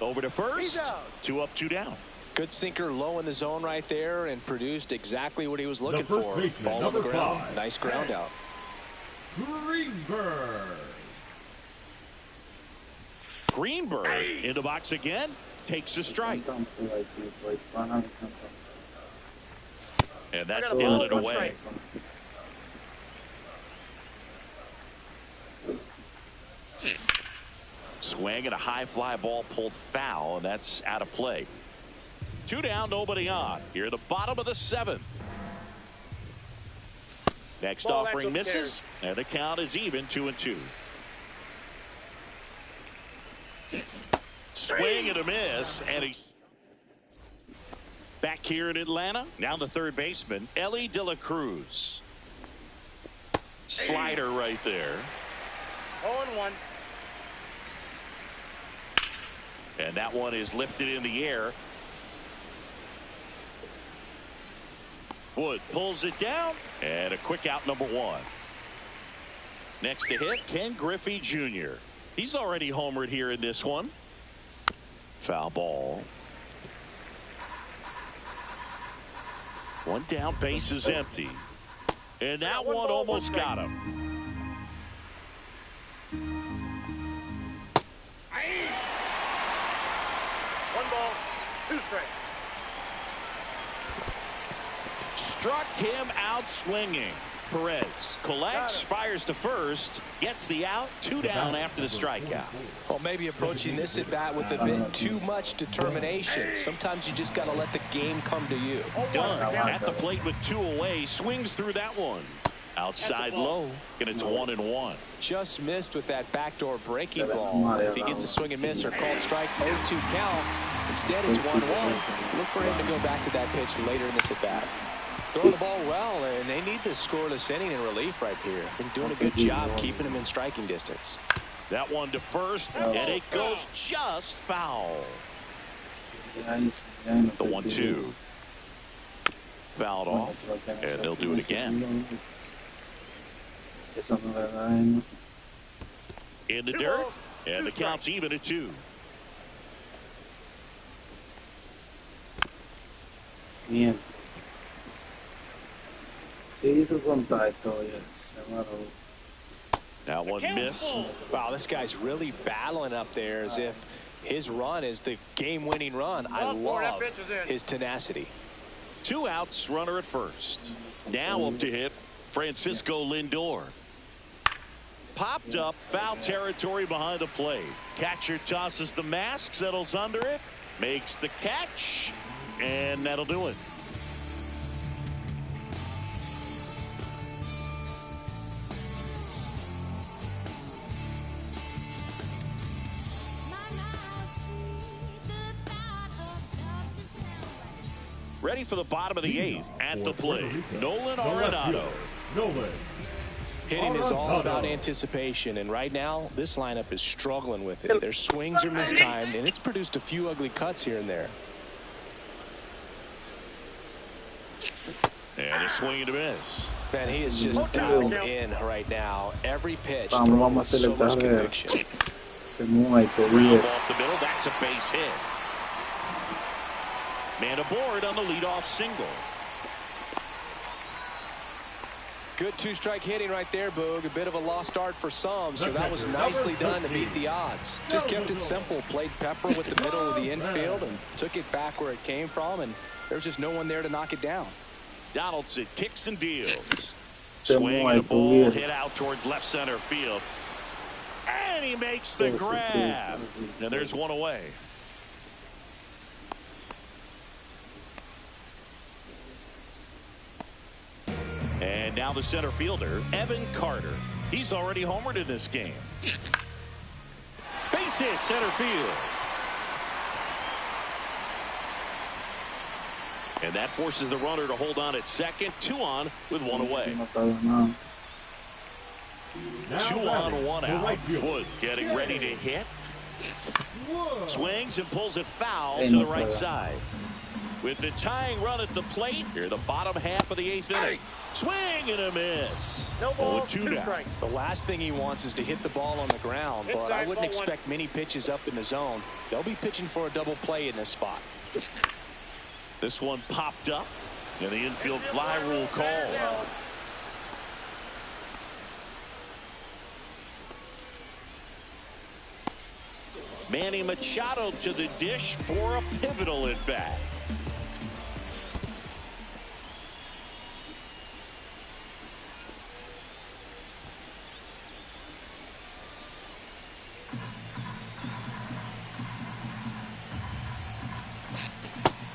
[SPEAKER 2] Over to first. 2 up, 2 down.
[SPEAKER 3] Good sinker low in the zone right there and produced exactly what he was looking for. Ball on the ground. Nice ground out.
[SPEAKER 2] Greenberg in the box again. Takes a strike. And that's down and away. Swing and a high fly ball pulled foul, and that's out of play. 2 down, nobody on. Here at the bottom of the 7th. Next offering misses, and the count is even 2-2. Swing and a miss, and he's back here in Atlanta. Now the third baseman, Ellie De La Cruz. Slider right there.
[SPEAKER 5] 0-1.
[SPEAKER 2] And that one is lifted in the air. Wood pulls it down, and a quick out, number 1. Next to hit, Ken Griffey Jr. He's already homered here in this one. Foul ball. 1 down, base is empty. And that one almost got him. Struck him out swinging. Perez collects, fires to first, gets the out, 2 down after the strikeout.
[SPEAKER 3] Well, maybe approaching this at bat with a bit too much determination. Sometimes you just got to let the game come to you.
[SPEAKER 2] Done at the plate with 2 away, swings through that one. Outside low, and it's 1-1.
[SPEAKER 3] Just missed with that backdoor breaking ball. If he gets a swing and miss or called strike, 0-2 count. Instead, it's 1-1. Look for him to go back to that pitch later in this at bat. Throwing the ball well, and they need this scoreless inning in relief right here. Been doing a good job keeping him in striking distance.
[SPEAKER 2] That one to first, and it goes just foul. The 1-2. Fouled off, and they'll do it again. In the dirt, and the count's even at 2.
[SPEAKER 1] Bien.
[SPEAKER 2] That one missed.
[SPEAKER 3] Wow, this guy's really battling up there as if his run is the game-winning run. I love his tenacity.
[SPEAKER 2] 2 outs, runner at first. Now up to hit Francisco Lindor. Popped up, foul territory behind the plate. Catcher tosses the mask, settles under it, makes the catch, and that'll do it. Ready for the bottom of the eighth. At the plate, Nolan Arenado.
[SPEAKER 4] Nolan.
[SPEAKER 3] Hitting is all about anticipation, and right now, this lineup is struggling with it. Their swings are mistimed, and it's produced a few ugly cuts here and there.
[SPEAKER 2] And a swing and a miss.
[SPEAKER 3] Man, he is just dialed in right now. Every pitch thrown with
[SPEAKER 1] Vamos a
[SPEAKER 3] so much
[SPEAKER 1] selectar
[SPEAKER 3] conviction.
[SPEAKER 1] se mueve
[SPEAKER 2] Ground off the middle. That's a base hit. Man aboard on the leadoff single.
[SPEAKER 3] Good two-strike hitting right there, Boog. A bit of a lost start for some, so that was nicely done to beat the odds. Just kept it simple. Played Pepper with the middle of the infield and took it back where it came from, and there's just no one there to knock it down.
[SPEAKER 2] Donaldson kicks and deals.
[SPEAKER 1] Se
[SPEAKER 2] Swing and a
[SPEAKER 1] mueve
[SPEAKER 2] ball hit out towards left center field. And he makes the grab. And there's one away. And now the center fielder, Evan Carter. He's already homered in this game. Base hit center field. And that forces the runner to hold on at second. 2 on with 1 away. 2 on 1 out. Wood getting ready to hit. Swings and pulls it foul to the right side. With the tying run at the plate, here the bottom half of the 8th inning. Swing and a miss.
[SPEAKER 5] No ball,
[SPEAKER 2] 2 down.
[SPEAKER 5] strike.
[SPEAKER 3] The last thing he wants is to hit the ball on the ground, but I wouldn't expect many pitches up in the zone. They'll be pitching for a double play in this spot.
[SPEAKER 2] This one popped up, and the infield fly rule call. Manny Machado to the dish for a pivotal at bat.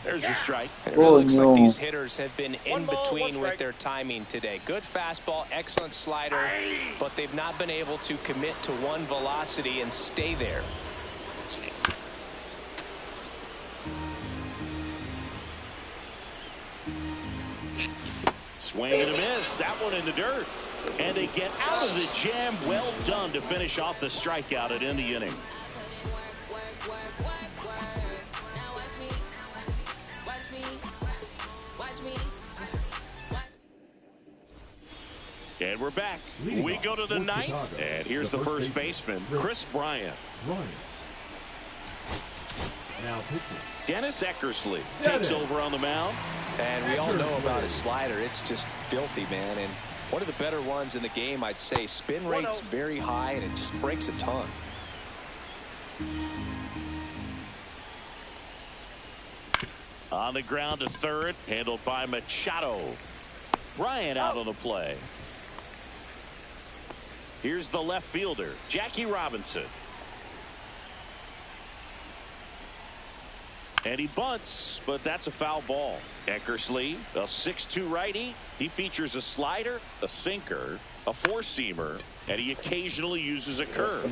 [SPEAKER 2] There's a strike.
[SPEAKER 3] It really looks like these hitters have been in between with their timing today. Good fastball, excellent slider, but they've not been able to commit to one velocity and stay there.
[SPEAKER 2] Swing and a miss. That one in the dirt. And they get out of the jam. Well done to finish off the strikeout and end the inning. And we're back. We go to the 9th. And here's the first baseman, Chris Bryant.
[SPEAKER 4] Now pitches.
[SPEAKER 2] Dennis Eckersley takes over on the mound.
[SPEAKER 3] And we all know about his slider. It's just filthy, man. And one of the better ones in the game, I'd say. Spin rate's very high, and it just breaks a ton.
[SPEAKER 2] On the ground to third, handled by Machado. Bryant out on the play. Here's the left fielder, Jackie Robinson. And he bunts, but that's a foul ball. Eckersley, a 6'2 righty. He features a slider, a sinker, a four-seamer, and he occasionally uses a curve.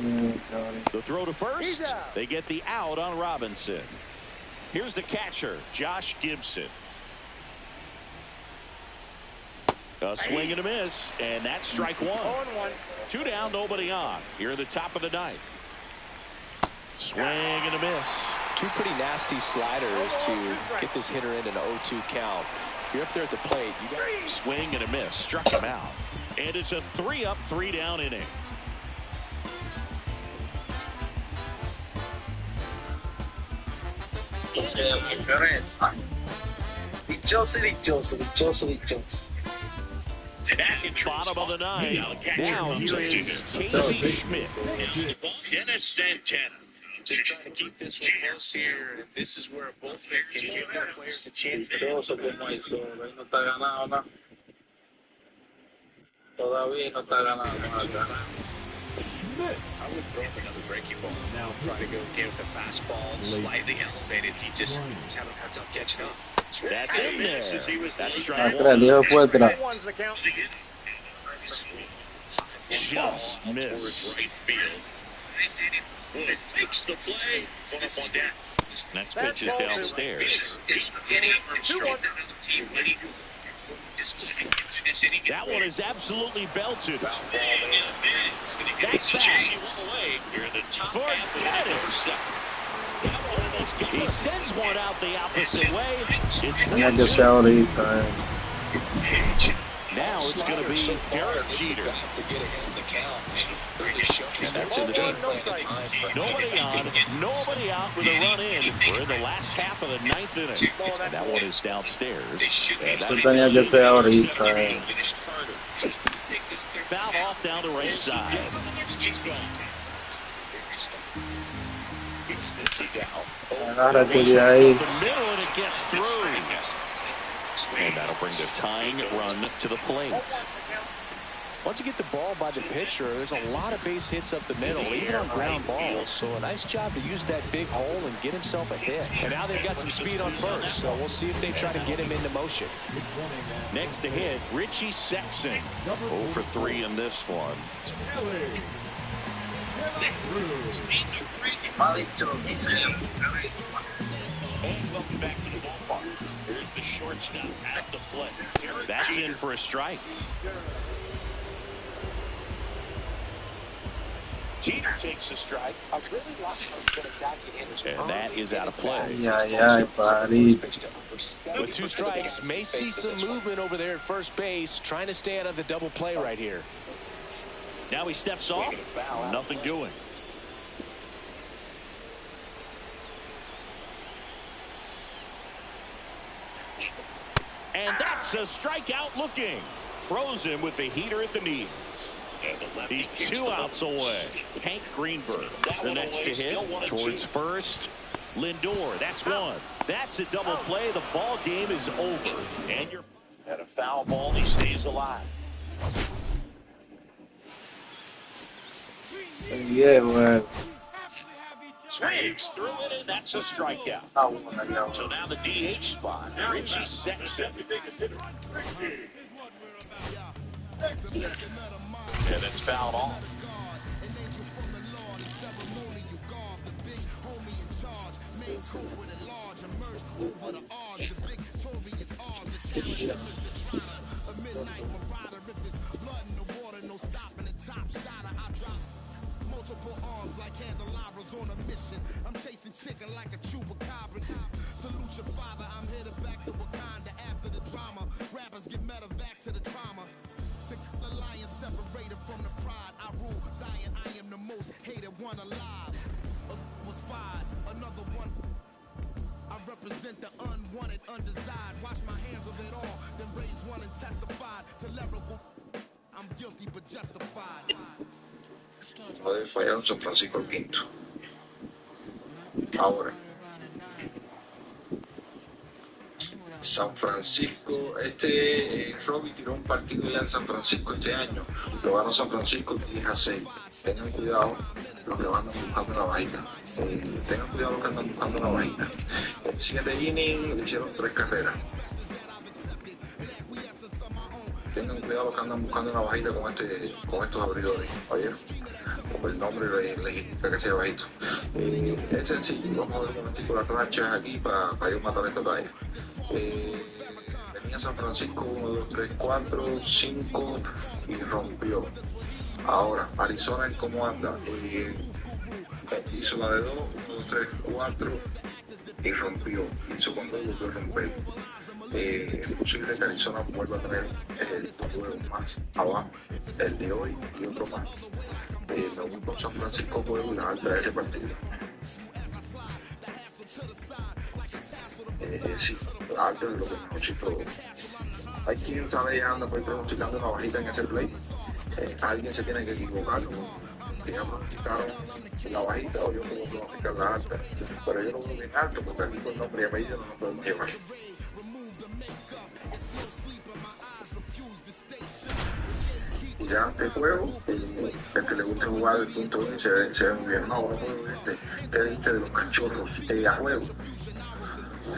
[SPEAKER 2] The throw to first. They get the out on Robinson. Here's the catcher, Josh Gibson. A swing and a miss, and that's strike one. 2 down, nobody on. Here at the top of the 9th. Swing and a miss.
[SPEAKER 3] Two pretty nasty sliders to get this hitter in an 0-2 count. You're up there at the plate. You got
[SPEAKER 2] swing and a miss. Struck him out. And it's a 3-up, 3-down inning. Bottom of the 9th. Now here is Casey Schmidt.
[SPEAKER 7] Dennis Santana. Just trying to keep this one close here. And this is where both can give their players a chance to go. I would throw him another breaking ball. Now try to go get with the fastball slightly elevated. He just is having a hard time catching up.
[SPEAKER 2] That's in there. That's strike
[SPEAKER 1] one.
[SPEAKER 5] One's the count.
[SPEAKER 2] Just missed.
[SPEAKER 7] Right field. It takes the play. Going up on that.
[SPEAKER 2] Next pitch is downstairs. That one is absolutely belted. That's that. Forget it. He sends one out the opposite way.
[SPEAKER 1] Tenía que ser ahorita.
[SPEAKER 2] Now it's going to be Derek Jeter. And that's in the deep. Nobody on, nobody out with a run in. We're in the last half of the ninth inning. And that one is downstairs.
[SPEAKER 1] Eso tenía que ser ahorita.
[SPEAKER 2] Foul off down the right side.
[SPEAKER 1] Agárrate de ahí.
[SPEAKER 2] The middle and it gets through. And that'll bring the tying run to the plate.
[SPEAKER 3] Once you get the ball by the pitcher, there's a lot of base hits up the middle, even on ground balls. So a nice job to use that big hole and get himself a hit. And now they've got some speed on first, so we'll see if they try to get him into motion.
[SPEAKER 2] Next to hit, Richie Sexson. 0 for 3 in this one. And welcome back to the ballpark. Here's the shortstop at the plate. That's in for a strike. Jeter takes a strike. I really lost him. And that is out of play.
[SPEAKER 1] Yeah, buddy.
[SPEAKER 3] With 2 strikes, may see some movement over there at first base, trying to stay out of the double play right here.
[SPEAKER 2] Now he steps off. Nothing doing. And that's a strikeout looking. Throws him with the heater at the knees. He's 2 outs away. Hank Greenberg, the next to hit towards first. Lindor, that's one. That's a double play. The ball game is over. And you're at a foul ball. He stays alive.
[SPEAKER 1] Yeah, well.
[SPEAKER 2] Swings through it, and that's a strikeout. So now the DH spot, Richie Sexson. And it's fouled off.
[SPEAKER 8] Multiple arms like candelabras on a mission. I'm chasing chicken like a chupacabra. Salute your father, I'm headed back to Wakanda after the drama. Rappers get medevac to the trauma. To the lion separated from the pride. I rule Zion, I am the most hated one alive. Was fired, another one. I represent the unwanted, undesired. Wash my hands of it all, then raise one and testify to lyrical. I'm guilty but justified.
[SPEAKER 9] Puede fallar un San Francisco el quinto. Ahora, San Francisco, Robbie tiró un partido ya en San Francisco este año. Lo ganó San Francisco 10-6. Tengan cuidado los que van buscando una vaina. Tengan cuidado los que andan buscando una vaina. En 7 innings le hicieron 3 carreras. Tengan cuidado los que andan buscando una bajita con estos abridores. ¿Oyeron? Como el nombre le indica que sea bajito. Es sencillo, vamos a ver un momentico las rachas aquí para yo matar esta talla. Tenía San Francisco 1, 2, 3, 4, 5 y rompió. Ahora, Arizona, ¿cómo anda? Hizo la de 2, 1, 2, 3, 4 y rompió. Hizo con 2 y volvió a romper. Es posible que Arizona vuelva a tener dos juegos más abajo, el de hoy y otro más. Me voy con San Francisco por la alta de ese partido. Sí, alto es lo que necesito. Hay quien sabe ya anda por ahí pronosticando una bajita en ese play. Alguien se tiene que equivocar, ¿no? Que ya pronosticaron la bajita o yo puedo pronosticar la alta. Pero yo lo veo bien alto porque aquí con nombre y apellido no nos podemos llevar. Ya este juego, el que le gusta jugar el punto bien se ve muy bien. No, te diste de los cachorros a juego.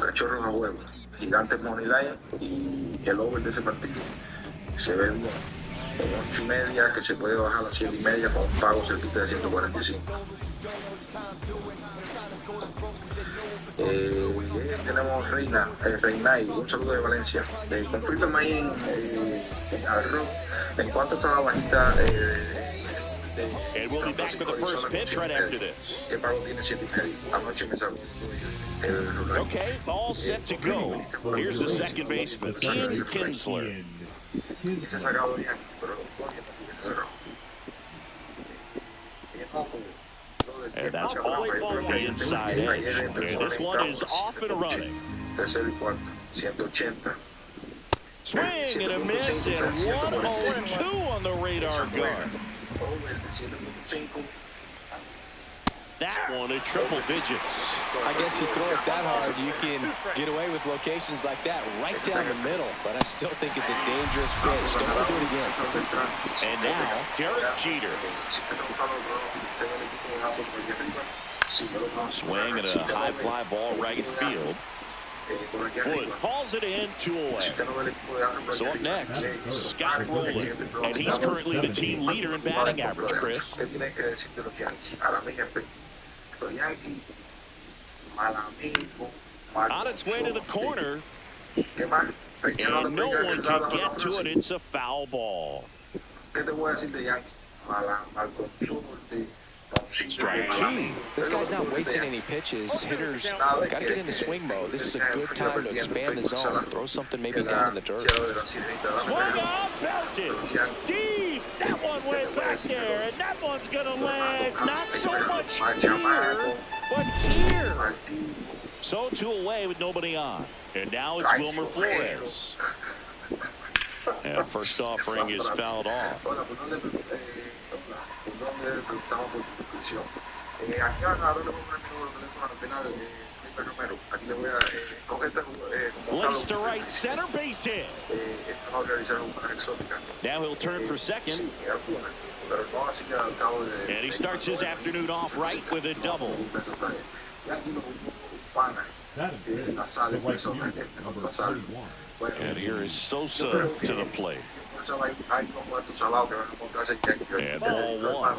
[SPEAKER 9] Cachorros a juego. Gigantes Money Line y el over de ese partido se ve bien. En 8.5 que se puede bajar a 7.5 con un pago cerquita de 145. tenemos Reina y un saludo de Valencia. Confírmame ahí en arroz en cuánto está la bajita
[SPEAKER 2] And we'll be back with the first pitch right after this.
[SPEAKER 9] ¿Qué pago tiene 7.5? Anoche me salió.
[SPEAKER 2] Okay, all set to go. Here's the second baseman, Ian Kinsler. And that's off the inside edge. And this one is off and running. Swing and a miss, and 1-0-2 on the radar gun. That one at triple digits.
[SPEAKER 3] I guess you throw it that hard, you can get away with locations like that right down the middle. But I still think it's a dangerous pitch. Don't want to do it again.
[SPEAKER 2] And now, Derek Jeter. Swing and a high fly ball right field. Wood hauls it in, 2 away. So up next, Scott Rowland, and he's currently the team leader in batting average, Chris. On its way to the corner, and no one can get to it. It's a foul ball. Strike 2.
[SPEAKER 3] This guy's not wasting any pitches. Hitters got to get into swing mode. This is a good time to expand the zone. Throw something maybe down in the dirt.
[SPEAKER 2] Swung out, belted. Deep. That one went back there, and that one's going to land not so much here, but here. So 2 away with nobody on. And now it's Wilmer Flores. And first offering is fouled off. Lace to right center, base hit. Now he'll turn for second. And he starts his afternoon off right with a double. And here is Sosa to the plate. And ball 1.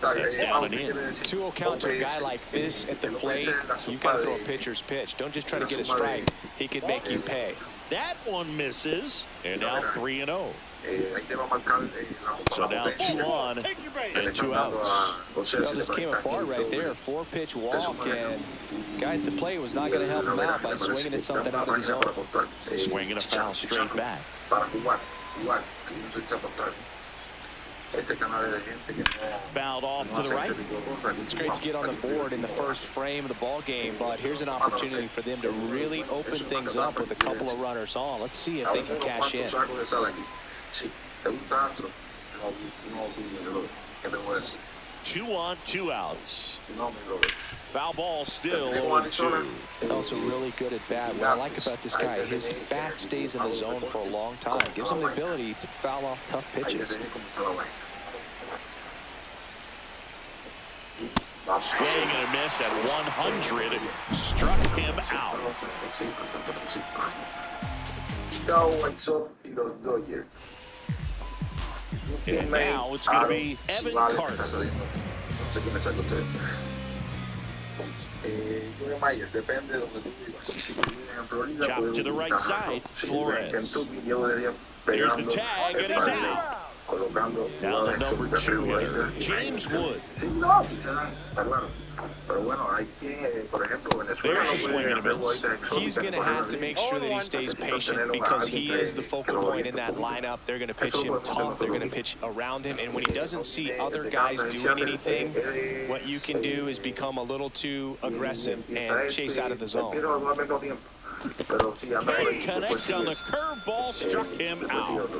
[SPEAKER 2] That's down and in.
[SPEAKER 3] 2-0 count to a guy like this at the plate. You've got to throw a pitcher's pitch. Don't just try to get a strike. He could make you pay.
[SPEAKER 2] That one misses. And now 3-0. So now 2 on and 2 outs.
[SPEAKER 3] Well, this came apart right there. 4-pitch walk, and guy at the plate was not going to help him out by swinging at something out of the zone.
[SPEAKER 2] Swinging a foul straight back. Fouled off to the right.
[SPEAKER 3] It's great to get on the board in the first frame of the ball game, but here's an opportunity for them to really open things up with a couple of runners on. Let's see if they can cash in.
[SPEAKER 2] 2 on, 2 outs. Foul ball still 0-2.
[SPEAKER 3] Also really good at bat. What I like about this guy, his bat stays in the zone for a long time. Gives him the ability to foul off tough pitches.
[SPEAKER 2] Swing and a miss at 100. Struck him out. And now it's going to be Evan Carter. Chop to the right side, Flores. Here's the tag, and he's out. Now the number 2 hitter, James Wood. There's a swing and a miss.
[SPEAKER 3] He's going to have to make sure that he stays patient because he is the focal point in that lineup. They're going to pitch him tough. They're going to pitch around him. And when he doesn't see other guys doing anything, what you can do is become a little too aggressive and chase out of the zone.
[SPEAKER 2] Big connect on the curveball, struck him out.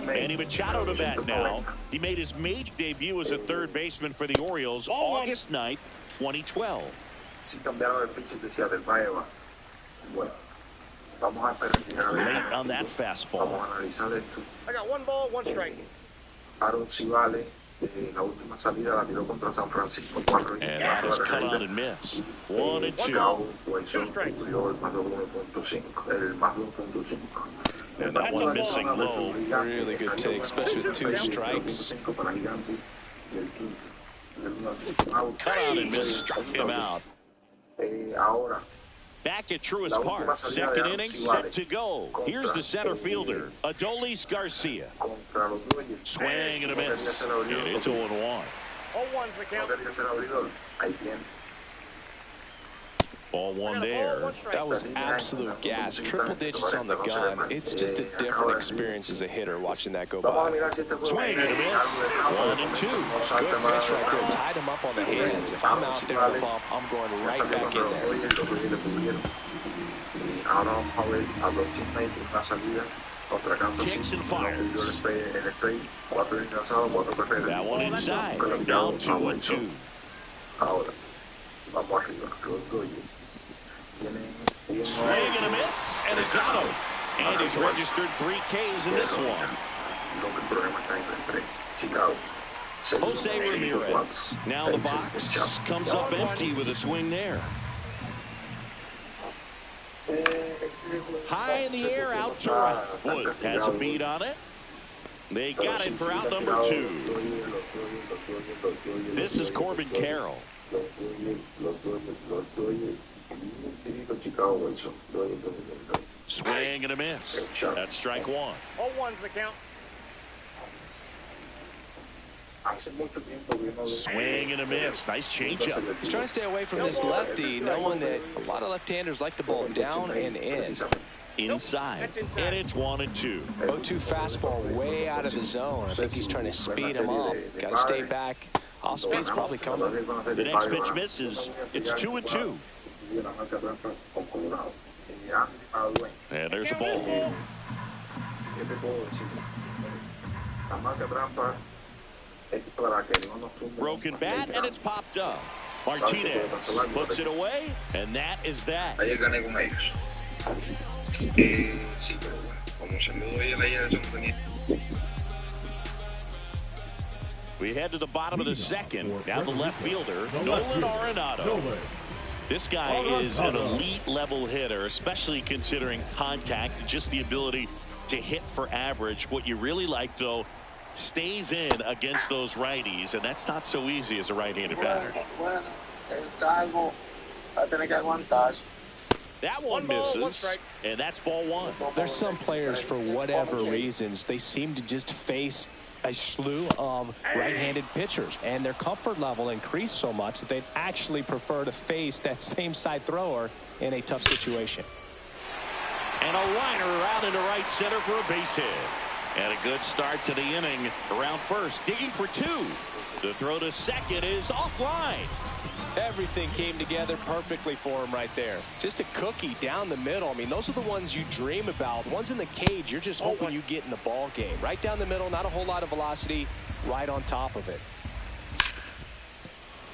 [SPEAKER 2] Manny Machado to bat now. He made his major debut as a third baseman for the Orioles August 9th, 2012. Late on that fastball.
[SPEAKER 5] I got 1 ball, 1 strike.
[SPEAKER 2] And that is cut on and missed. 1-2.
[SPEAKER 5] 2 strikes.
[SPEAKER 2] And that one missing low.
[SPEAKER 3] Really good take, especially with 2 strikes.
[SPEAKER 2] Cut out and missed, struck him out.
[SPEAKER 9] Ahora,
[SPEAKER 2] Back at Truist Park, second inning, set to go. Here's the center fielder, Adolis Garcia.
[SPEAKER 9] contra los Dodgers.
[SPEAKER 2] Swing and a miss, and it's 0-1.
[SPEAKER 5] 0-1's the count.
[SPEAKER 9] No quería ser abridor. Ahí tiene.
[SPEAKER 2] Ball one there.
[SPEAKER 3] That was absolute gas. Triple digits on the gun. It's just a different experience as a hitter watching that go
[SPEAKER 9] Vamos a
[SPEAKER 3] by.
[SPEAKER 9] mirar si este juego
[SPEAKER 2] Swing and a miss, 1-2.
[SPEAKER 3] Good pitch right there. Tied him up on the hands. If I'm out there in the bump, I'm going right back in there.
[SPEAKER 9] Ahora vamos a ver a los teammates una salida contra Kansas
[SPEAKER 2] Kicks
[SPEAKER 9] City.
[SPEAKER 2] and fires.
[SPEAKER 9] El spray, 4 lanzados, 4 preferentes.
[SPEAKER 2] That one inside. Now 2-2.
[SPEAKER 9] Ahora, vamos arriba. Los Dodgers tienen
[SPEAKER 2] Swing and a miss, and it got him. And he's registered 3 Ks in this one.
[SPEAKER 9] El problema está entre Chicago.
[SPEAKER 2] Jose Ramirez. Now the box comes up empty with a swing there. High in the air, out to right. Wood has a beat on it. They got it for out number 2. This is Corbin Carroll. Swing and a miss. That's strike 1.
[SPEAKER 5] 0-1's the count.
[SPEAKER 2] Swing and a miss. Nice changeup.
[SPEAKER 3] He's trying to stay away from this lefty, knowing that a lot of left-handers like the ball down and in.
[SPEAKER 2] Inside. And it's 1-2.
[SPEAKER 3] 0-2 fastball way out of the zone. I think he's trying to speed him up. Got to stay back. Off speed's probably coming.
[SPEAKER 2] The next pitch misses. It's 2-2. And there's the ball. Broken bat, and it's popped up. Martinez puts it away, and that is that.
[SPEAKER 9] Ayer gané con ellos. Sí, pero bueno, como se mudó ella ayer, eso no tenía.
[SPEAKER 2] We head to the bottom of the second. Now the left fielder, Nolan Arenado. This guy is an elite level hitter, especially considering contact, just the ability to hit for average. What you really like, though, stays in against those righties, and that's not so easy as a right-handed batter. That one misses, and that's ball 1.
[SPEAKER 3] There's some players, for whatever reasons, they seem to just face a slew of right-handed pitchers, and their comfort level increased so much that they'd actually prefer to face that same side thrower in a tough situation.
[SPEAKER 2] And a liner around into right center for a base hit. And a good start to the inning around first, digging for 2. The throw to second is offline.
[SPEAKER 3] Everything came together perfectly for him right there. Just a cookie down the middle. I mean, those are the ones you dream about. Ones in the cage, you're just hoping you get in the ball game. Right down the middle, not a whole lot of velocity, right on top of it.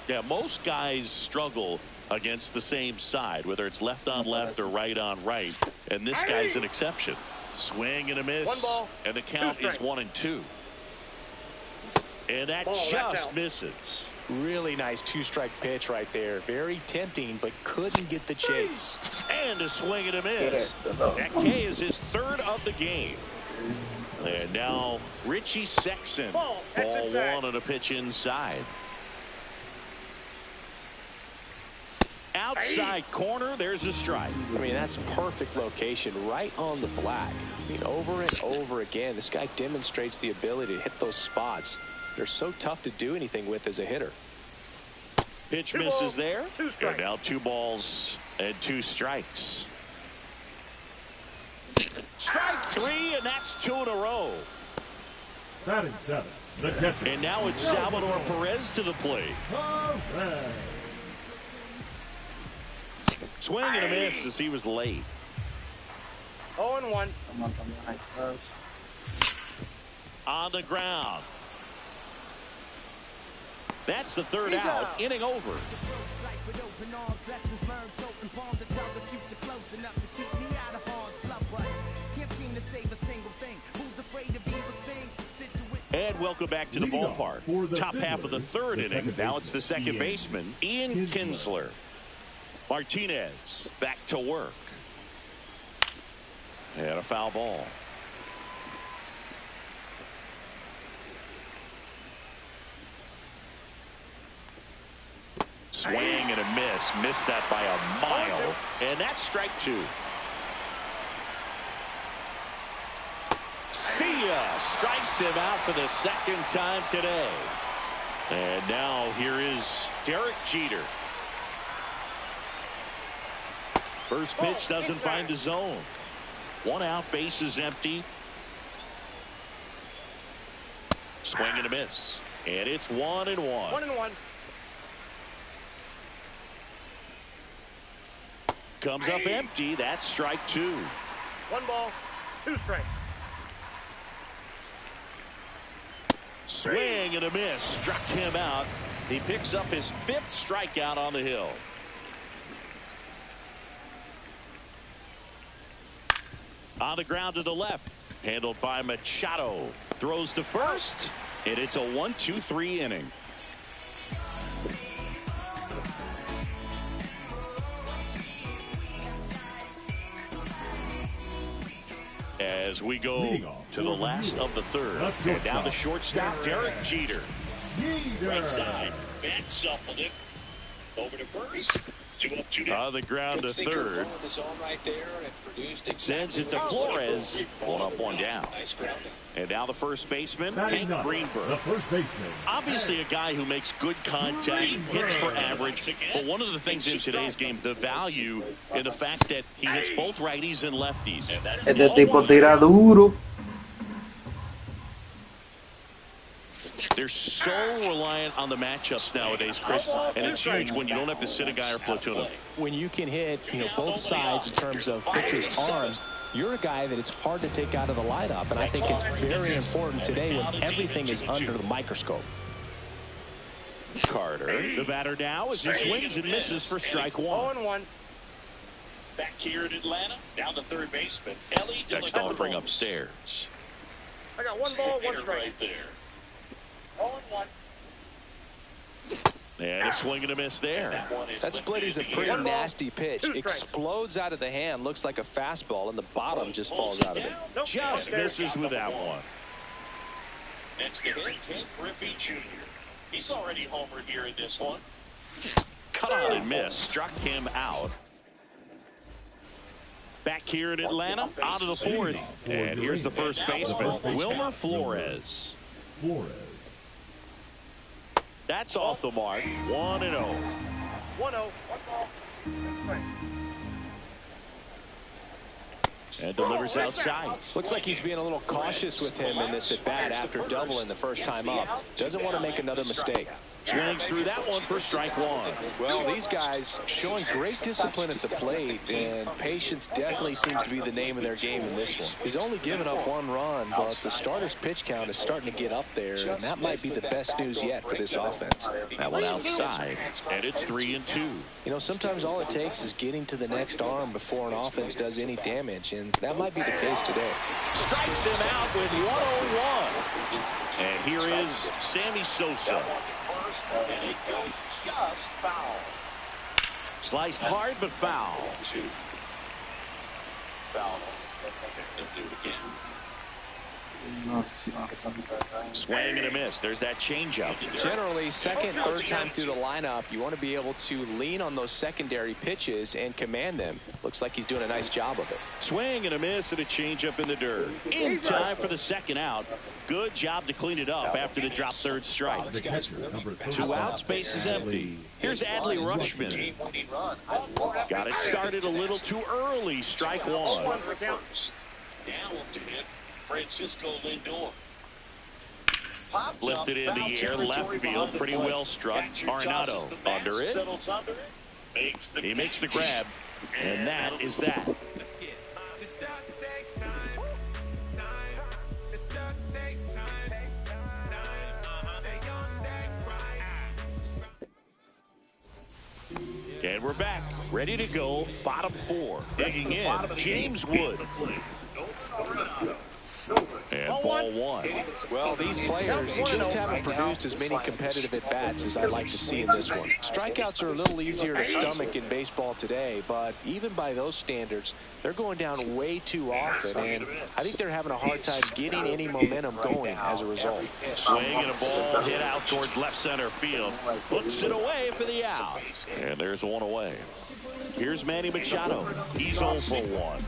[SPEAKER 2] Yeah, most guys struggle against the same side, whether it's left on left or right on right. And this guy's an exception. Swing and a miss.
[SPEAKER 5] 1 ball,
[SPEAKER 2] and the count is 1-2. And that just misses.
[SPEAKER 3] Really nice 2-strike pitch right there. Very tempting, but couldn't get the chase.
[SPEAKER 2] And a swing and a miss. That K is his 3rd of the game. And now Richie Sexson. Ball 1 on a pitch inside. Outside corner, there's a strike.
[SPEAKER 3] I mean, that's perfect location, right on the black. I mean, over and over again, this guy demonstrates the ability to hit those spots. They're so tough to do anything with as a hitter.
[SPEAKER 2] Pitch misses there. And now 2 balls and 2 strikes. Strike 3, and that's 2 in a row.
[SPEAKER 4] Batting 7, the catcher.
[SPEAKER 2] And now it's Salvador Perez to the plate. Swing and a miss as he was late.
[SPEAKER 5] 0-1.
[SPEAKER 2] On the ground. That's the 3rd out. Inning over. And welcome back to the ballpark. Top half of the 3rd inning. Now it's the second baseman, Ian Kinsler. Martinez back to work. And a foul ball. swing and a miss. Missed that by a mile. And that's strike two. See ya. Strikes him out for the second time today. And now here is Derek Jeter. First pitch doesn't find the zone. One out, base is empty. Swing and a miss. And it's 1-1.
[SPEAKER 5] 1-1.
[SPEAKER 2] Comes up empty. That's strike two.
[SPEAKER 5] 1 ball, 2 strikes.
[SPEAKER 2] Swing and a miss. Struck him out. He picks up his 5th strikeout on the hill. On the ground to the left. Handled by Machado. Throws to first. And it's a 1-2-3 inning. As we go to the last of the third. And down the shortstop, Derek Jeter.
[SPEAKER 7] Right side. Bat shuffled it. Over to first. 2 up, 2 down.
[SPEAKER 2] On the ground to third. Sends it to Flores. 1 up, 1 down. And now the first baseman, Hank Greenberg.
[SPEAKER 4] The first baseman.
[SPEAKER 2] Obviously a guy who makes good contact, hits for average. But one of the things in today's game, the value in the fact that he hits both righties and lefties.
[SPEAKER 1] Este tipo tira duro.
[SPEAKER 2] They're so reliant on the matchups nowadays, Chris, and it's huge when you don't have to sit a guy or platoon him.
[SPEAKER 3] When you can hit, both sides in terms of pitchers' arms, you're a guy that it's hard to take out of the lineup, and I think it's very important today when everything is under the microscope.
[SPEAKER 2] Carter, the batter now, as he swings and misses for strike one.
[SPEAKER 5] 0-1.
[SPEAKER 7] Back here in Atlanta, down the third baseman.
[SPEAKER 2] Next offering upstairs.
[SPEAKER 5] I got 1 ball, 1 strike.
[SPEAKER 7] Right there.
[SPEAKER 5] 0-1.
[SPEAKER 2] And a swing and a miss there.
[SPEAKER 3] That split is a pretty nasty pitch. Explodes out of the hand, looks like a fastball, and the bottom just falls out of it.
[SPEAKER 2] Just misses with that one.
[SPEAKER 7] Next to him, Ken Griffey Jr. He's already homered here in this one.
[SPEAKER 2] Cut on and miss. Struck him out. Back here in Atlanta, out of the fourth. And here's the first baseman, Wilmer Flores. That's off the mark. 1-0.
[SPEAKER 5] 1-0. 1 ball.
[SPEAKER 2] And delivers outside.
[SPEAKER 3] Looks like he's being a little cautious with him in this at bat after doubling the first time up. Doesn't want to make another mistake.
[SPEAKER 2] Swings through that one for strike one.
[SPEAKER 3] Well, these guys showing great discipline at the plate, and patience definitely seems to be the name of their game in this one. He's only given up 1 run, but the starter's pitch count is starting to get up there, and that might be the best news yet for this offense.
[SPEAKER 2] That one outside, and it's 3-2.
[SPEAKER 3] Sometimes all it takes is getting to the next arm before an offense does any damage, and that might be the case today.
[SPEAKER 2] Strikes him out with 101. And here is Sammy Sosa.
[SPEAKER 7] And it goes just foul.
[SPEAKER 2] Sliced hard, but foul.
[SPEAKER 7] Foul. They'll do it again.
[SPEAKER 2] Swing and a miss. There's that changeup.
[SPEAKER 3] Generally, second, third time through the lineup, you want to be able to lean on those secondary pitches and command them. Looks like he's doing a nice job of it.
[SPEAKER 2] Swing and a miss and a changeup in the dirt. In time for the second out. Good job to clean it up after the drop third strike. 2 outs, base is empty. Here's Adley Rutschman. Got it started a little too early. Strike one.
[SPEAKER 7] Down to hit Francisco Lindor.
[SPEAKER 2] Lifted in the air, left field, pretty well struck. Arenado under it. He makes the grab, and that is that. And we're back, ready to go. Bottom 4, digging in, James Wood. And ball one.
[SPEAKER 3] Well, these players just haven't produced as many competitive at-bats as I'd like to see in this one. Strikeouts are a little easier to stomach in baseball today, but even by those standards, they're going down way too often, and I think they're having a hard time getting any momentum going as a result.
[SPEAKER 2] Swing and a ball hit out towards left center field. Puts it away for the out. And there's one away. Here's Manny Machado. He's 0 for 1.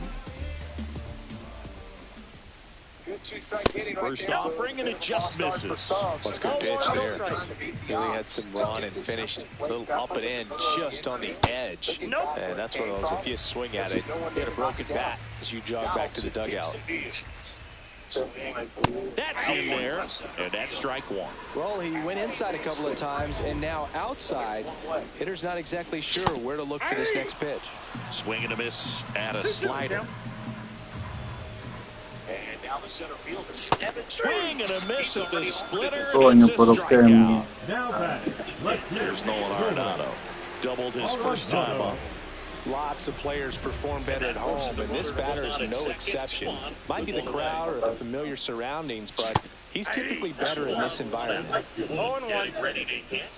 [SPEAKER 2] First offering, and it just misses.
[SPEAKER 3] Let's go pitch there. Really had some run and finished a little up and in just on the edge. And that's one of those, if you swing at it, you get a broken bat as you jog back to the dugout.
[SPEAKER 2] That's in there, and that's strike one.
[SPEAKER 3] Well, he went inside a couple of times, and now outside. Hitter's not exactly sure where to look for this next pitch.
[SPEAKER 2] Swing and a miss at a slider. Swing and a miss at the splitter.
[SPEAKER 1] Coño, pero qué mierda.
[SPEAKER 4] Now back.
[SPEAKER 2] There's Nolan Arenado. Doubled his first time up.
[SPEAKER 3] Lots of players perform better at home, and this batter is no exception. Might be the crowd or the familiar surroundings, but he's typically better in this environment.
[SPEAKER 5] 0-1.
[SPEAKER 2] Ready to hit.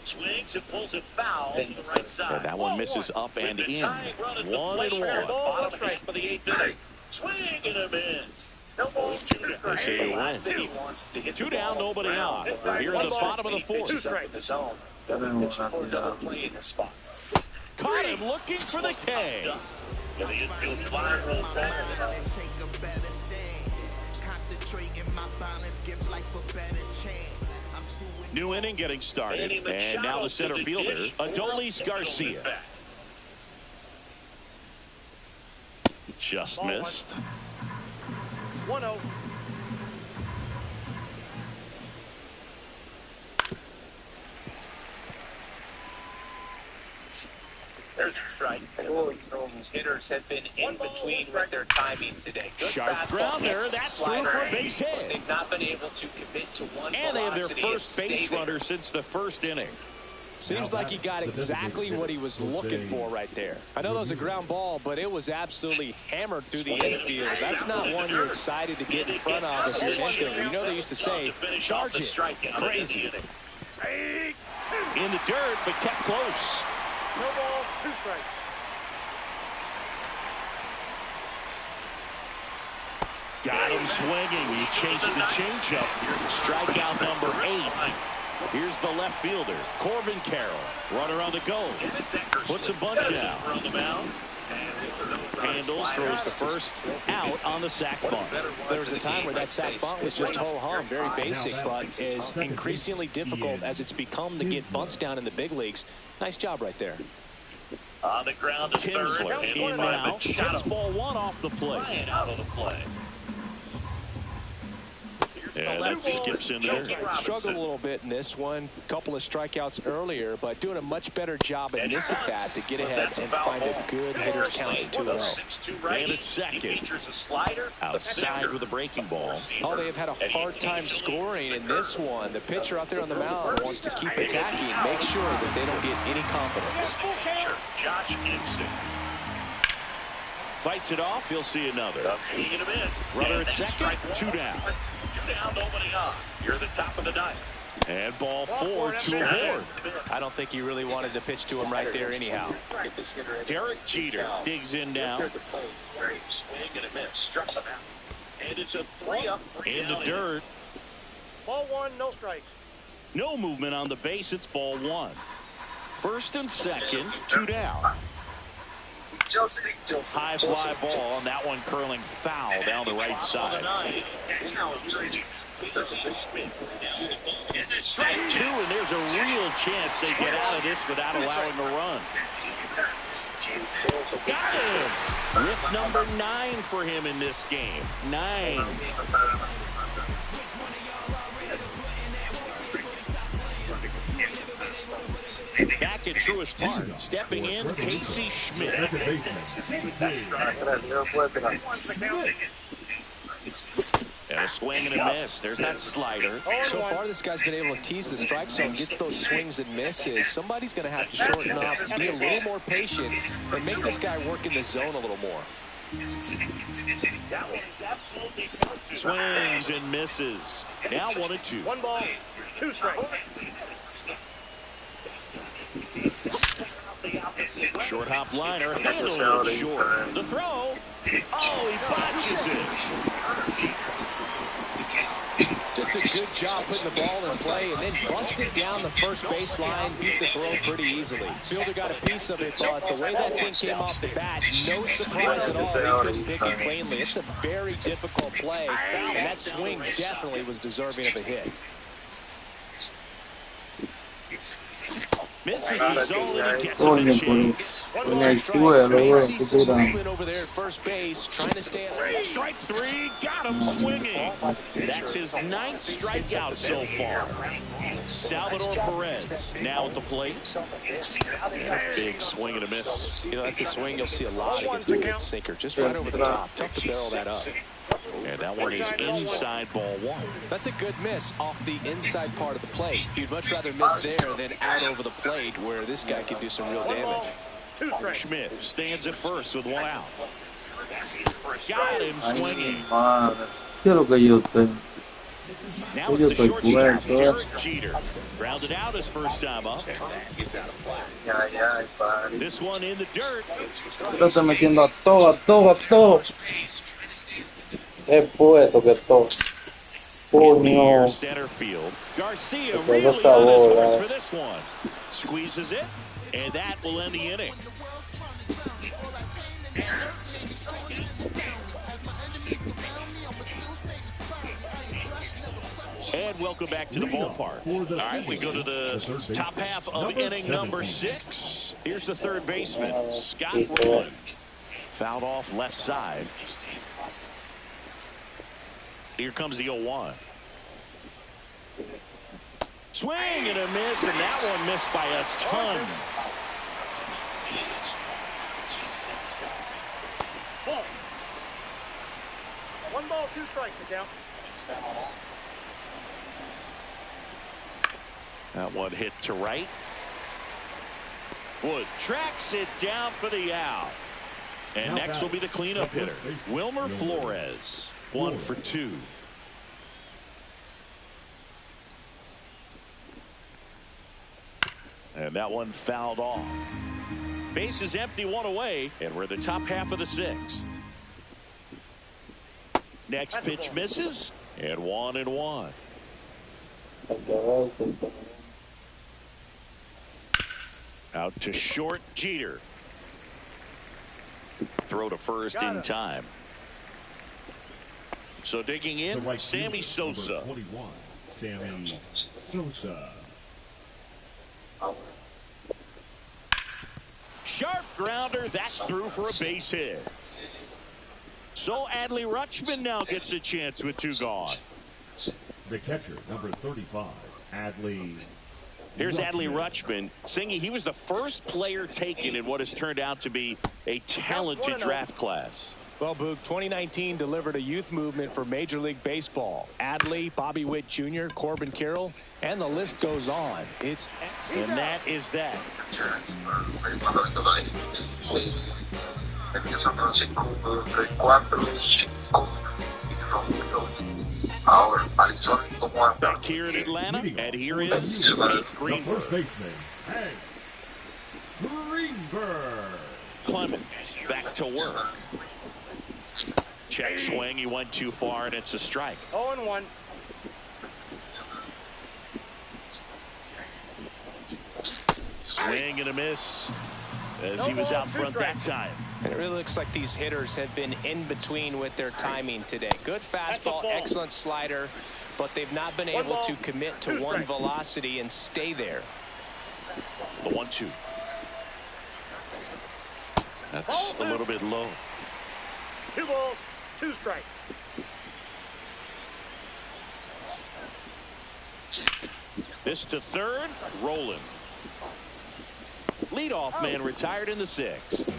[SPEAKER 5] Swings and pulls it foul to the right side.
[SPEAKER 2] And that one misses up and in. 1-1.
[SPEAKER 5] Ball strike for the 8th inning. Swing and a miss. No balls, 2 strikes.
[SPEAKER 2] Say you win. 2 down, nobody on. We're here in the bottom of the 4th.
[SPEAKER 5] 2 strikes. The zone. For double play in this spot.
[SPEAKER 2] Caught him looking for the K. New inning getting started. And now the center fielder, Adolis Garcia. Just missed.
[SPEAKER 5] 1-0.
[SPEAKER 7] There's a strike. Hitters have been in between with their timing today. Good
[SPEAKER 2] Sharp grounder. That's through for a base hit.
[SPEAKER 7] They've not been able to commit to one.
[SPEAKER 2] And they have their first base runner since the first inning.
[SPEAKER 3] Seems like he got exactly what he was looking for right there. I know that was a ground ball, but it was absolutely hammered through the infield. That's not one you're excited to get in front of if you're an infielder. You know they used to say, charge it. Crazy.
[SPEAKER 2] In the dirt, but kept close.
[SPEAKER 5] No ball, 2 strikes.
[SPEAKER 2] Got him swinging. He chased the changeup. Strikeout number 8. Here's the left fielder, Corbin Carroll. Runner on the go. Puts a bunt down. Handles, throws the first out on the sac bunt.
[SPEAKER 3] There was a time where that sac bunt was just ho-hum, very basic, but is increasingly difficult as it's become to get bunts down in the big leagues. Nice job right there.
[SPEAKER 2] On the ground to Kinsler. In now. Takes ball 1 off the play.
[SPEAKER 5] Out of the play.
[SPEAKER 2] And that skips into there.
[SPEAKER 3] Struggled a little bit in this one. Couple of strikeouts earlier, but doing a much better job in this at bat to get ahead and find a good hitter's count at 2-0.
[SPEAKER 2] And it's second. Outside with a breaking ball.
[SPEAKER 3] Oh, they have had a hard time scoring in this one. The pitcher out there on the mound wants to keep attacking, make sure that they don't get any confidence.
[SPEAKER 2] Josh Gibson. Fights it off. He'll see another. Runner at second. 2 down.
[SPEAKER 5] 2 down, nobody on. You're the top of the 9th.
[SPEAKER 2] And ball 4 to aboard.
[SPEAKER 3] I don't think he really wanted to pitch to him right there anyhow.
[SPEAKER 2] Derek Jeter digs in now.
[SPEAKER 5] Swing and a miss. Struck him out. And it's a 3-up.
[SPEAKER 2] In the dirt.
[SPEAKER 5] Ball 1, no strikes.
[SPEAKER 2] No movement on the base. It's ball 1. First and second. 2 down. High fly ball, and that one curling foul down the right side. Strike 2, and there's a real chance they get out of this without allowing a run. Got him! With number 9 for him in this game. 9. Back at Truist Park, stepping in, Casey Schmidt. And a swing and a miss. There's that slider.
[SPEAKER 3] So far, this guy's been able to tease the strike zone, gets those swings and misses. Somebody's going to have to shorten up, be a little more patient, and make this guy work in the zone a little more.
[SPEAKER 5] That one is absolutely
[SPEAKER 2] Swings and misses. Now 1-2.
[SPEAKER 5] 1 ball, 2 strikes.
[SPEAKER 2] Short hop liner, handled it short. The throw. Oh, he botches it.
[SPEAKER 3] Just a good job putting the ball in play and then busted down the first baseline, beat the throw pretty easily. Fielder got a piece of it, but the way that thing came off the bat, no surprise at all. He couldn't pick it cleanly. It's a very difficult play, and that swing definitely was deserving of a hit.
[SPEAKER 2] Misses the zone and he gets him a chase.
[SPEAKER 3] Some movement over there at first base, trying to stay alive.
[SPEAKER 2] Strike 3, got him swinging. That's his 9th strikeout so far. Salvador Perez now at the plate. Big swing and a miss.
[SPEAKER 3] You know, that's a swing you'll see a lot against a good sinker. Just right over the top. Tough to barrel that up.
[SPEAKER 2] And that one is inside ball 1.
[SPEAKER 3] That's a good miss off the inside part of the plate. You'd much rather miss there than out over the plate where this guy could do some real damage.
[SPEAKER 2] Schmidt stands at first with 1 out. Got him swinging. Now it's the shortstop, Derek Jeter. Grounded out his first time up. This one in the dirt. Near center field. Garcia really on his horse for this one. Squeezes it, and that will end the inning. And welcome back to the ballpark. All right, we go to the top half of inning number 6. Here's the third baseman, Scott Rowland. Fouled off left side. Here comes the 0-1. Swing and a miss, and that one missed by a ton.
[SPEAKER 5] Ball. 1 ball, 2 strikes, the count.
[SPEAKER 2] That one hit to right. Wood tracks it down for the out. And next will be the cleanup hitter, Wilmer Flores. 1 for 2. And that one fouled off. Base is empty, 1 away, and we're the top half of the 6th. Next pitch misses, and 1-1. Out to short, Jeter. Throw to first in time. So digging in, Sammy Sosa.
[SPEAKER 4] 21, Sammy Sosa.
[SPEAKER 2] Sharp grounder, that's through for a base hit. So Adley Rutschman now gets a chance with 2 gone.
[SPEAKER 4] The catcher, number 35, Adley.
[SPEAKER 2] Here's Adley Rutschman. Singy, he was the first player taken in what has turned out to be a talented draft class.
[SPEAKER 3] Well, Boog, 2019 delivered a youth movement for Major League Baseball. Adley, Bobby Witt Jr., Corbin Carroll, and the list goes on.
[SPEAKER 2] And that is that. Back here in Atlanta, and here is Greenberg.
[SPEAKER 4] First baseman, Hank Greenberg.
[SPEAKER 2] Clemens back to work. Check swing, he went too far, and it's a strike.
[SPEAKER 5] 0-1.
[SPEAKER 2] Swing and a miss as he was out front that time.
[SPEAKER 3] And it really looks like these hitters have been in between with their timing today. Good fastball, excellent slider, but they've not been able to commit to one velocity and stay there.
[SPEAKER 2] The 1-2. That's a little bit low.
[SPEAKER 5] 2 balls, 2 strikes.
[SPEAKER 2] This to third, Rowland. Leadoff man retired in the 6th.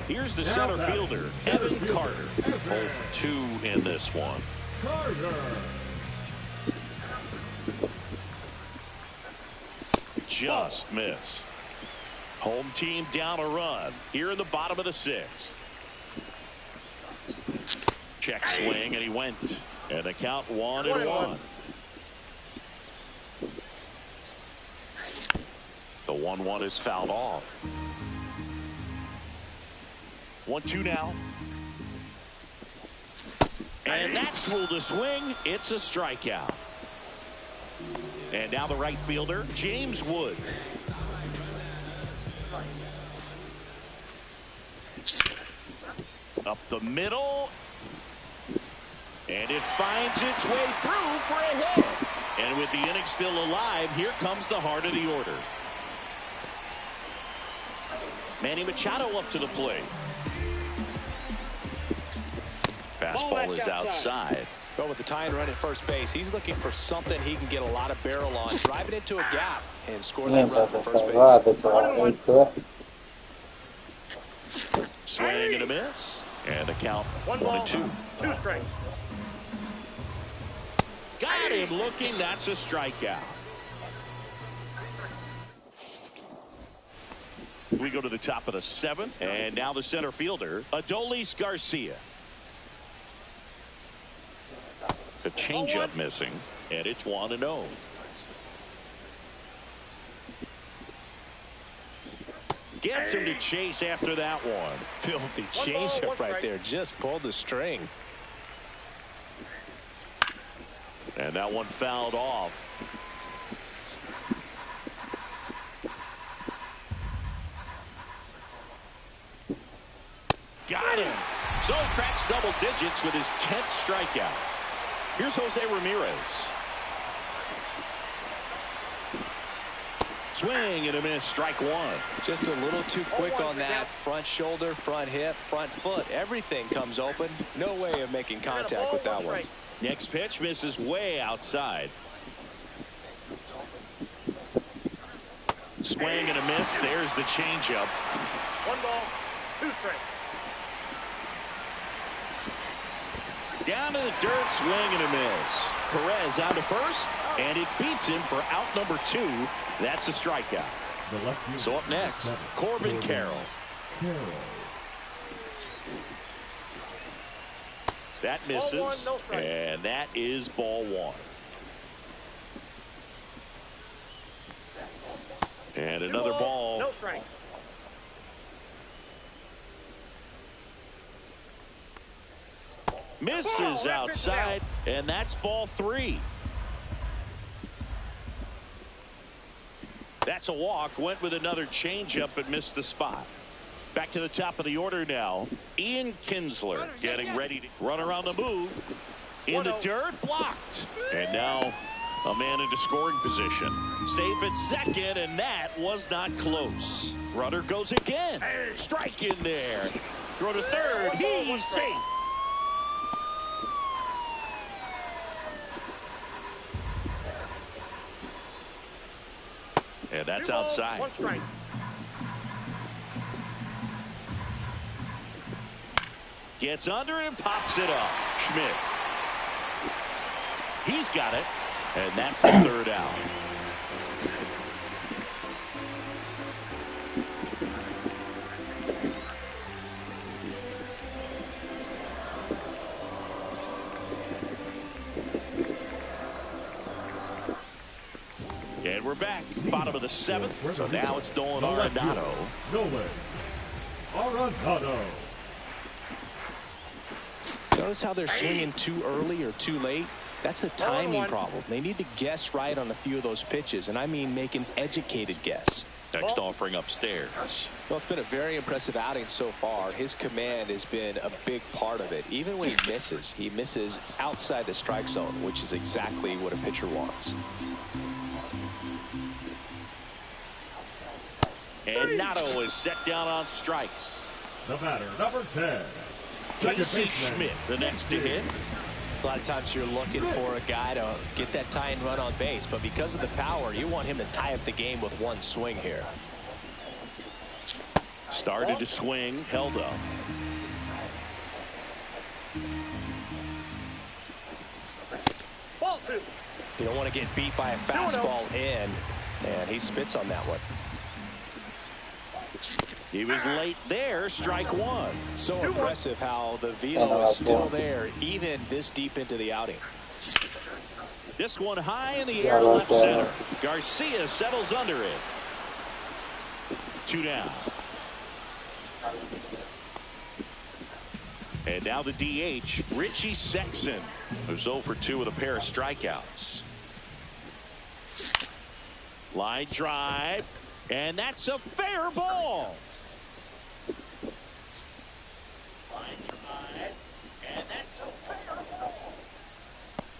[SPEAKER 2] Here's the center fielder, Evan Carter. 0 for 2 in this one.
[SPEAKER 4] Carter.
[SPEAKER 2] Just missed. Home team down a run here in the bottom of the 6th. check swing, and he went. And the count 1-1. The 1-1 is fouled off. 1-2 now. And that's ruled a swing. It's a strikeout. And now the right fielder, James Wood. Up the middle. And it finds its way through for a hit. And with the inning still alive, here comes the heart of the order. Manny Machado up to the plate. Fastball is outside.
[SPEAKER 3] But with the tying run at first base, he's looking for something he can get a lot of barrel on, drive it into a gap, and score that run from first base.
[SPEAKER 2] Swing and a miss. And the count 1-2.
[SPEAKER 6] 2 strikes.
[SPEAKER 2] Got him looking. That's a strikeout. We go to the top of the 7th. And now the center fielder, Adolis Garcia. The changeup missing. And it's 1-0. Gets him to chase after that one.
[SPEAKER 3] Filthy changeup right there. Just pulled the string.
[SPEAKER 2] And that one fouled off. Got him. So he cracks double digits with his 10th strikeout. Here's Jose Ramirez. Swing and a miss, strike 1.
[SPEAKER 3] Just a little too quick on that. Front shoulder, front hip, front foot. Everything comes open. No way of making contact with that one.
[SPEAKER 2] Next pitch misses way outside. Swing and a miss. There's the changeup.
[SPEAKER 6] 1 ball, 2 strikes.
[SPEAKER 2] Down to the dirt, swing and a miss. Perez out to first, and it beats him for out number 2. That's a strikeout. So up next, Corbin Carroll. That misses, and that is ball 1. And another ball.
[SPEAKER 6] No strike.
[SPEAKER 2] Misses outside, and that's ball 3. That's a walk. Went with another changeup and missed the spot. Back to the top of the order now. Ian Kinsler getting ready to run around the move. In the dirt, blocked. And now a man into scoring position. Safe at second, and that was not close. Runner goes again. Strike in there. Throw to third. He's safe. And that's outside.
[SPEAKER 6] 1 strike.
[SPEAKER 2] Gets under and pops it up. Schmidt. He's got it. And that's the 3rd out. And we're back. Bottom of the 7th. So now it's Nolan Arenado.
[SPEAKER 4] Nolan Arenado.
[SPEAKER 3] Notice how they're swinging too early or too late. That's a timing problem. They need to guess right on a few of those pitches, and I mean make an educated guess.
[SPEAKER 2] Next offering upstairs.
[SPEAKER 3] Well, it's been a very impressive outing so far. His command has been a big part of it. Even when he misses outside the strike zone, which is exactly what a pitcher wants.
[SPEAKER 2] And Nato is set down on strikes.
[SPEAKER 4] The batter, number 10.
[SPEAKER 2] Casey Schmidt, the next to hit.
[SPEAKER 3] A lot of times you're looking for a guy to get that tying run on base, but because of the power, you want him to tie up the game with one swing here.
[SPEAKER 2] Started to swing, held up.
[SPEAKER 6] Ball 2.
[SPEAKER 3] You don't want to get beat by a fastball in, and he spits on that one.
[SPEAKER 2] He was late there, strike one.
[SPEAKER 3] So impressive how the velo is still there even this deep into the outing.
[SPEAKER 2] This one high in the air, left center. Garcia settles under it. 2 down. And now the DH, Richie Sexson, who's 0 for 2 with a pair of strikeouts. Line drive, and that's a fair ball.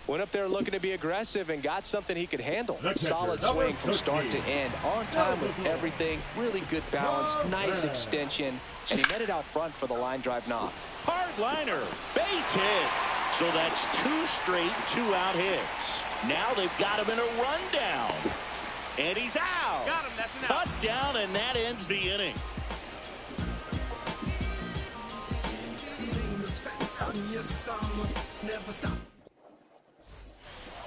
[SPEAKER 3] Went up there looking to be aggressive and got something he could handle. Solid swing from start to end. On time with everything. Really good balance. Nice extension. And he met it out front for the line drive knock.
[SPEAKER 2] Hard liner. Base hit. So that's 2 straight 2-out hits. Now they've got him in a rundown. And he's out.
[SPEAKER 6] Got him. That's an out.
[SPEAKER 2] Cut down, and that ends the inning.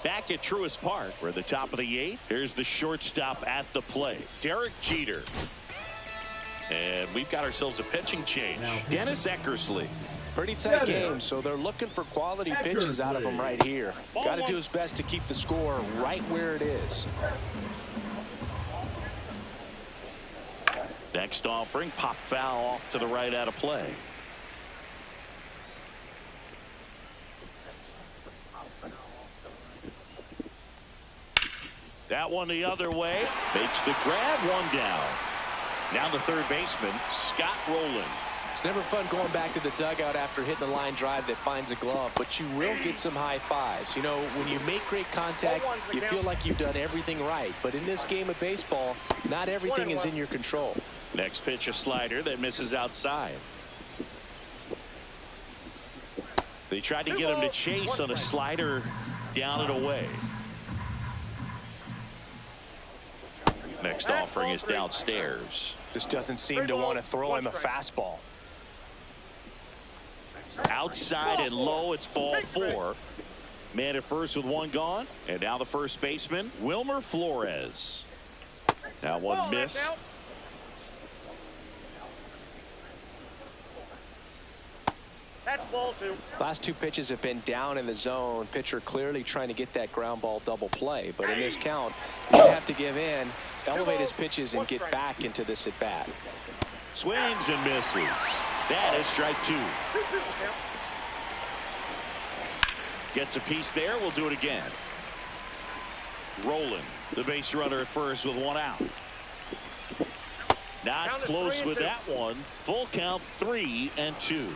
[SPEAKER 2] Back at Truist Park, we're at the top of the 8th. Here's the shortstop at the plate, Derek Jeter. And we've got ourselves a pitching change. Dennis Eckersley.
[SPEAKER 3] Pretty tight game, so they're looking for quality pitches out of him right here. Got to do his best to keep the score right where it is.
[SPEAKER 2] Next offering, pop foul off to the right out of play. That one the other way. Makes the grab, 1 down. Now the third baseman, Scott Rowland.
[SPEAKER 3] It's never fun going back to the dugout after hitting a line drive that finds a glove, but you will get some high fives. You know, when you make great contact, you feel like you've done everything right. But in this game of baseball, not everything is in your control.
[SPEAKER 2] Next pitch, a slider that misses outside. They tried to get him to chase on a slider down and away. Next offering is downstairs.
[SPEAKER 3] Just doesn't seem to want to throw him a fastball.
[SPEAKER 2] Outside and low, it's ball 4. Man at first with 1 gone. And now the first baseman, Wilmer Flores. Now one missed.
[SPEAKER 6] That's ball 2.
[SPEAKER 3] Last 2 pitches have been down in the zone. Pitcher clearly trying to get that ground ball double play. But in this count, you have to give in, elevate his pitches, and get back into this at bat.
[SPEAKER 2] Swings and misses. That is strike 2. Gets a piece there. We'll do it again. Rowland, the base runner at first with 1 out. Not close with that one. Full count, 3-2.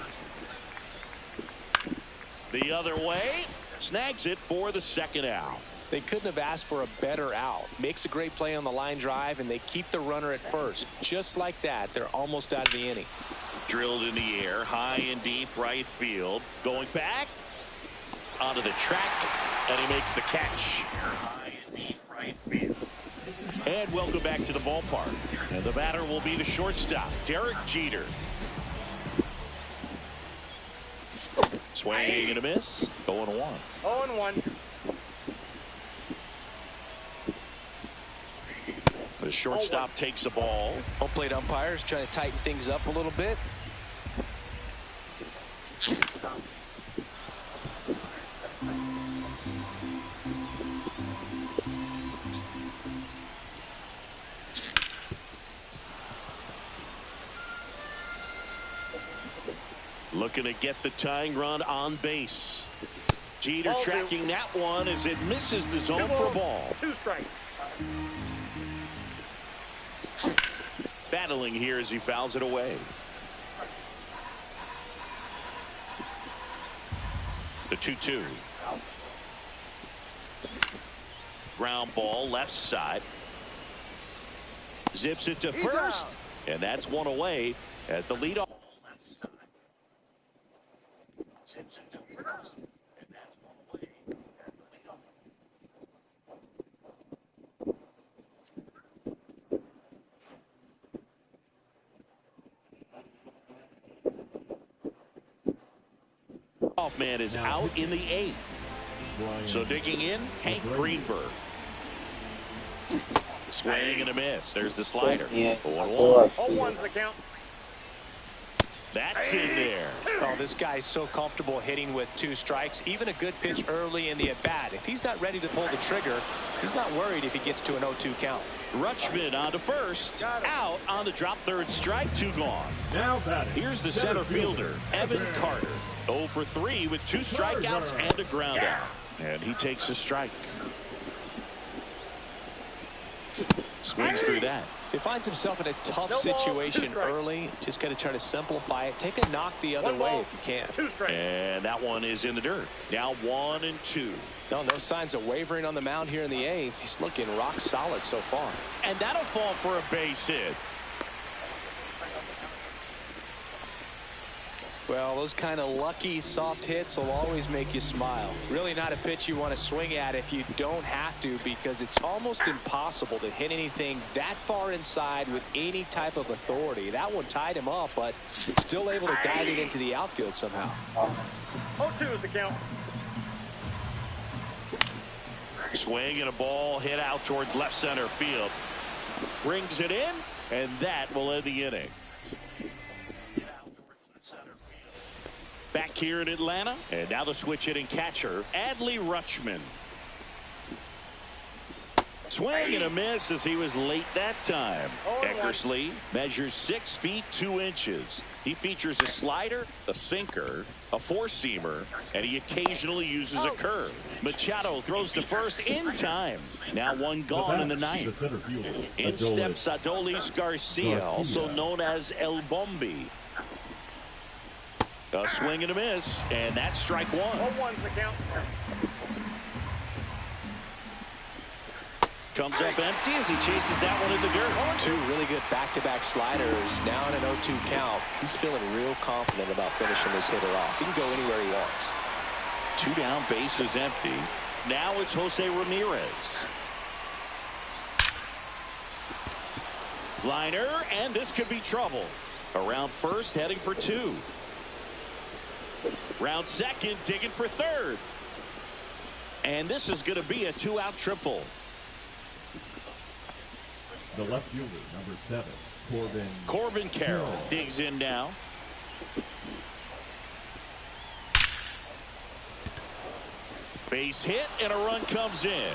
[SPEAKER 2] The other way, snags it for the second out.
[SPEAKER 3] They couldn't have asked for a better out. Makes a great play on the line drive, and they keep the runner at first. Just like that, they're almost out of the inning.
[SPEAKER 2] Drilled in the air, high and deep right field. Going back onto the track, and he makes the catch. High and deep right field. And welcome back to the ballpark. And the batter will be the shortstop, Derek Jeter. Swing and a miss. 0-1.
[SPEAKER 6] 0-1.
[SPEAKER 2] The shortstop takes the ball.
[SPEAKER 3] Home plate umpires trying to tighten things up a little bit.
[SPEAKER 2] Looking to get the tying run on base. Jeter tracking that one as it misses the zone for a ball.
[SPEAKER 6] 2 strikes.
[SPEAKER 2] Battling here as he fouls it away. The 2-2. Ground ball left side. Zips it to first. And that's 1 away as the leadoff. Man is out in the 8th. So digging in, Hank Greenberg. Swing and a miss. There's the slider.
[SPEAKER 1] 1-1.
[SPEAKER 6] 0-1's the count.
[SPEAKER 2] That's in there.
[SPEAKER 3] Oh, this guy's so comfortable hitting with 2 strikes. Even a good pitch early in the at-bat. If he's not ready to pull the trigger, he's not worried if he gets to an 0-2 count.
[SPEAKER 2] Rutschman on to first. Out on the drop, third strike, 2 gone.
[SPEAKER 4] Now batting.
[SPEAKER 2] Here's the center fielder, Evan Carter. 0 for 3 with 2 strikeouts and a ground out. And he takes a strike. Swings through that.
[SPEAKER 3] He finds himself in a tough situation early. Just got to try to simplify it. Take a knock the other way if you can.
[SPEAKER 6] 2 strikes.
[SPEAKER 2] And that one is in the dirt. Now 1-2.
[SPEAKER 3] No signs of wavering on the mound here in the 8th. He's looking rock solid so far.
[SPEAKER 2] And that'll fall for a base hit.
[SPEAKER 3] Well, those kind of lucky soft hits will always make you smile. Really not a pitch you want to swing at if you don't have to, because it's almost impossible to hit anything that far inside with any type of authority. That one tied him up, but still able to guide it into the outfield somehow.
[SPEAKER 6] 0-2 is the count.
[SPEAKER 2] Swing and a ball hit out towards left center field. Brings it in, and that will end the inning. Back here in Atlanta, and now the switch hitting catcher, Adley Rutschman. Swing and a miss as he was late that time. Eckersley measures 6 feet 2 inches. He features a slider, a sinker, a four-seamer, and he occasionally uses a curve. Machado throws to first in time. Now 1 gone in the 9th. In steps Adolis Garcia, also known as El Bombi. A swing and a miss, and that's strike 1.
[SPEAKER 6] 0-1's the count.
[SPEAKER 2] Comes up empty as he chases that one in the dirt.
[SPEAKER 3] 2 really good back-to-back sliders. Now in an 0-2 count. He's feeling real confident about finishing this hitter off. He can go anywhere he wants.
[SPEAKER 2] 2 down, base is empty. Now it's Jose Ramirez. Liner, and this could be trouble. Around first, heading for 2. Round second, digging for third. And this is going to be a 2-out triple.
[SPEAKER 4] The left fielder, number 7,
[SPEAKER 2] Corbin Carroll digs in now. Base hit, and a run comes in.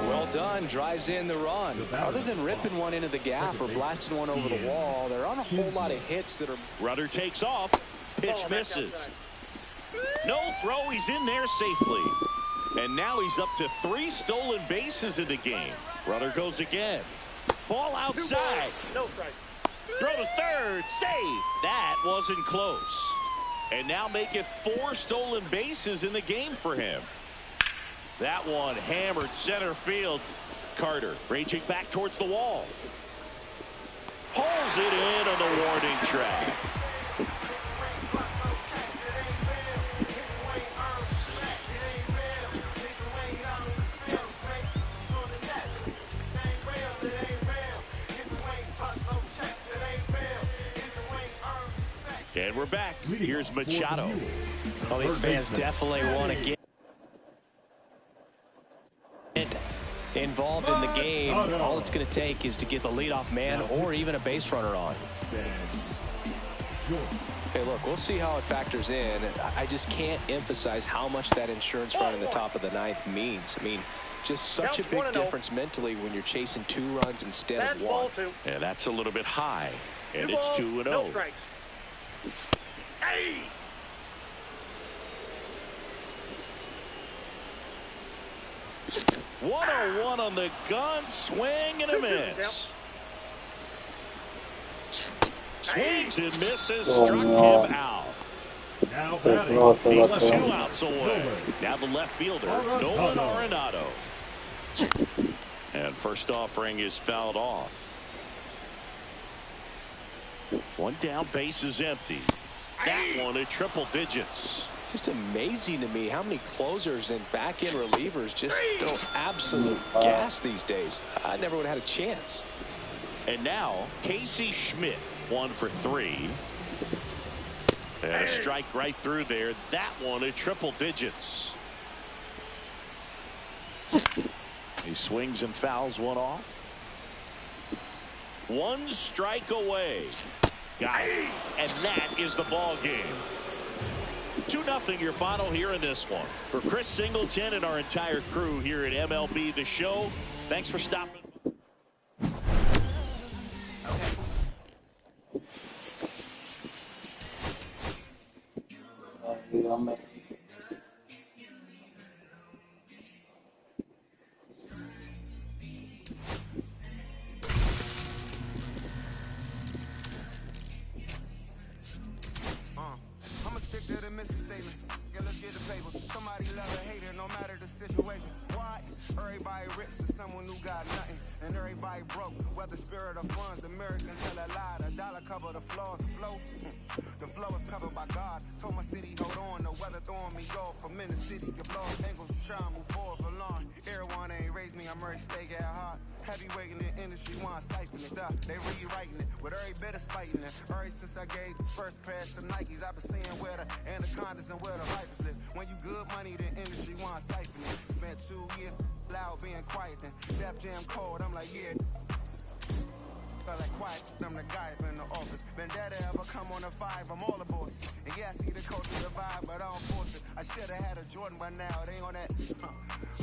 [SPEAKER 3] Well done. Drives in the run. Other than ripping one into the gap or blasting one over the wall, there aren't a whole lot of hits that are...
[SPEAKER 2] Runner takes off. Pitch misses. No throw. He's in there safely. And now he's up to 3 stolen bases in the game. Runner goes again. Ball outside.
[SPEAKER 6] No strike.
[SPEAKER 2] Throw to third. Safe. That wasn't close. And now make it 4 stolen bases in the game for him. That one hammered center field. Carter raging back towards the wall. Pulls it in on the warning track. And we're back. Here's Machado.
[SPEAKER 3] Well, these fans definitely want to get involved in the game. All it's going to take is to get the leadoff man or even a base runner on. Hey, look, we'll see how it factors in. I just can't emphasize how much that insurance run in the top of the 9th means. I mean, just such a big difference mentally when you're chasing 2 runs instead of 1.
[SPEAKER 2] Yeah, that's a little bit high. And it's 2-0.
[SPEAKER 6] No strike. Hey!
[SPEAKER 2] One on the gun, swing and a miss. Swings and misses, struck him out.
[SPEAKER 4] Now
[SPEAKER 2] He's 2 outs away. Now the left fielder, Nolan Arenado. And first offering is fouled off. 1 down, base is empty. That one at triple digits.
[SPEAKER 3] Just amazing to me how many closers and back-end relievers just don't absolute gas these days. I never would have had a chance.
[SPEAKER 2] And now Casey Schmidt, 1 for 3. And a strike right through there. That one at triple digits. He swings and fouls one off. One strike away. Got it. And that is the ball game. 2-0 your final here in this one. For Chris Singleton and our entire crew here at MLB The Show, thanks for stopping.
[SPEAKER 8] I'ma stick to the mission statement. Yeah, let's get the paper. Somebody love or hate it, no matter the situation. Why? Everybody rich to someone who got nothing. And everybody broke, whether spirit or funds. Americans tell a lie. The dollar cover the flaws, the flow. The flow is covered by God. Told my city, hold on. The weather throwing me off. I'm in the city, get blow angles. Try to move forward for long. Everyone ain't raised me, I'm ready to stay get hard. Heavyweight in the industry, want to siphon it up. They rewriting it with every bit of spiting it. Ever since I gave the first pass to Nikes, I've been seeing where the anacondas and where the vipers live. When you good money, the industry want to siphon it. Spent 2 years loud being quiet, then Def Jam cold. I'm like, yeah. Felt like quiet, I'm the guy up in the office. Vendetta ever come on a 5, I'm all the boss. And yeah, I see the culture divide, but I don't force it. I should've had a Jordan by now, it ain't on that.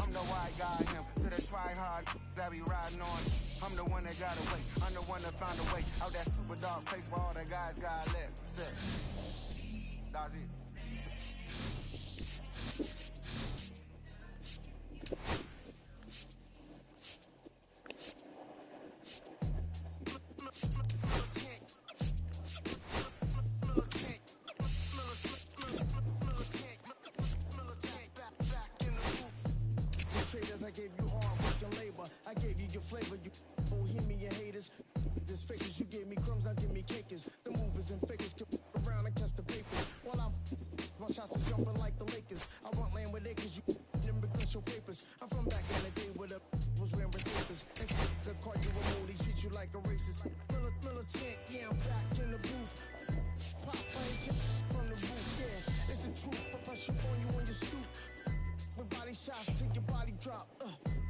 [SPEAKER 8] I'm the white guy, him. To the try hard, that be riding on. I'm the one that got away. I'm the one that found a way out that super dark place where all the guys got left. That's it.
[SPEAKER 10] I gave you hard work and labor. I gave you your flavor. You bohemian haters. This fakers. You gave me crumbs, now give me cakers. The movers and fakers can around and catch the papers. While my shots is jumping like the Lakers. I want land with acres. You immigrants, your papers. I'm from back in the